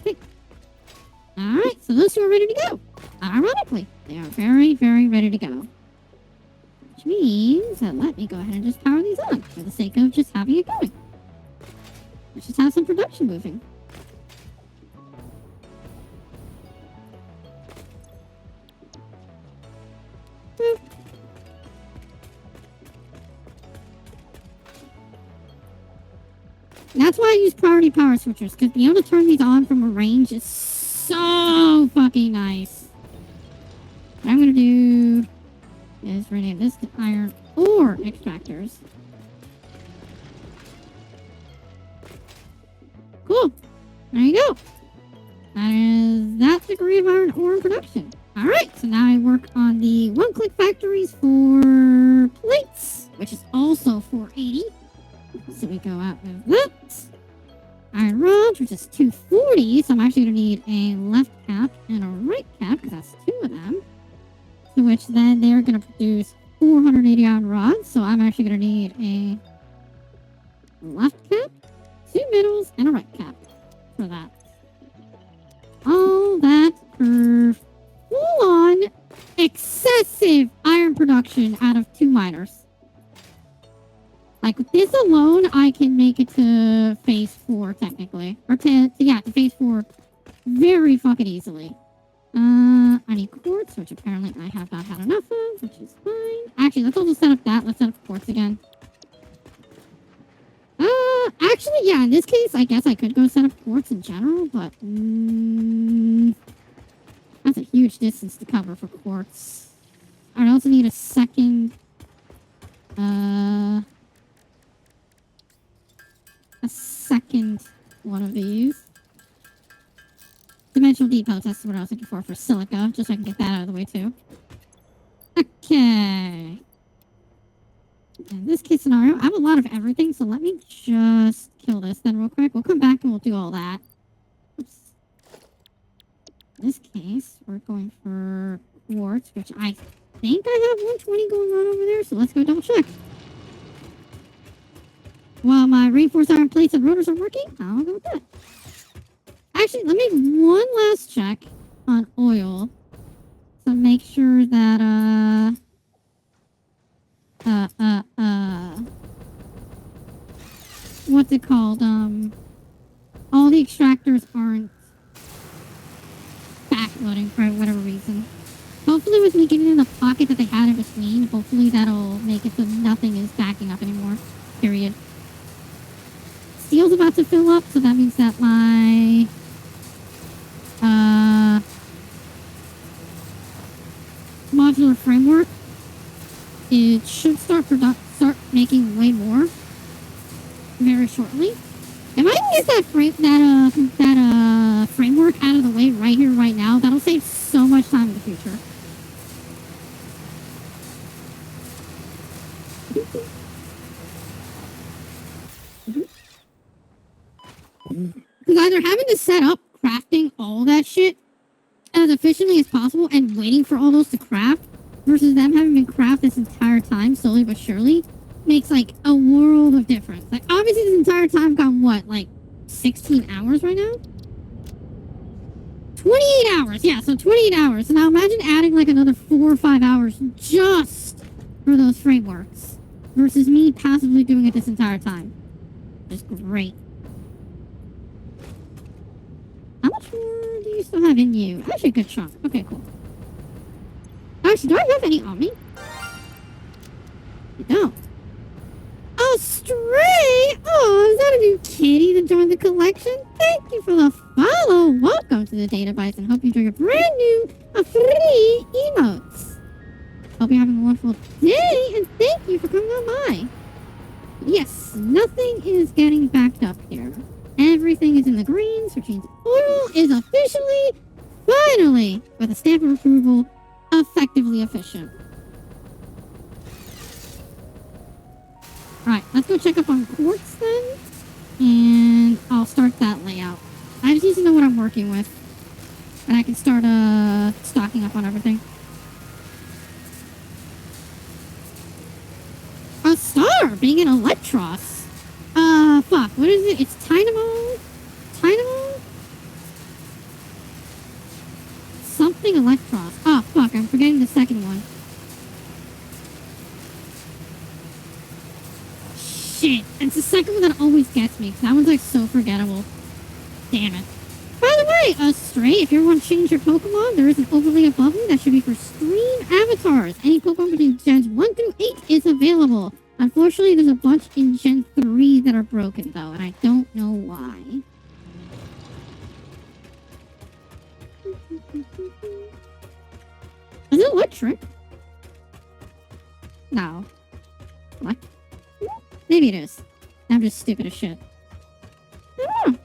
Okay. Alright, so those two are ready to go. Ironically, they are very, very ready to go. Which means that let me go ahead and just power these on for the sake of just having it going. Let's just have some production moving. That's why I use priority power switchers, because being able to turn these on from a range is so fucking nice. What I'm gonna do is rename this to iron ore extractors. Cool. There you go. That is that degree of iron ore in production. Alright, so now I work on the one-click factories for plates, which is also 480. So we go out with that. Iron rods, which is 240. So I'm actually going to need a left cap and a right cap, because that's two of them. To which then they're going to produce 480 iron rods. So I'm actually going to need a left cap, two middles, and a right cap for that. All that for full-on excessive iron production out of two miners. Like, with this alone, I can make it to phase 4, technically. Or to phase 4 very fucking easily. I need quartz, which apparently I have not had enough of, which is fine. Actually, let's also set up that. Let's set up quartz again. Actually, yeah, in this case, I guess I could go set up quartz in general, but... that's a huge distance to cover for quartz. I also need a second... a second one of these. Dimensional depot, that's what I was looking for silica, just so I can get that out of the way too. Okay. In this case scenario, I have a lot of everything, so let me just kill this then real quick. We'll come back and we'll do all that. Oops. In this case, we're going for quartz, which I think I have 120 going on over there, so let's go double check. While my reinforced iron plates and rotors are working, I'll go with that. Actually, let me make one last check on oil. So make sure that, what's it called? All the extractors aren't backloading for whatever reason. Hopefully with me getting in the pocket that they had in between, hopefully that'll make it so nothing is backing up anymore. Period. Steel's about to fill up, so that means that my modular framework, it should start making way more very shortly. If I can get that framework out of the way right here, right now, that'll save so much time in the future. Because either having to set up crafting all that shit as efficiently as possible and waiting for all those to craft versus them having been craft this entire time, slowly but surely, makes like a world of difference. Like, obviously this entire time gone what, like 16 hours right now? 28 hours, yeah, so 28 hours. So now imagine adding like another 4 or 5 hours just for those frameworks versus me passively doing it this entire time. Just great. How much more do you still have in you? Actually, a good chunk. Okay, cool. Actually, do I have any on me? I don't. A stray! Oh, is that a new kitty that joined the collection? Thank you for the follow. Welcome to the database and hope you enjoy your brand new free emotes. Everything is in the greens, which means oil is officially, finally, with a stamp of approval, effectively efficient. Alright, let's go check up on quartz then, and I'll start that layout. I just need to know what I'm working with, and I can start stocking up on everything. A star being an Electros. Fuck, what is it? It's Dynamo? Dynamo? Something Electros. Oh, fuck, I'm forgetting the second one. Shit, it's the second one that always gets me, because that one's like so forgettable. Damn it. By the way, Stray, if you ever want to change your Pokemon, there is an overlay above me that should be for stream avatars. Any Pokemon between Gens 1 through 8 is available. Unfortunately, there's a bunch in Gen 3 that are broken, though, and I don't know why. Is it electric? No. What? Maybe it is. I'm just stupid as shit. I don't know.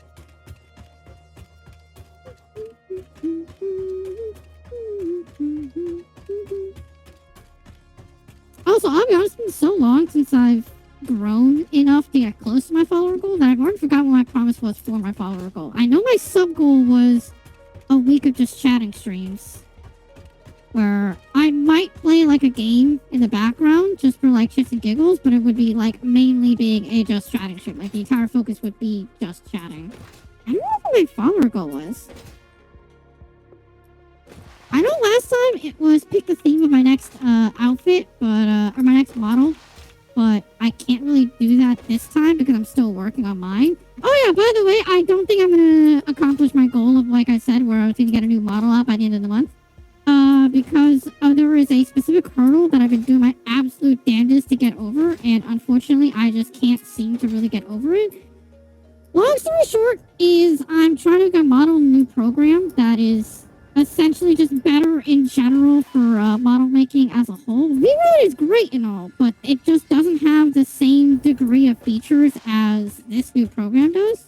Also, I'll be honest, it's been so long since I've grown enough to get close to my follower goal that I've already forgotten what my promise was for my follower goal. I know my sub goal was a week of just chatting streams, where I might play like a game in the background just for like shits and giggles, but it would be like mainly being a just chatting stream. Like the entire focus would be just chatting. I don't know what my follower goal was. I know last time it was pick the theme of my next outfit, but or my next model, but I can't really do that this time because I'm still working on mine. Oh yeah, by the way, I don't think I'm gonna accomplish my goal of, like I said, where I was gonna get a new model out by the end of the month. Because there is a specific hurdle that I've been doing my absolute damnedest to get over, and unfortunately, I just can't seem to really get over it. Long story short is I'm trying to get model a new program that is essentially just better in general for model making as a whole. Reroad is great and all, but it just doesn't have the same degree of features as this new program does.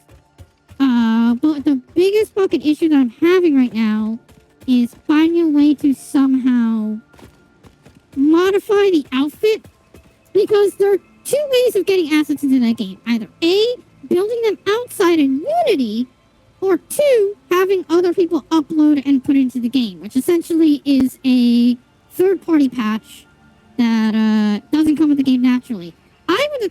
But the biggest fucking issue that I'm having right now is finding a way to somehow modify the outfit, because there are two ways of getting assets into that game. Either A, building them outside in Unity, or two, having other people upload and put into the game, which essentially is a third-party patch that doesn't come with the game naturally. I went the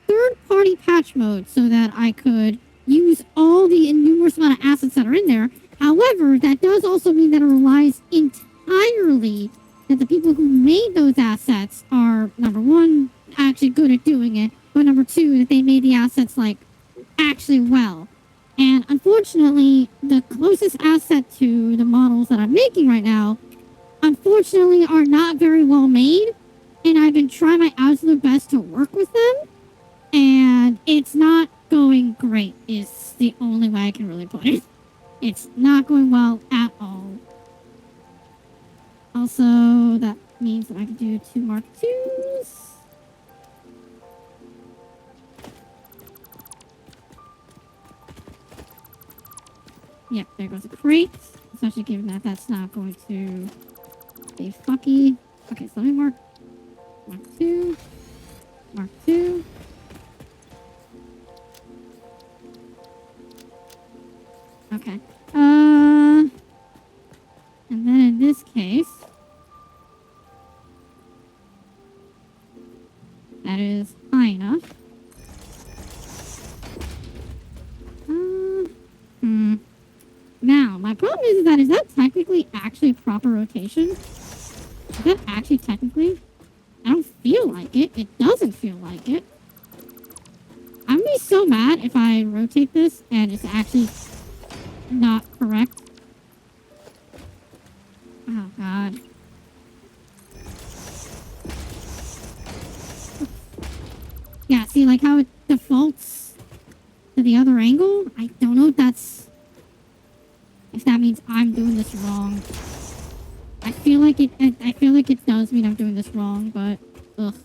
third-party patch mode so that I could use all the numerous amount of assets that are in there. However, that does also mean that it relies entirely that the people who made those assets are, number one, actually good at doing it, but number two, that they made the assets, like, actually well. And unfortunately, the closest asset to the models that I'm making right now, unfortunately, are not very well made. And I've been trying my absolute best to work with them. And it's not going great, is the only way I can really put it. It's not going well at all. Also, that means that I can do 2 Mark IIs. Yep, there goes a crate. Especially given that that's not going to be fucky. Okay, so let me mark 2. Mark 2. Okay. And then in this case, that is high enough. Now, my problem is that technically actually proper rotation? Is that actually technically? I don't feel like it. It doesn't feel like it. I'm gonna be so mad if I rotate this and it's actually not correct. Oh, God. Yeah, see, like how it defaults to the other angle? I don't know if that means I'm doing this wrong. I feel like it does mean I'm doing this wrong, but ugh.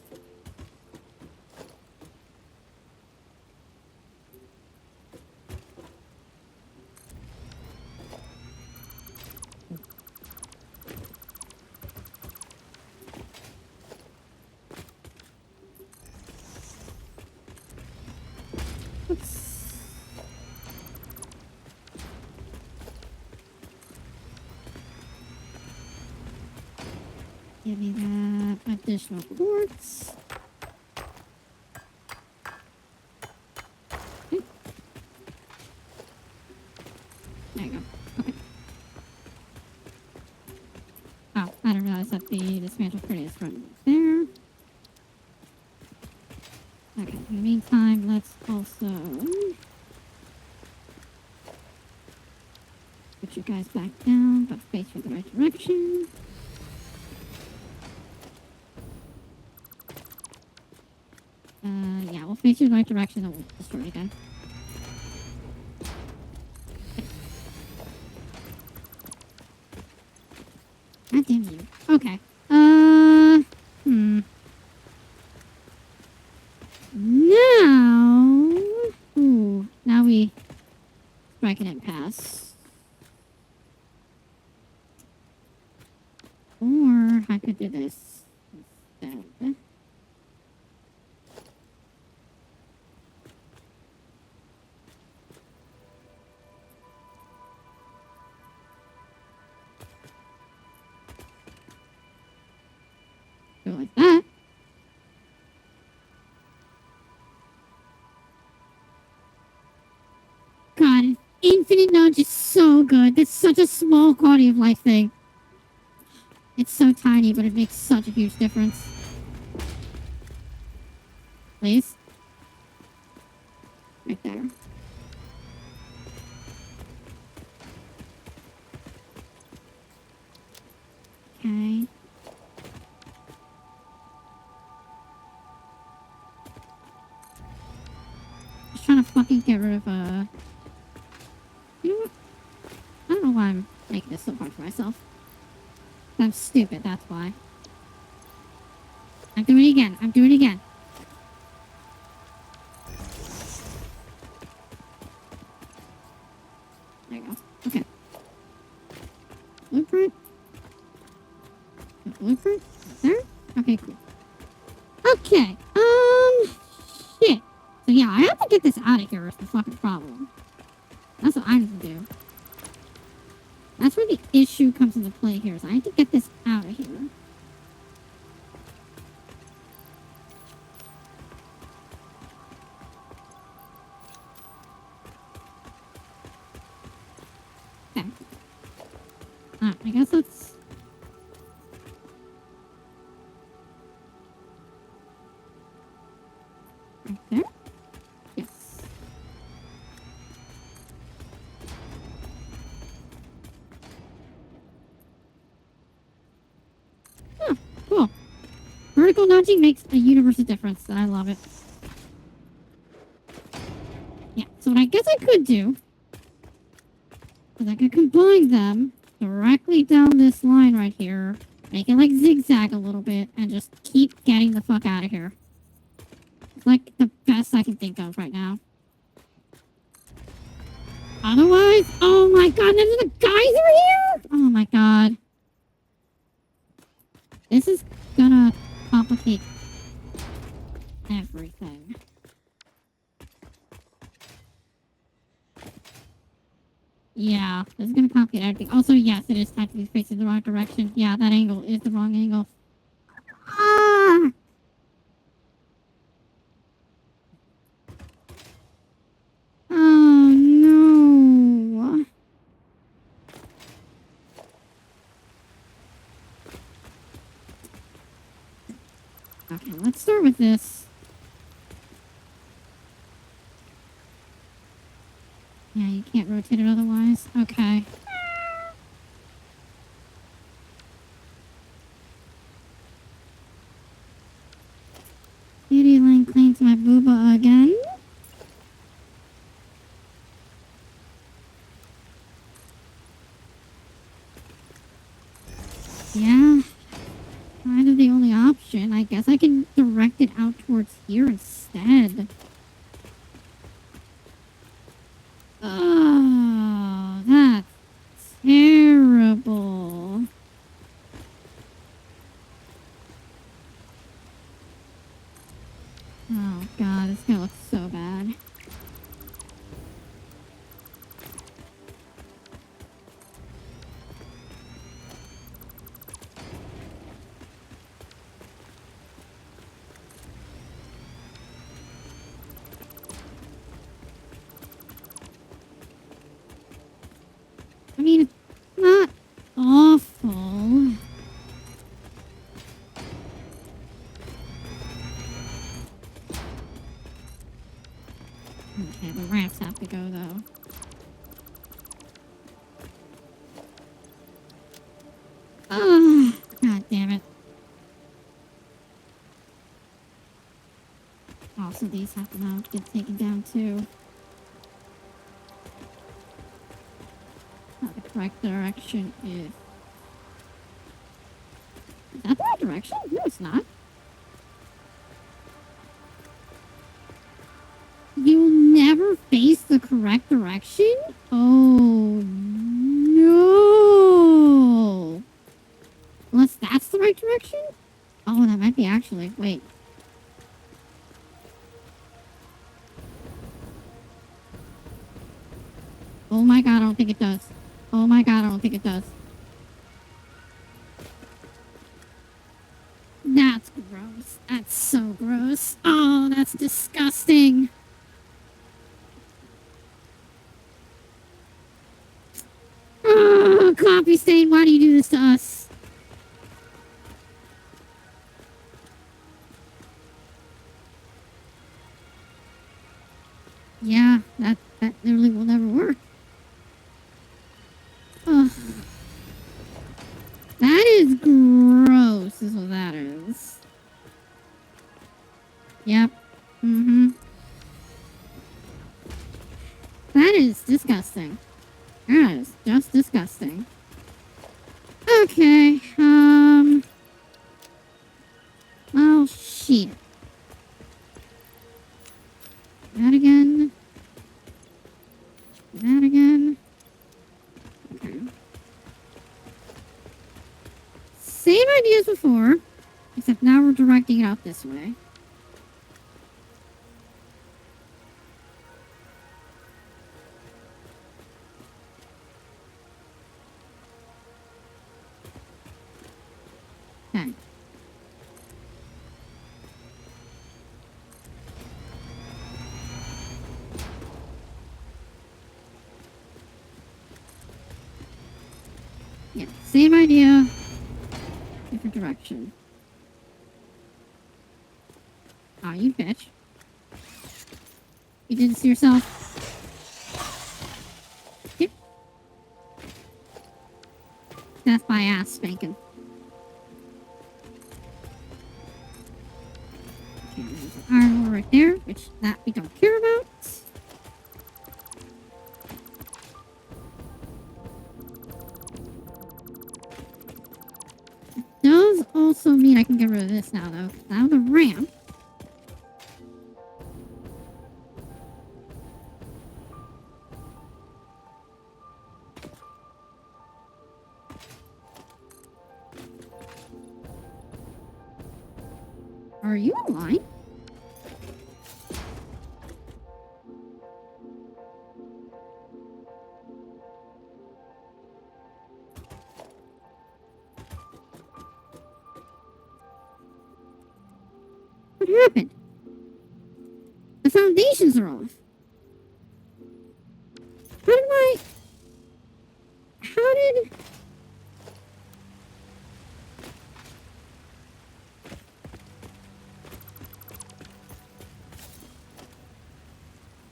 Give me that additional quartz. Okay. There you go. Okay. Oh, I didn't realize that the dismantle crate is right there. Okay, in the meantime, let's also put you guys back down, but face you the right direction. Yeah, we'll face you the right direction and we'll destroy it again. God damn you. Okay. Now... Ooh, now we strike an impasse. Or I could do this instead. Go like that. God, infinite knowledge is so good. That's such a small quality of life thing. It's so tiny, but it makes such a huge difference. Please. Right there. Okay. Just trying to fucking get rid of, You know what? I don't know why I'm making this so hard for myself. I'm stupid, that's why. I'm doing it again. I'm doing it again. There you go. Okay. Blueprint. Blueprint? There? Okay, cool. Okay. Shit. So yeah, I have to get this out of here is the fucking problem. That's what I need to do. That's where the issue comes into play here, is I need to get this out of here. Okay. I guess let's... Right there? Yes. Oh, cool. Vertical nudging makes a universal difference, and I love it. Yeah, so what I guess I could do is I could combine them directly down this line right here, make it like zigzag a little bit, and just keep getting the fuck out of here. It's like the best I can think of right now. Otherwise, oh my god, there's a geyser here! Oh my god. This is gonna complicate everything. Yeah, this is gonna complicate everything. Also, yes, it is time to be facing the wrong direction. Yeah, that angle is the wrong angle. Ah! Oh no. Okay, let's start with this. Yeah, you can't rotate it otherwise. Okay. Beauty line cleans my booba again. Yeah. Kind of the only option. I guess I can direct it out towards here instead. Oh, that's terrible. Oh god, this guy looks so bad. I mean, it's not awful. Okay, the ramps have to go, though. Oh, God damn it. Also, these have to now get taken down, too. The correct direction is... Is that the right direction? No, it's not. You'll never face the correct direction? Oh, no. Unless that's the right direction? Oh, that might be actually. Wait. Oh my god, I don't think it does. Oh my god, I don't think it does. That's gross. That's so gross. Oh, that's disgusting. Oh, Coffee Stain, why do you do this to us? Yeah, that literally will never work. Ugh. That is gross, is what that is. Yep. Mm-hmm. That is disgusting. That is just disgusting. Okay, oh, shit. That again. That again. Okay. Same idea as before, except now we're directing it out this way. Okay. Yeah, same idea, different direction. Aw, you bitch. You did this to yourself. Yep. That's my ass spanking. Okay, there's an iron ore right there, which that we don't care about. Does also mean I can get rid of this now, though. Now the ramp. Are you online? What happened? The foundations are off. How did...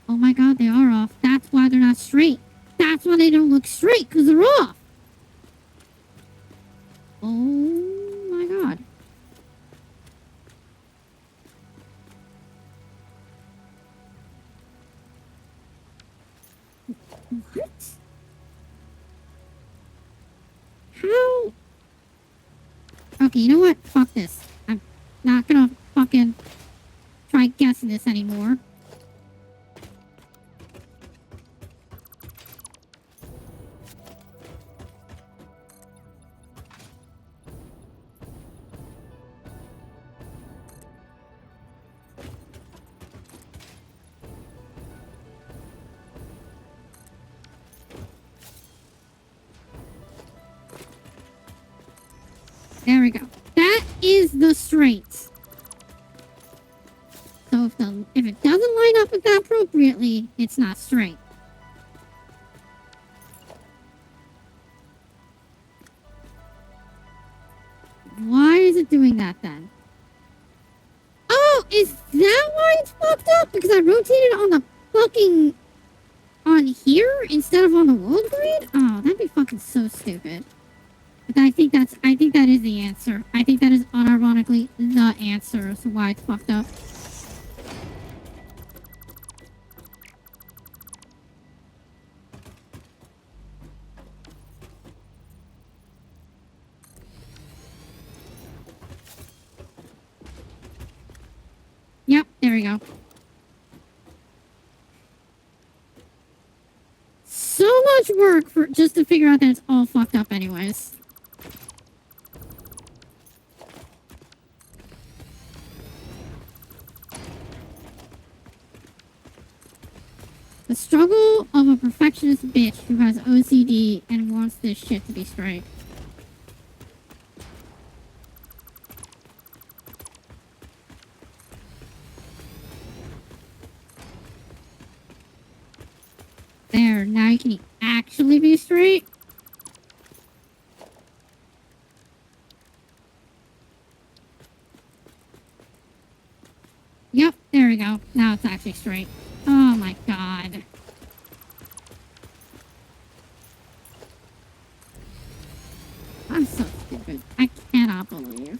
Oh my god, they are off. That's why they're not straight. That's why they don't look straight, because they're off. Oh my god. What? How? Okay, you know what? Fuck this. I'm not gonna fucking try guessing this anymore. There we go. That is the straight. So if it doesn't line up with that appropriately, it's not straight. it doing that then? Oh, is that why it's fucked up? Because I rotated on the fucking... on here instead of on the world grid? Oh, that'd be fucking so stupid. But I think that is the answer. I think that is unironically the answer as to why it's fucked up. Yep, there we go. So much work for just to figure out that it's all fucked up anyways. The struggle of a perfectionist bitch who has OCD and wants this shit to be straight. There, now you can actually be straight. Yep, there we go. Now it's actually straight. Oh my god. I'm so stupid. I cannot believe.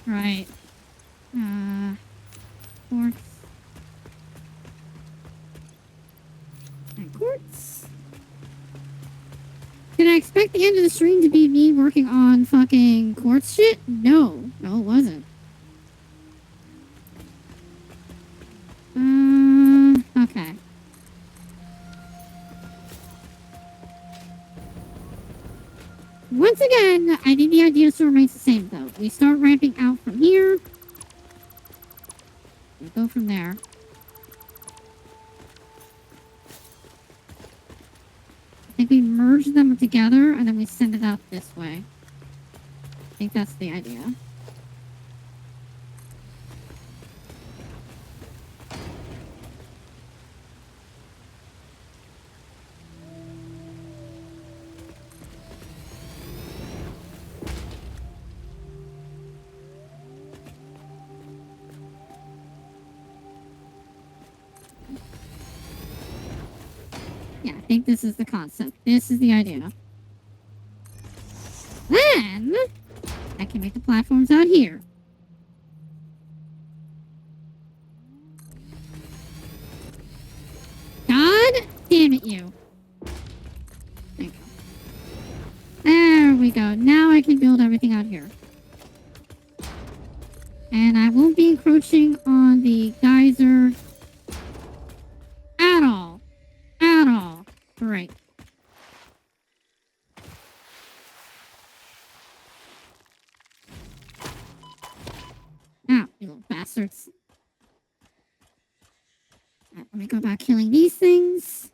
Right. Quartz. And quartz. Did I expect the end of the stream to be me working on fucking quartz shit? No. No, it wasn't. Okay. Once again, I think the idea still remains the same, though. We start ramping out from here. We go from there. I think we merge them together, and then we send it out this way. I think that's the idea. Yeah, I think this is the concept. This is the idea. Then, I can make the platforms out here. God damn it, you. There you go. There we go. Now I can build everything out here. And I won't be encroaching on the geyser at all. At all. Great. Now, you little bastards. Alright, let me go about killing these things.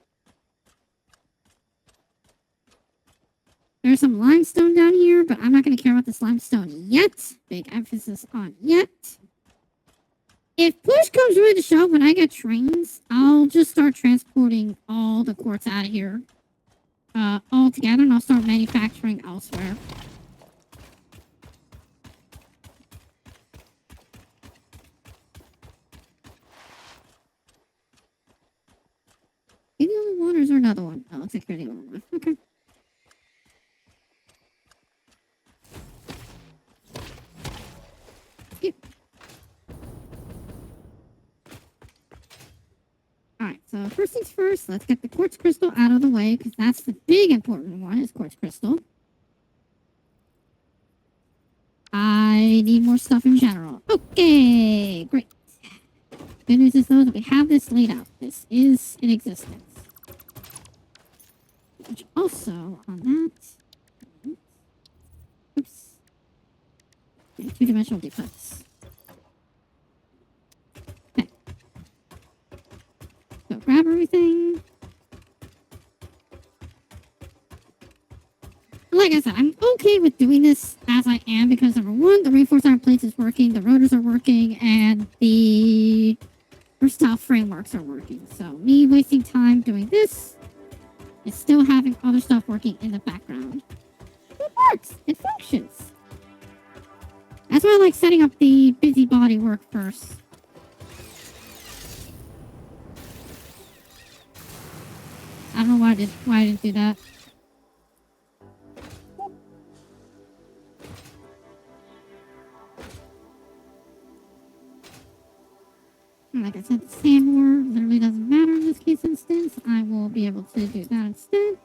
There's some limestone down here, but I'm not going to care about this limestone yet. Big emphasis on yet. If push comes really to shove when I get trains, I'll just start transporting all the quartz out of here. All together, and I'll start manufacturing elsewhere. Are you the only one, or is there another one? Oh, looks like you're the only one. Okay. Yep. Alright, so first things first, let's get the quartz crystal out of the way, because that's the big important one, is quartz crystal. I need more stuff in general. Okay, great. Good news is, though, that we have this laid out. This is in existence. Which also, on that... Oops. Yeah, two-dimensional defense. Okay. So grab everything. Like I said, I'm okay with doing this as I am because, number one, the reinforced iron plates is working, the rotors are working, and the versatile frameworks are working. So me wasting time doing this It's still having other stuff working in the background. It works. It functions. That's why I like setting up the busybody work first. I don't know why I didn't do that. And like I said, the sand war literally doesn't matter in this case instance. I will be able to do that instead.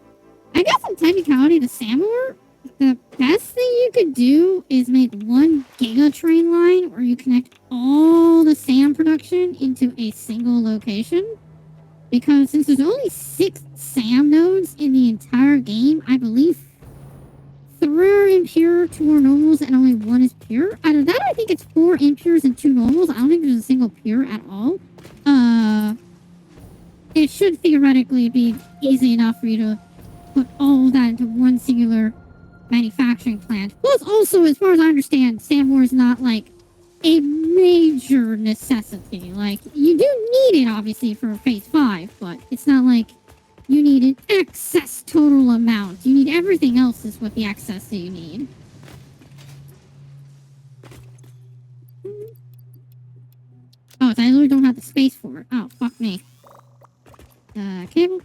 I guess in technicality, the sand war, the best thing you could do is make one giga train line where you connect all the sand production into a single location. Because since there's only 6 SAM nodes in the entire game, I believe 3 are impure, 2 are normals, and only 1 is pure. Out of that, I think it's 4 impures and 2 normals. I don't think there's a single pure at all. It should theoretically be easy enough for you to put all of that into one singular manufacturing plant. Plus, also, as far as I understand, SAM is not like a major necessity. Like, you do need it, obviously, for Phase 5, but it's not like you need an excess total amount. You need everything else is what the excess that you need. Oh, I literally don't have the space for it. Oh, fuck me. Cable.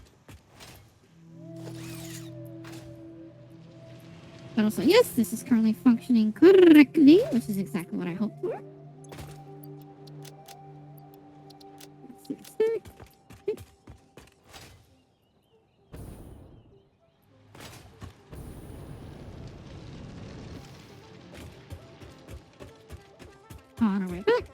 But also, yes, this is currently functioning correctly, which is exactly what I hoped for. Let's see what's there. On our way back.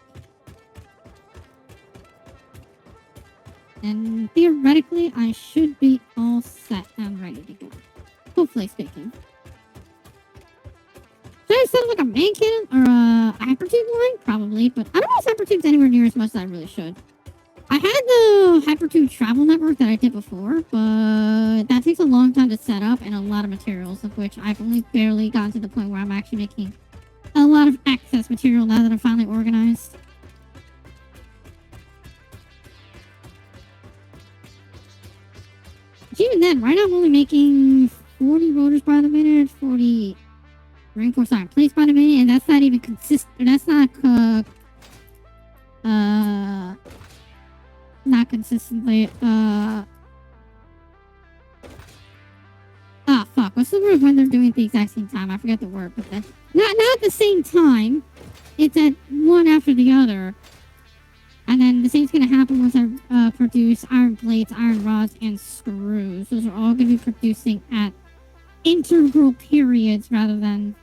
And theoretically, I should be all set and ready to go. Hopefully speaking. Should I set up like a main cannon or a hypertube line? Probably, but I don't know if hypertube's anywhere near as much as I really should. I had the hypertube travel network that I did before, but that takes a long time to set up and a lot of materials, of which I've only barely gotten to the point where I'm actually making a lot of excess material now that I'm finally organized. But even then, right now I'm only making 40 rotors by the minute, 40 reinforced iron plates by the minute, and that's not even consistent. That's not not consistently. Ah, fuck. What's the word when they're doing it at the exact same time? I forget the word, but not at the same time. It's at one after the other. And then the same's gonna happen once I produce iron plates, iron rods, and screws. Those are all gonna be producing at integral periods rather than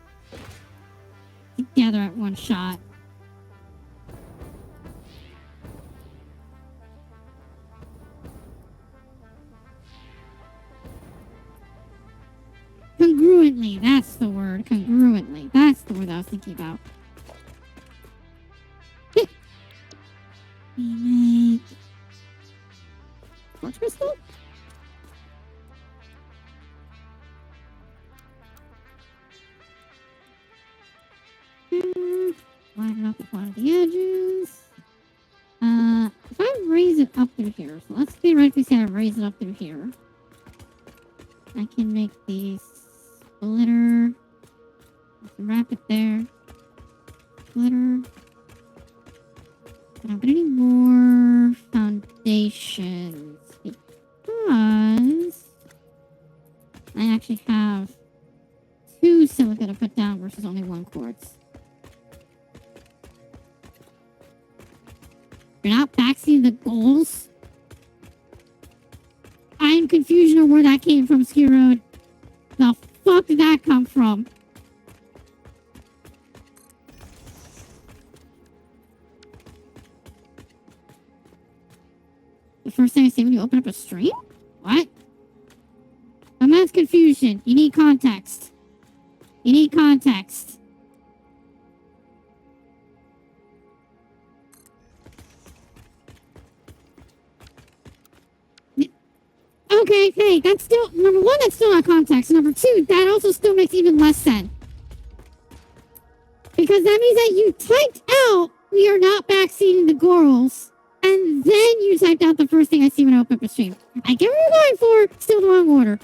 together at one shot. Congruently, that's the word. Congruently. That's the word I was thinking about. We make quartz crystal? Line it up with one of the edges. If I raise it up through here, so let's theoretically say I raise it up through here. I can make the splitter. Wrap it there. Splitter. I don't get any more foundations because I actually have 2 silica to put down versus only 1 quartz. You're not backseating the goals? I am confused on where that came from, Ski Road. The fuck did that come from? The first thing I see when you open up a stream? What? A man's confusion. You need context. You need context. Okay, hey, that's still, number 1, that's still not context. Number 2, that also still makes even less sense. Because that means that you typed out, we are not backseating the girls, and then you typed out the first thing I see when I open up a stream. I get what you're going for. Still the wrong order.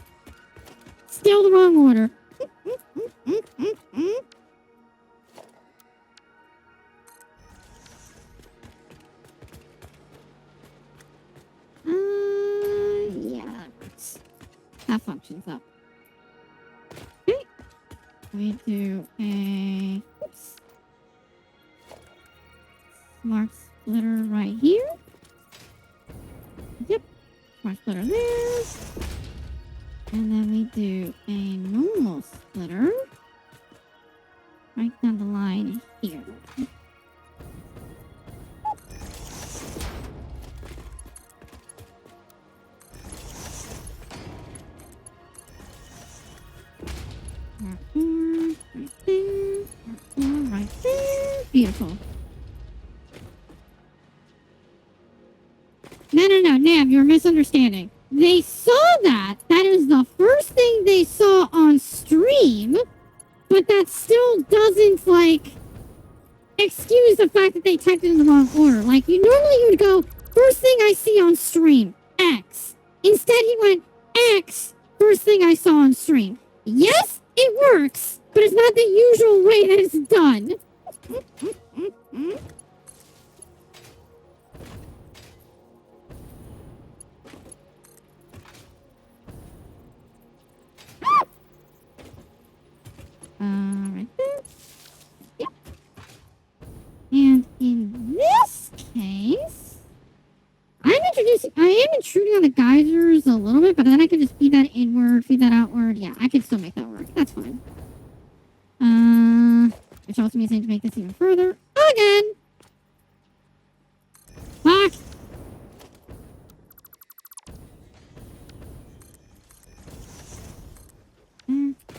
Still the wrong order. Yeah. That functions up. Okay. We do a smart splitter right here. Yep. Smart splitter there. And then we do a normal splitter right down the line here. Right there, right there. Beautiful. No, Nav, you're misunderstanding. They saw that. That is the first thing they saw on stream, but that still doesn't, like, excuse the fact that they typed it in the wrong order. Like, you would go, first thing I see on stream, X. Instead, he went, X, first thing I saw on stream. Yes, it works, but it's not the usual way that it's done. Right there. Yep. And in this case, I am intruding on the geysers a little bit, but then I can just feed that inward, feed that outward. Yeah, I can still make that work. That's fine. Which also means I need to make this even further. Again! Fuck!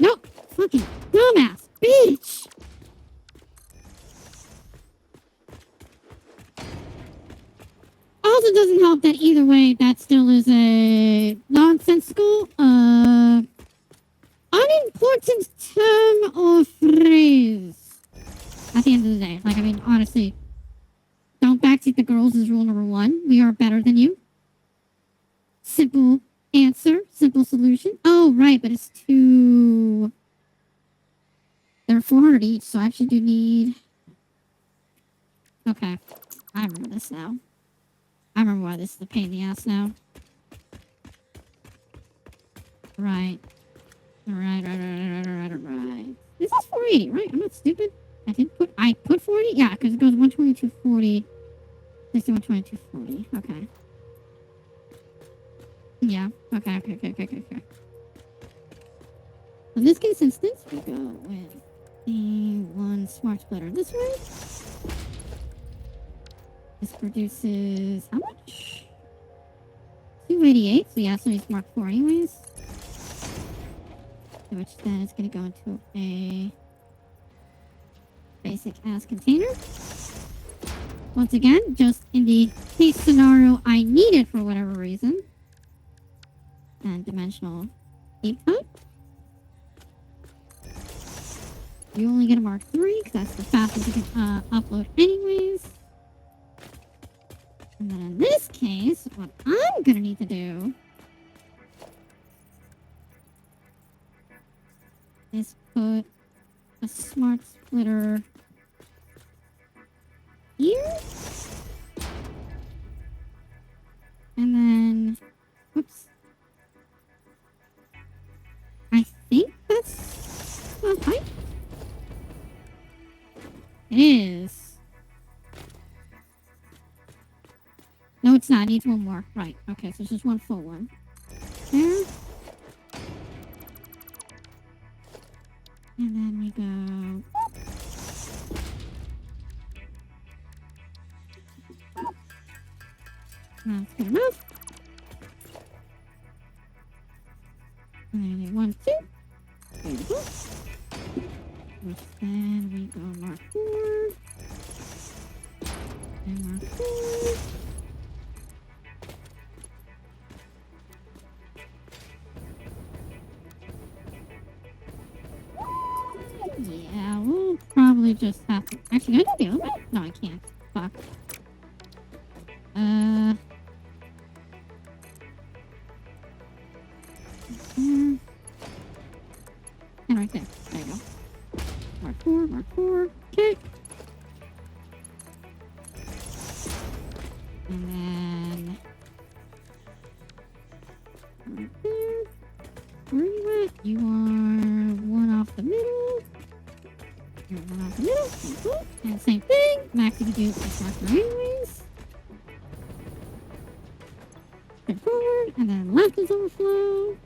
Nope! Fucking dumbass! Bitch! Also doesn't help that either way, that still is a nonsensical, unimportant term or phrase. At the end of the day. Like, I mean, honestly, don't backseat the girls is rule number 1. We are better than you. Simple answer, simple solution. Oh, right, but it's 2... They're 400 each, so I actually do need... Okay, I remember this now. I remember why this is a pain in the ass now. Right. Right. This is 480, right? I'm not stupid. I put 40? Yeah, because it goes 120, 240, 61, 20, 240. Okay. Yeah. Okay. In this case instance, we go with the one smart splitter this way. This produces how much? 288. So yeah, so it's Mark 4 anyways. Which then is going to go into a basic ass container. Once again, just in the case scenario I need it for whatever reason. And dimensional tape type. You only get a Mark 3 because that's the fastest you can upload anyways. And then in this case, what I'm gonna need to do is put a smart splitter here. And then, whoops. I think that's the height. It is. No, it's not. It needs one more. Right. Okay, so it's just one full one. There. And then we go... That's good enough. And then we 1, 2. Beautiful. Which then we go Mark 4. And Mark 4. Yeah, we'll probably just have to... Actually, can I do it? No, I can't. Fuck. right there. There you go. Mark 4, Mark 4. Okay. And then... right there. Where are you at? You are one off the middle. You're one off the middle. Cool. And same thing. Max, you can do this marker anyways. Good forward. And then left is overflow.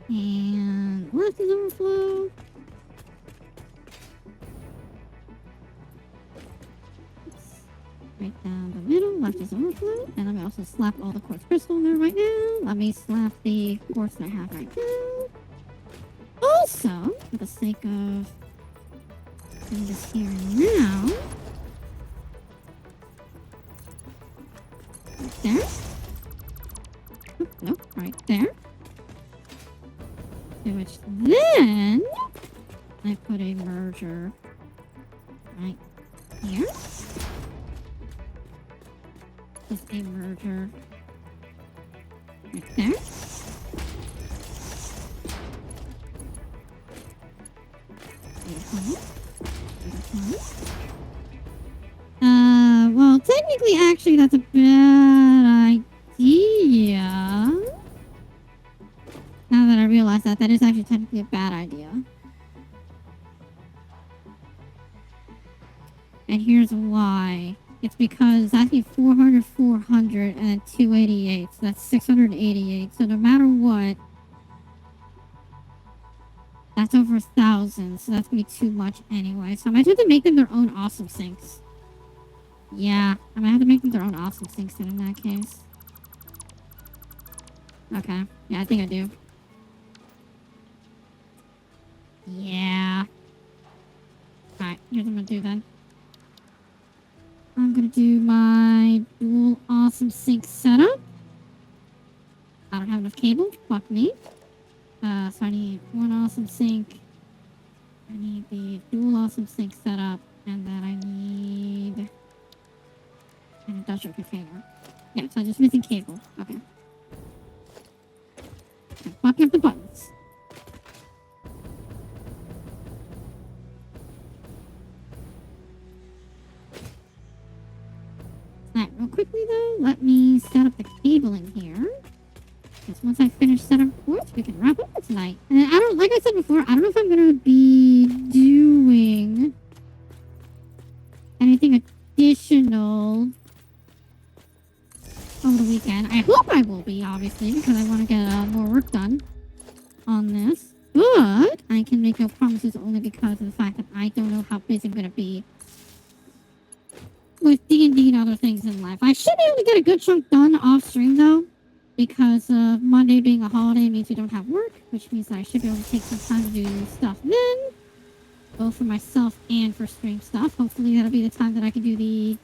And left is overflow. Right down the middle, left is overflow. And let me also slap all the quartz crystal in there right now. Let me slap the quartz that I have right now. Also, for the sake of doing this here now. Right there. Oh, nope, right there. To which then I put a merger right here. Just a merger right there. Beautiful. Beautiful. Well, technically, actually, that's a bad idea. Now that I realize that, that is actually technically a bad idea. And here's why. It's because that's 400, 400, and then 288. So that's 688. So no matter what, that's over 1,000. So that's going to be too much anyway. So I might have to make them their own awesome sinks. Yeah, I might have to make them their own awesome sinks then in that case. Okay. Yeah, I think I do. Yeah. Alright, here's what I'm going to do then. I'm gonna do my dual awesome sink setup. I don't have enough cable. Fuck me. So I need one awesome sink. I need the dual awesome sink setup, and then I need an industrial container. Yeah, so I'm just missing cable. Okay. I'm fucking up the buttons. Alright, real quickly though, let me set up the cable in here. Because once I finish setting up quartz, we can wrap up for tonight. And I don't, like I said before, I don't know if I'm gonna be doing anything additional over the weekend. I hope I will be, obviously, because I want to get more work done on this. But I can make no promises only because of the fact that I don't know how busy I'm gonna be with D&D and other things in life. I should be able to get a good chunk done off stream though, because Monday being a holiday means we don't have work, which means that I should be able to take some time to do stuff then, both for myself and for stream stuff. Hopefully that'll be the time that I can do the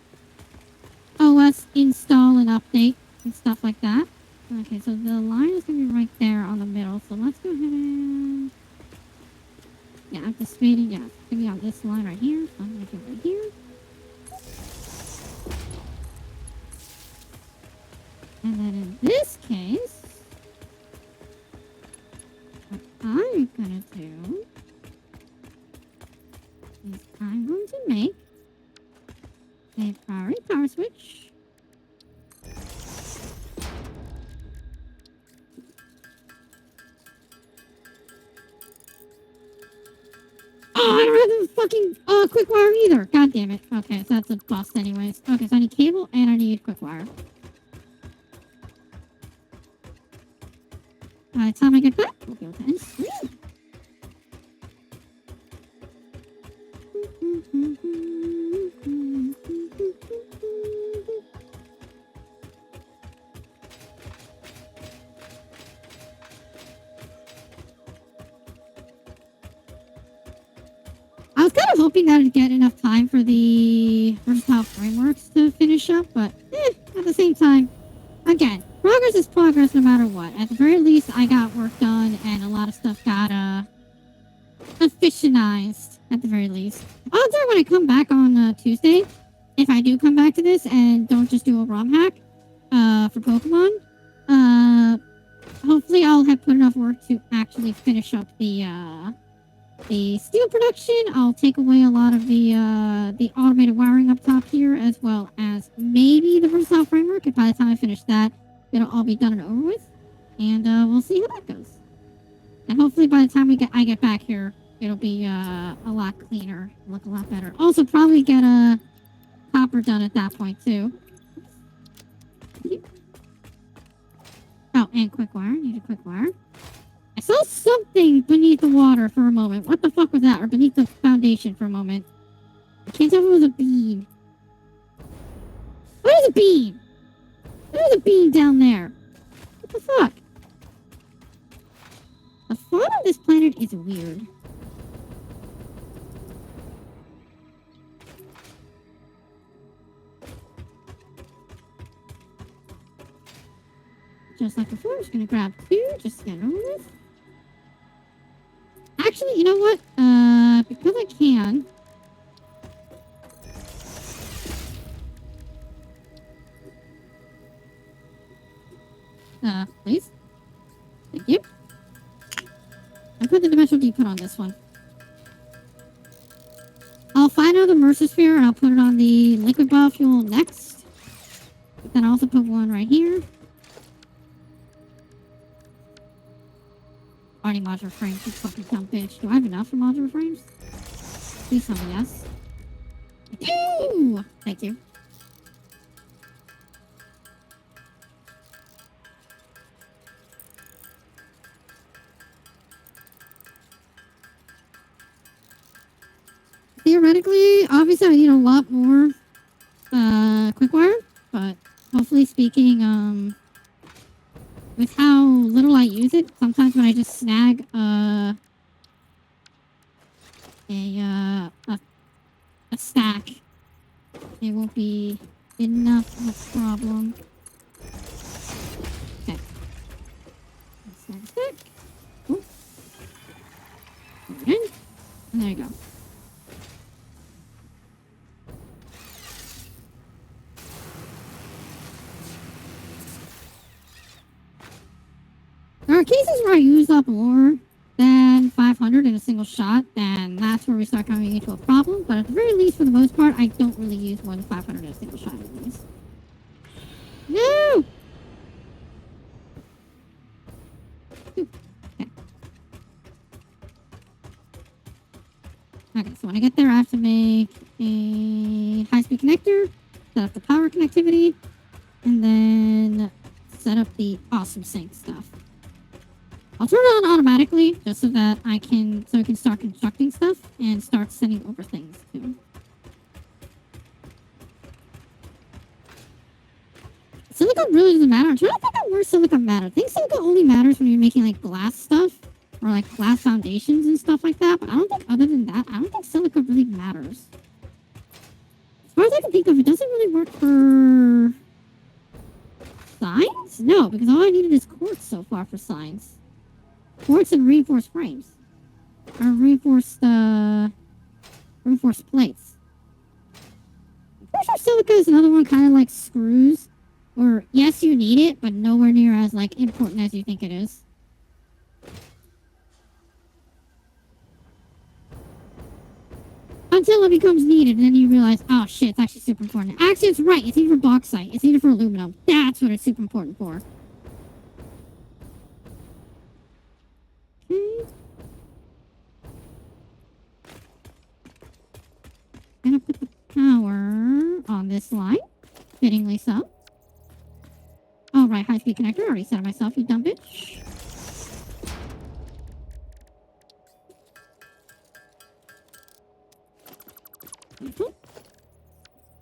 OS install and update and stuff like that. Okay, so the line is going to be right there on the middle, so let's go ahead and... yeah, I'm just waiting. Yeah, it's going to be on this line right here, so I'm going to do it right here. And then in this case, what I'm gonna do is I'm going to make a priority power switch. Oh, I don't have the fucking quick wire either. God damn it. Okay, so that's a bust anyways. Okay, so I need cable and I need quick wire. By the time I get back, we'll be able to end stream. I was kind of hoping that I'd get enough time for the versatile frameworks to finish up, but at the same time, again, progress is progress no matter what. At the very least, I got work done and a lot of stuff got efficientized at the very least. Odds are when I come back on Tuesday, if I do come back to this and don't just do a ROM hack for Pokemon, hopefully I'll have put enough work to actually finish up the steel production. I'll take away a lot of the automated wiring up top here, as well as maybe the versatile framework. And by the time I finish that, it'll all be done and over with. And we'll see how that goes. And hopefully by the time I get back here, it'll be a lot cleaner, look a lot better. Also, probably get a copper done at that point too. Oh, and quick wire. Need a quick wire. I saw something beneath the water for a moment. What the fuck was that? Or beneath the foundation for a moment. I can't tell if it was a beam. What is a beam? There's a beam down there. What the fuck? The fauna of this planet is weird. Just like before, I'm just gonna grab 2 just to get it over with. Actually, you know what? Because I can. Please. Thank you. I put the dimensional D put on this one. I'll find another Mercer Sphere and I'll put it on the liquid biofuel next. But then I'll also put one right here. Already modular frames, you fucking dumb bitch. Do I have enough for modular frames? Please tell me yes. I do! Thank you. Theoretically, obviously I need a lot more quick wire, but hopefully speaking, with how little I use it, sometimes when I just snag a stack, it won't be enough of a problem. Okay. Snag a stack. Cool. Okay. And there you go. There are cases where I use up more than 500 in a single shot, then that's where we start coming into a problem. But at the very least, for the most part, I don't really use more than 500 in a single shot anyways. No! Okay. Okay, so when I get there, I have to make a high-speed connector, set up the power connectivity, and then set up the awesome sync stuff. I'll turn it on automatically just so that I can start constructing stuff and start sending over things too. Silicone really doesn't matter. I'm trying to think of where silicone matters. I think silicone only matters when you're making like glass stuff or like glass foundations and stuff like that. But I don't think other than that, I don't think silicone really matters. As far as I can think of, it doesn't really work for signs? No, because all I needed is quartz so far for signs. Quartz and reinforced frames. Or reinforced plates. I'm pretty sure silica is another one kind of like screws. Or, yes, you need it, but nowhere near as like important as you think it is. Until it becomes needed, and then you realize, oh shit, it's actually super important. Actually, it's right. It's needed for bauxite. It's needed for aluminum. That's what it's super important for. Okay. Gonna put the power on this line. Fittingly so. Oh, right. High-speed connector. Already set it myself, you dumb bitch.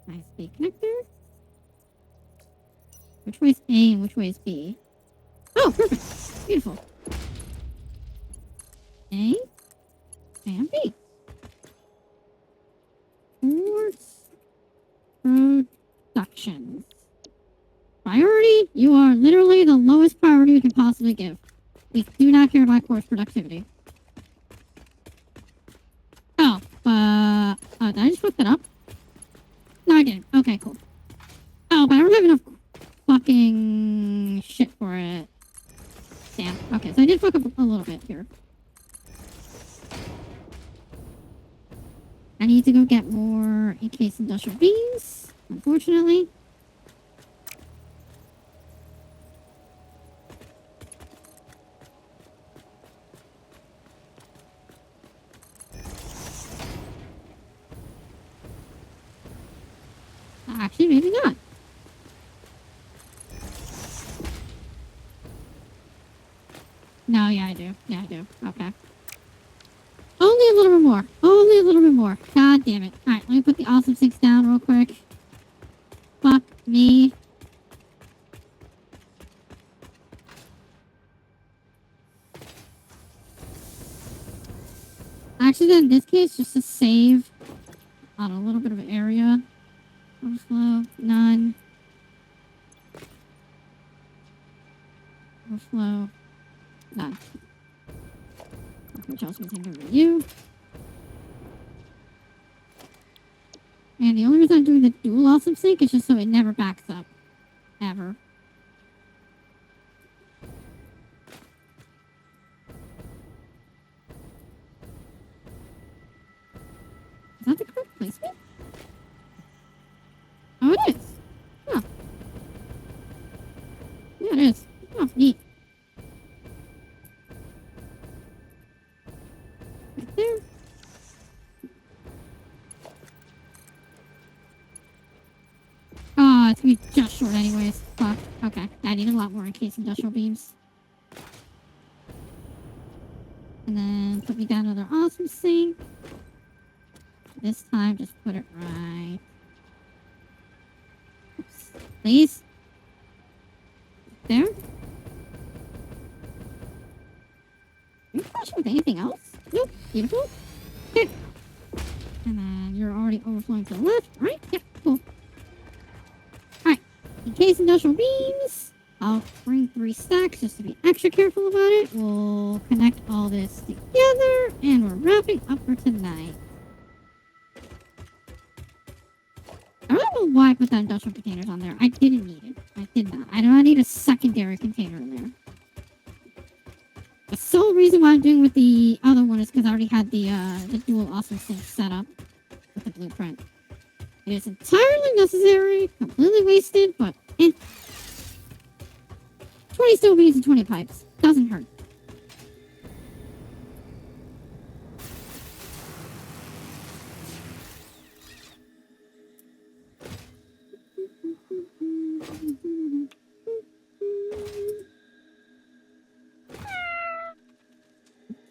High-speed connector. Which way is A and which way is B? Oh, perfect. Beautiful. A and B. Quartz production. Priority? You are literally the lowest priority we can possibly give. We do not care about quartz productivity. Oh, did I just fuck that up? No, I didn't. Okay, cool. Oh, but I don't have enough fucking shit for it. Okay, so I did fuck up a little bit here. I need to go get more encased industrial beams, unfortunately. Actually, maybe not. No, yeah, I do. Yeah, I do. Okay. Only a little bit more. Only a little bit more. God damn it. Alright, let me put the awesome sinks down real quick. Fuck me. Actually, then in this case, just to save on a little bit of area. Overflow, none. Overflow, none. Which else we take over you. And the only reason I'm doing the dual awesome sink is just so it never backs up. Ever. Is that the correct placement? Oh, it is. Huh. Yeah, it is. Oh, neat. Right there. Oh, it's gonna be just short anyways. Fuck. Okay. I need a lot more encased industrial beams. And then put me down another awesome sink. This time, just put it right. Oops. Please. There. Are you flashing with anything else? Nope. Beautiful. Okay. And then you're already overflowing to the left, right? Yep. Cool. Alright. In case industrial beams, I'll bring 3 stacks just to be extra careful about it. We'll connect all this together, and we're wrapping up for tonight. I don't know why I put that industrial containers on there. I didn't need it. I did not. I do not need a secondary container in there. The sole reason why I'm doing with the other one is because I already had the dual awesome sink set up with the blueprint. It is entirely necessary, completely wasted, but 20 steel beams and 20 pipes. Doesn't hurt.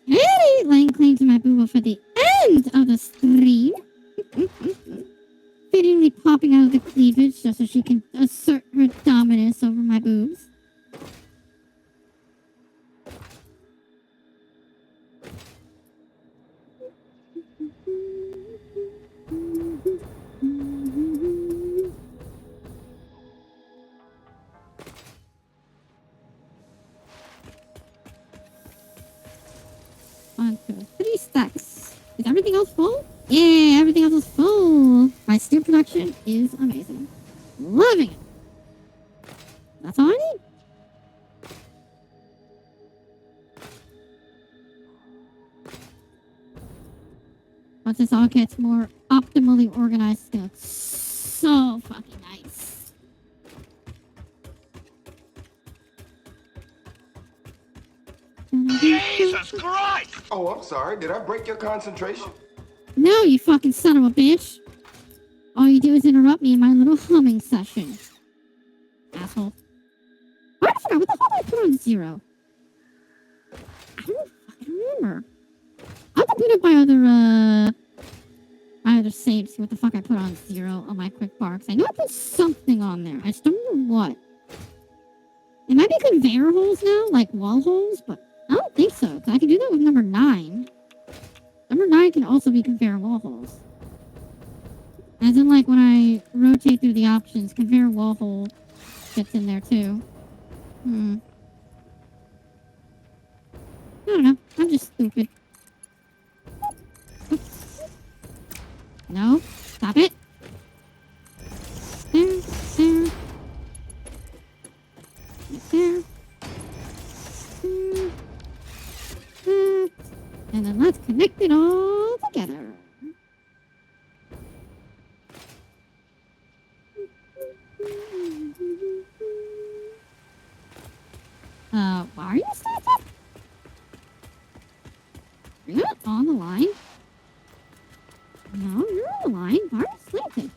Hey, laying claim to my booba for the end of the stream. Fittingly popping out of the cleavage just so she can assert her dominance over my boobs. One, 2, 3 stacks. Is everything else full? Yeah, everything else is full. My steel production is amazing. Loving it. That's all I need. Once this all gets more optimally organized, it's gonna look so fucking nice. Jesus Christ! Oh, I'm sorry. Did I break your concentration? No, you fucking son of a bitch. All you do is interrupt me in my little humming session. Asshole. I forgot, what the hell did I put on 0? I don't fucking remember. I'll complete up my other saves, see what the fuck I put on 0 on my quick bar. 'Cause I know I put something on there. I just don't remember what. It might be conveyor holes now, like wall holes, but I don't think so. 'Cause I can do that with number 9. Number 9 can also be conveyor wall holes. As in, like, when I rotate through the options, conveyor wall hole fits in there, too. I don't know. I'm just stupid. Oops. No. Stop it. There. There. Right there. And then let's connect it all together. Why are you started? You're not on the line. No, you're on the line. Why are you slanted?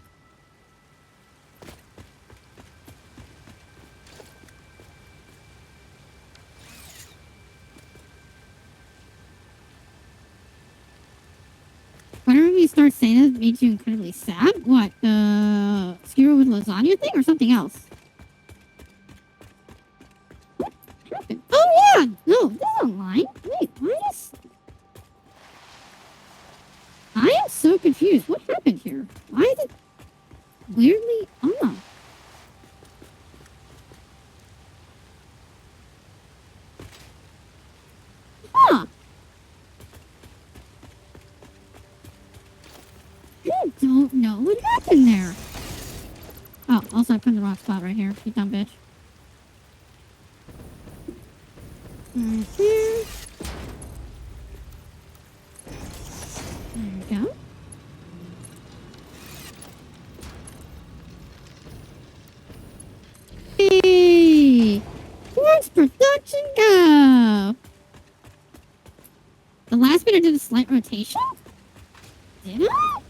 Whenever you start saying that, it makes you incredibly sad. What, the skewer with lasagna thing or something else? What happened? Oh yeah! No, this is online. Wait, why is... I am so confused. What happened here? Why is it weirdly on? Huh. I don't know what happened there. Oh, also I put in the wrong spot right here. You dumb bitch. Right here. There we go. Hey! Towards production go! The last bit I did a slight rotation? Did I?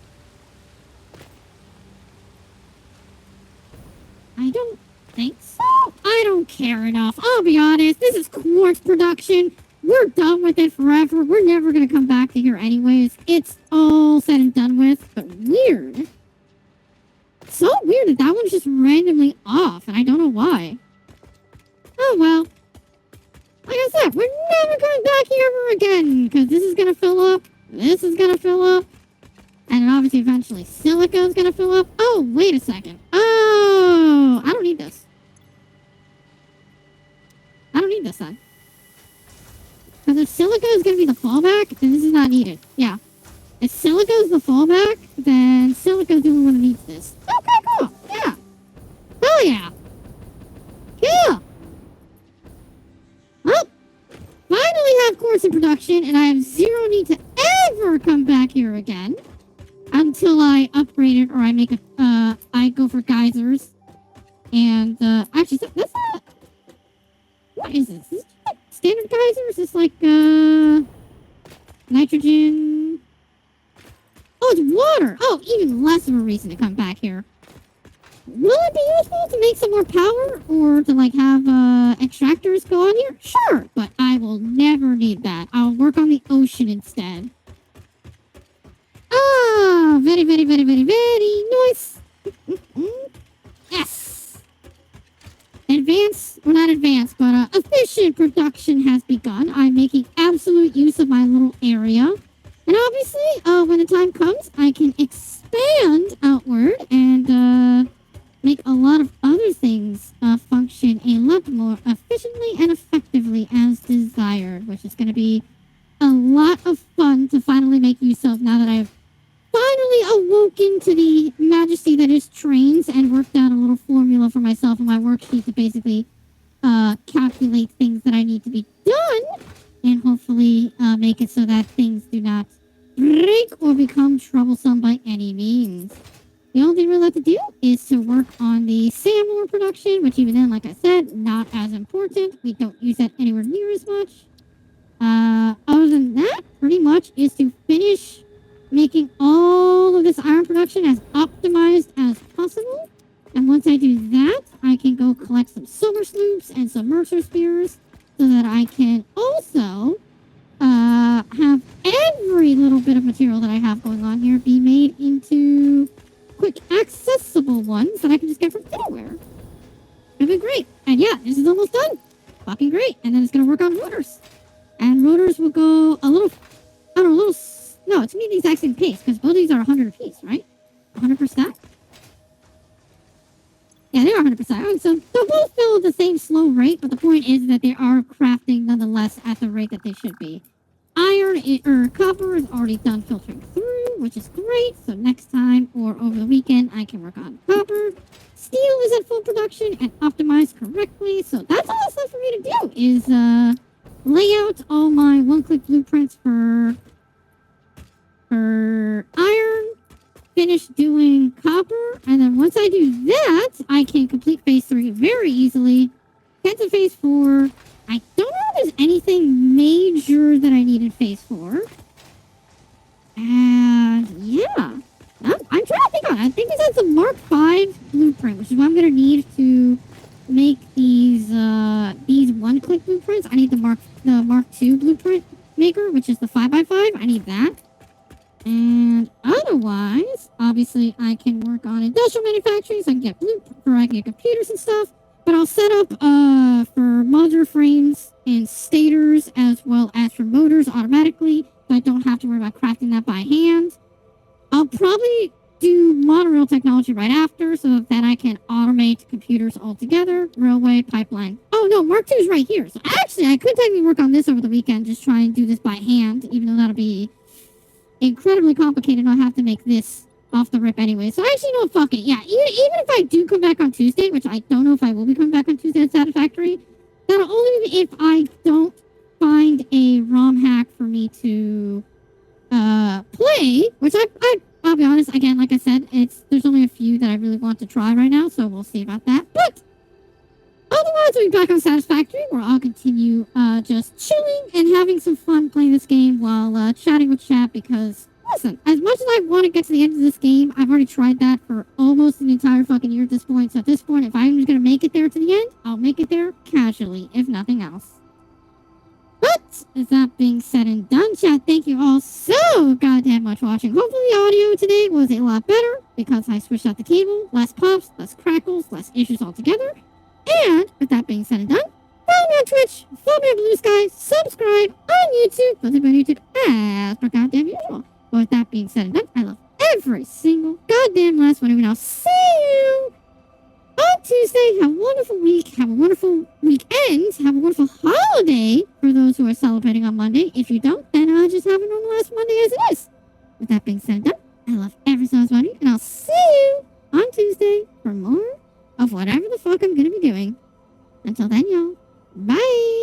I don't think so. I don't care enough. I'll be honest. This is Quartz production. We're done with it forever. We're never going to come back to here anyways. It's all said and done with. But weird. So weird that that one's just randomly off. And I don't know why. Oh well. Like I said, we're never coming back here ever again. Because this is going to fill up. This is going to fill up. And then obviously eventually silica is going to fill up. Oh, wait a second. Oh, I don't need this. I don't need this then. Because if silica is going to be the fallback, then this is not needed. Yeah. If silica is the fallback, then silica is the only one that needs this. Okay, cool. Yeah. Hell yeah. Yeah. Well, finally have Quartz in production, and I have zero need to ever come back here again. Until I upgrade it or I make a, I go for geysers. And, actually, that's not... What is this? Is this like standard geysers? Is this like, nitrogen? Oh, it's water! Oh, even less of a reason to come back here. Will it be useful to make some more power? Or to, like, have, extractors go on here? Sure, but I will never need that. I'll work on the ocean instead. Ah, very, very, very, very, very nice. Yes. Advanced, well not advanced, but efficient production has begun. I'm making absolute use of my little area. And obviously, when the time comes, I can expand outward and make a lot of other things function a lot more efficiently and effectively as desired, which is going to be a lot of fun to finally make use of now that I've finally awoken to the majesty that is trains and worked out a little formula for myself on my worksheet to basically calculate things that I need to be done and hopefully make it so that things do not break or become troublesome by any means. The only thing we're left to do is to work on the sand ore production, which even then, like I said, not as important. We don't use that anywhere near as much. Other than that, pretty much is to finish making all of this iron production as optimized as possible. And once I do that, I can go collect some silver sloops and some mercer spears so that I can also have every little bit of material that I have going on here be made into quick accessible ones that I can just get from anywhere. It'll be great. And yeah, this is almost done. Fucking great. And then it's going to work on rotors. And rotors will go a little, I don't know, a little... No, it's going to be the exact same pace, because both of these are 100 apiece, right? 100%? Yeah, they are 100%. So they'll both fill at the same slow rate, but the point is that they are crafting nonetheless at the rate that they should be. Copper is already done filtering through, which is great. So next time or over the weekend, I can work on copper. Steel is at full production and optimized correctly. So that's all that's left for me to do is lay out all my one-click blueprints for easily. Get to phase 4. I don't know if there's anything major that I need in phase 4. And yeah. I'm trying to think on it. I think this has a Mark 5 blueprint, which is what I'm gonna need to make these one-click blueprints. I need the Mark 2 blueprint maker, which is the 5x5. I need that. And otherwise, obviously, I can work on industrial manufacturing, so I can get I can get computers and stuff. But I'll set up for modular frames and stators, as well as for motors automatically, so I don't have to worry about crafting that by hand. I'll probably do monorail technology right after, so that I can automate computers altogether. Railway, pipeline. Oh no, Mark 2 is right here. So actually, I could technically work on this over the weekend, just try and do this by hand, even though that'll be incredibly complicated. I'll have to make this off the rip anyway. So actually, no, fuck it. Yeah, even if I do come back on Tuesday, which I don't know if I will be coming back on Tuesday at Satisfactory, that'll only be if I don't find a ROM hack for me to play, which I'll be honest, again, like I said, there's only a few that I really want to try right now, so we'll see about that. But otherwise, we'll be back on Satisfactory, where I'll continue just chilling and having some fun playing this game while chatting with chat, because, listen, as much as I want to get to the end of this game, I've already tried that for almost an entire fucking year at this point. So at this point, if I'm just going to make it there to the end, I'll make it there casually, if nothing else. But, with that being said and done, chat, thank you all so goddamn much for watching. Hopefully the audio today was a lot better, because I switched out the cable. Less pops, less crackles, less issues altogether. And, with that being said and done, follow me on Twitch, follow me on Blue Sky, subscribe on YouTube, follow me on YouTube as per goddamn usual. But with that being said and done, I love every single goddamn last one of you, and I'll see you on Tuesday. Have a wonderful week. Have a wonderful weekend. Have a wonderful holiday for those who are celebrating on Monday. If you don't, then just have a normal last Monday as it is. With that being said and done, I love every single one of you, and I'll see you on Tuesday for more of whatever the fuck I'm gonna be doing. Until then, y'all. Bye!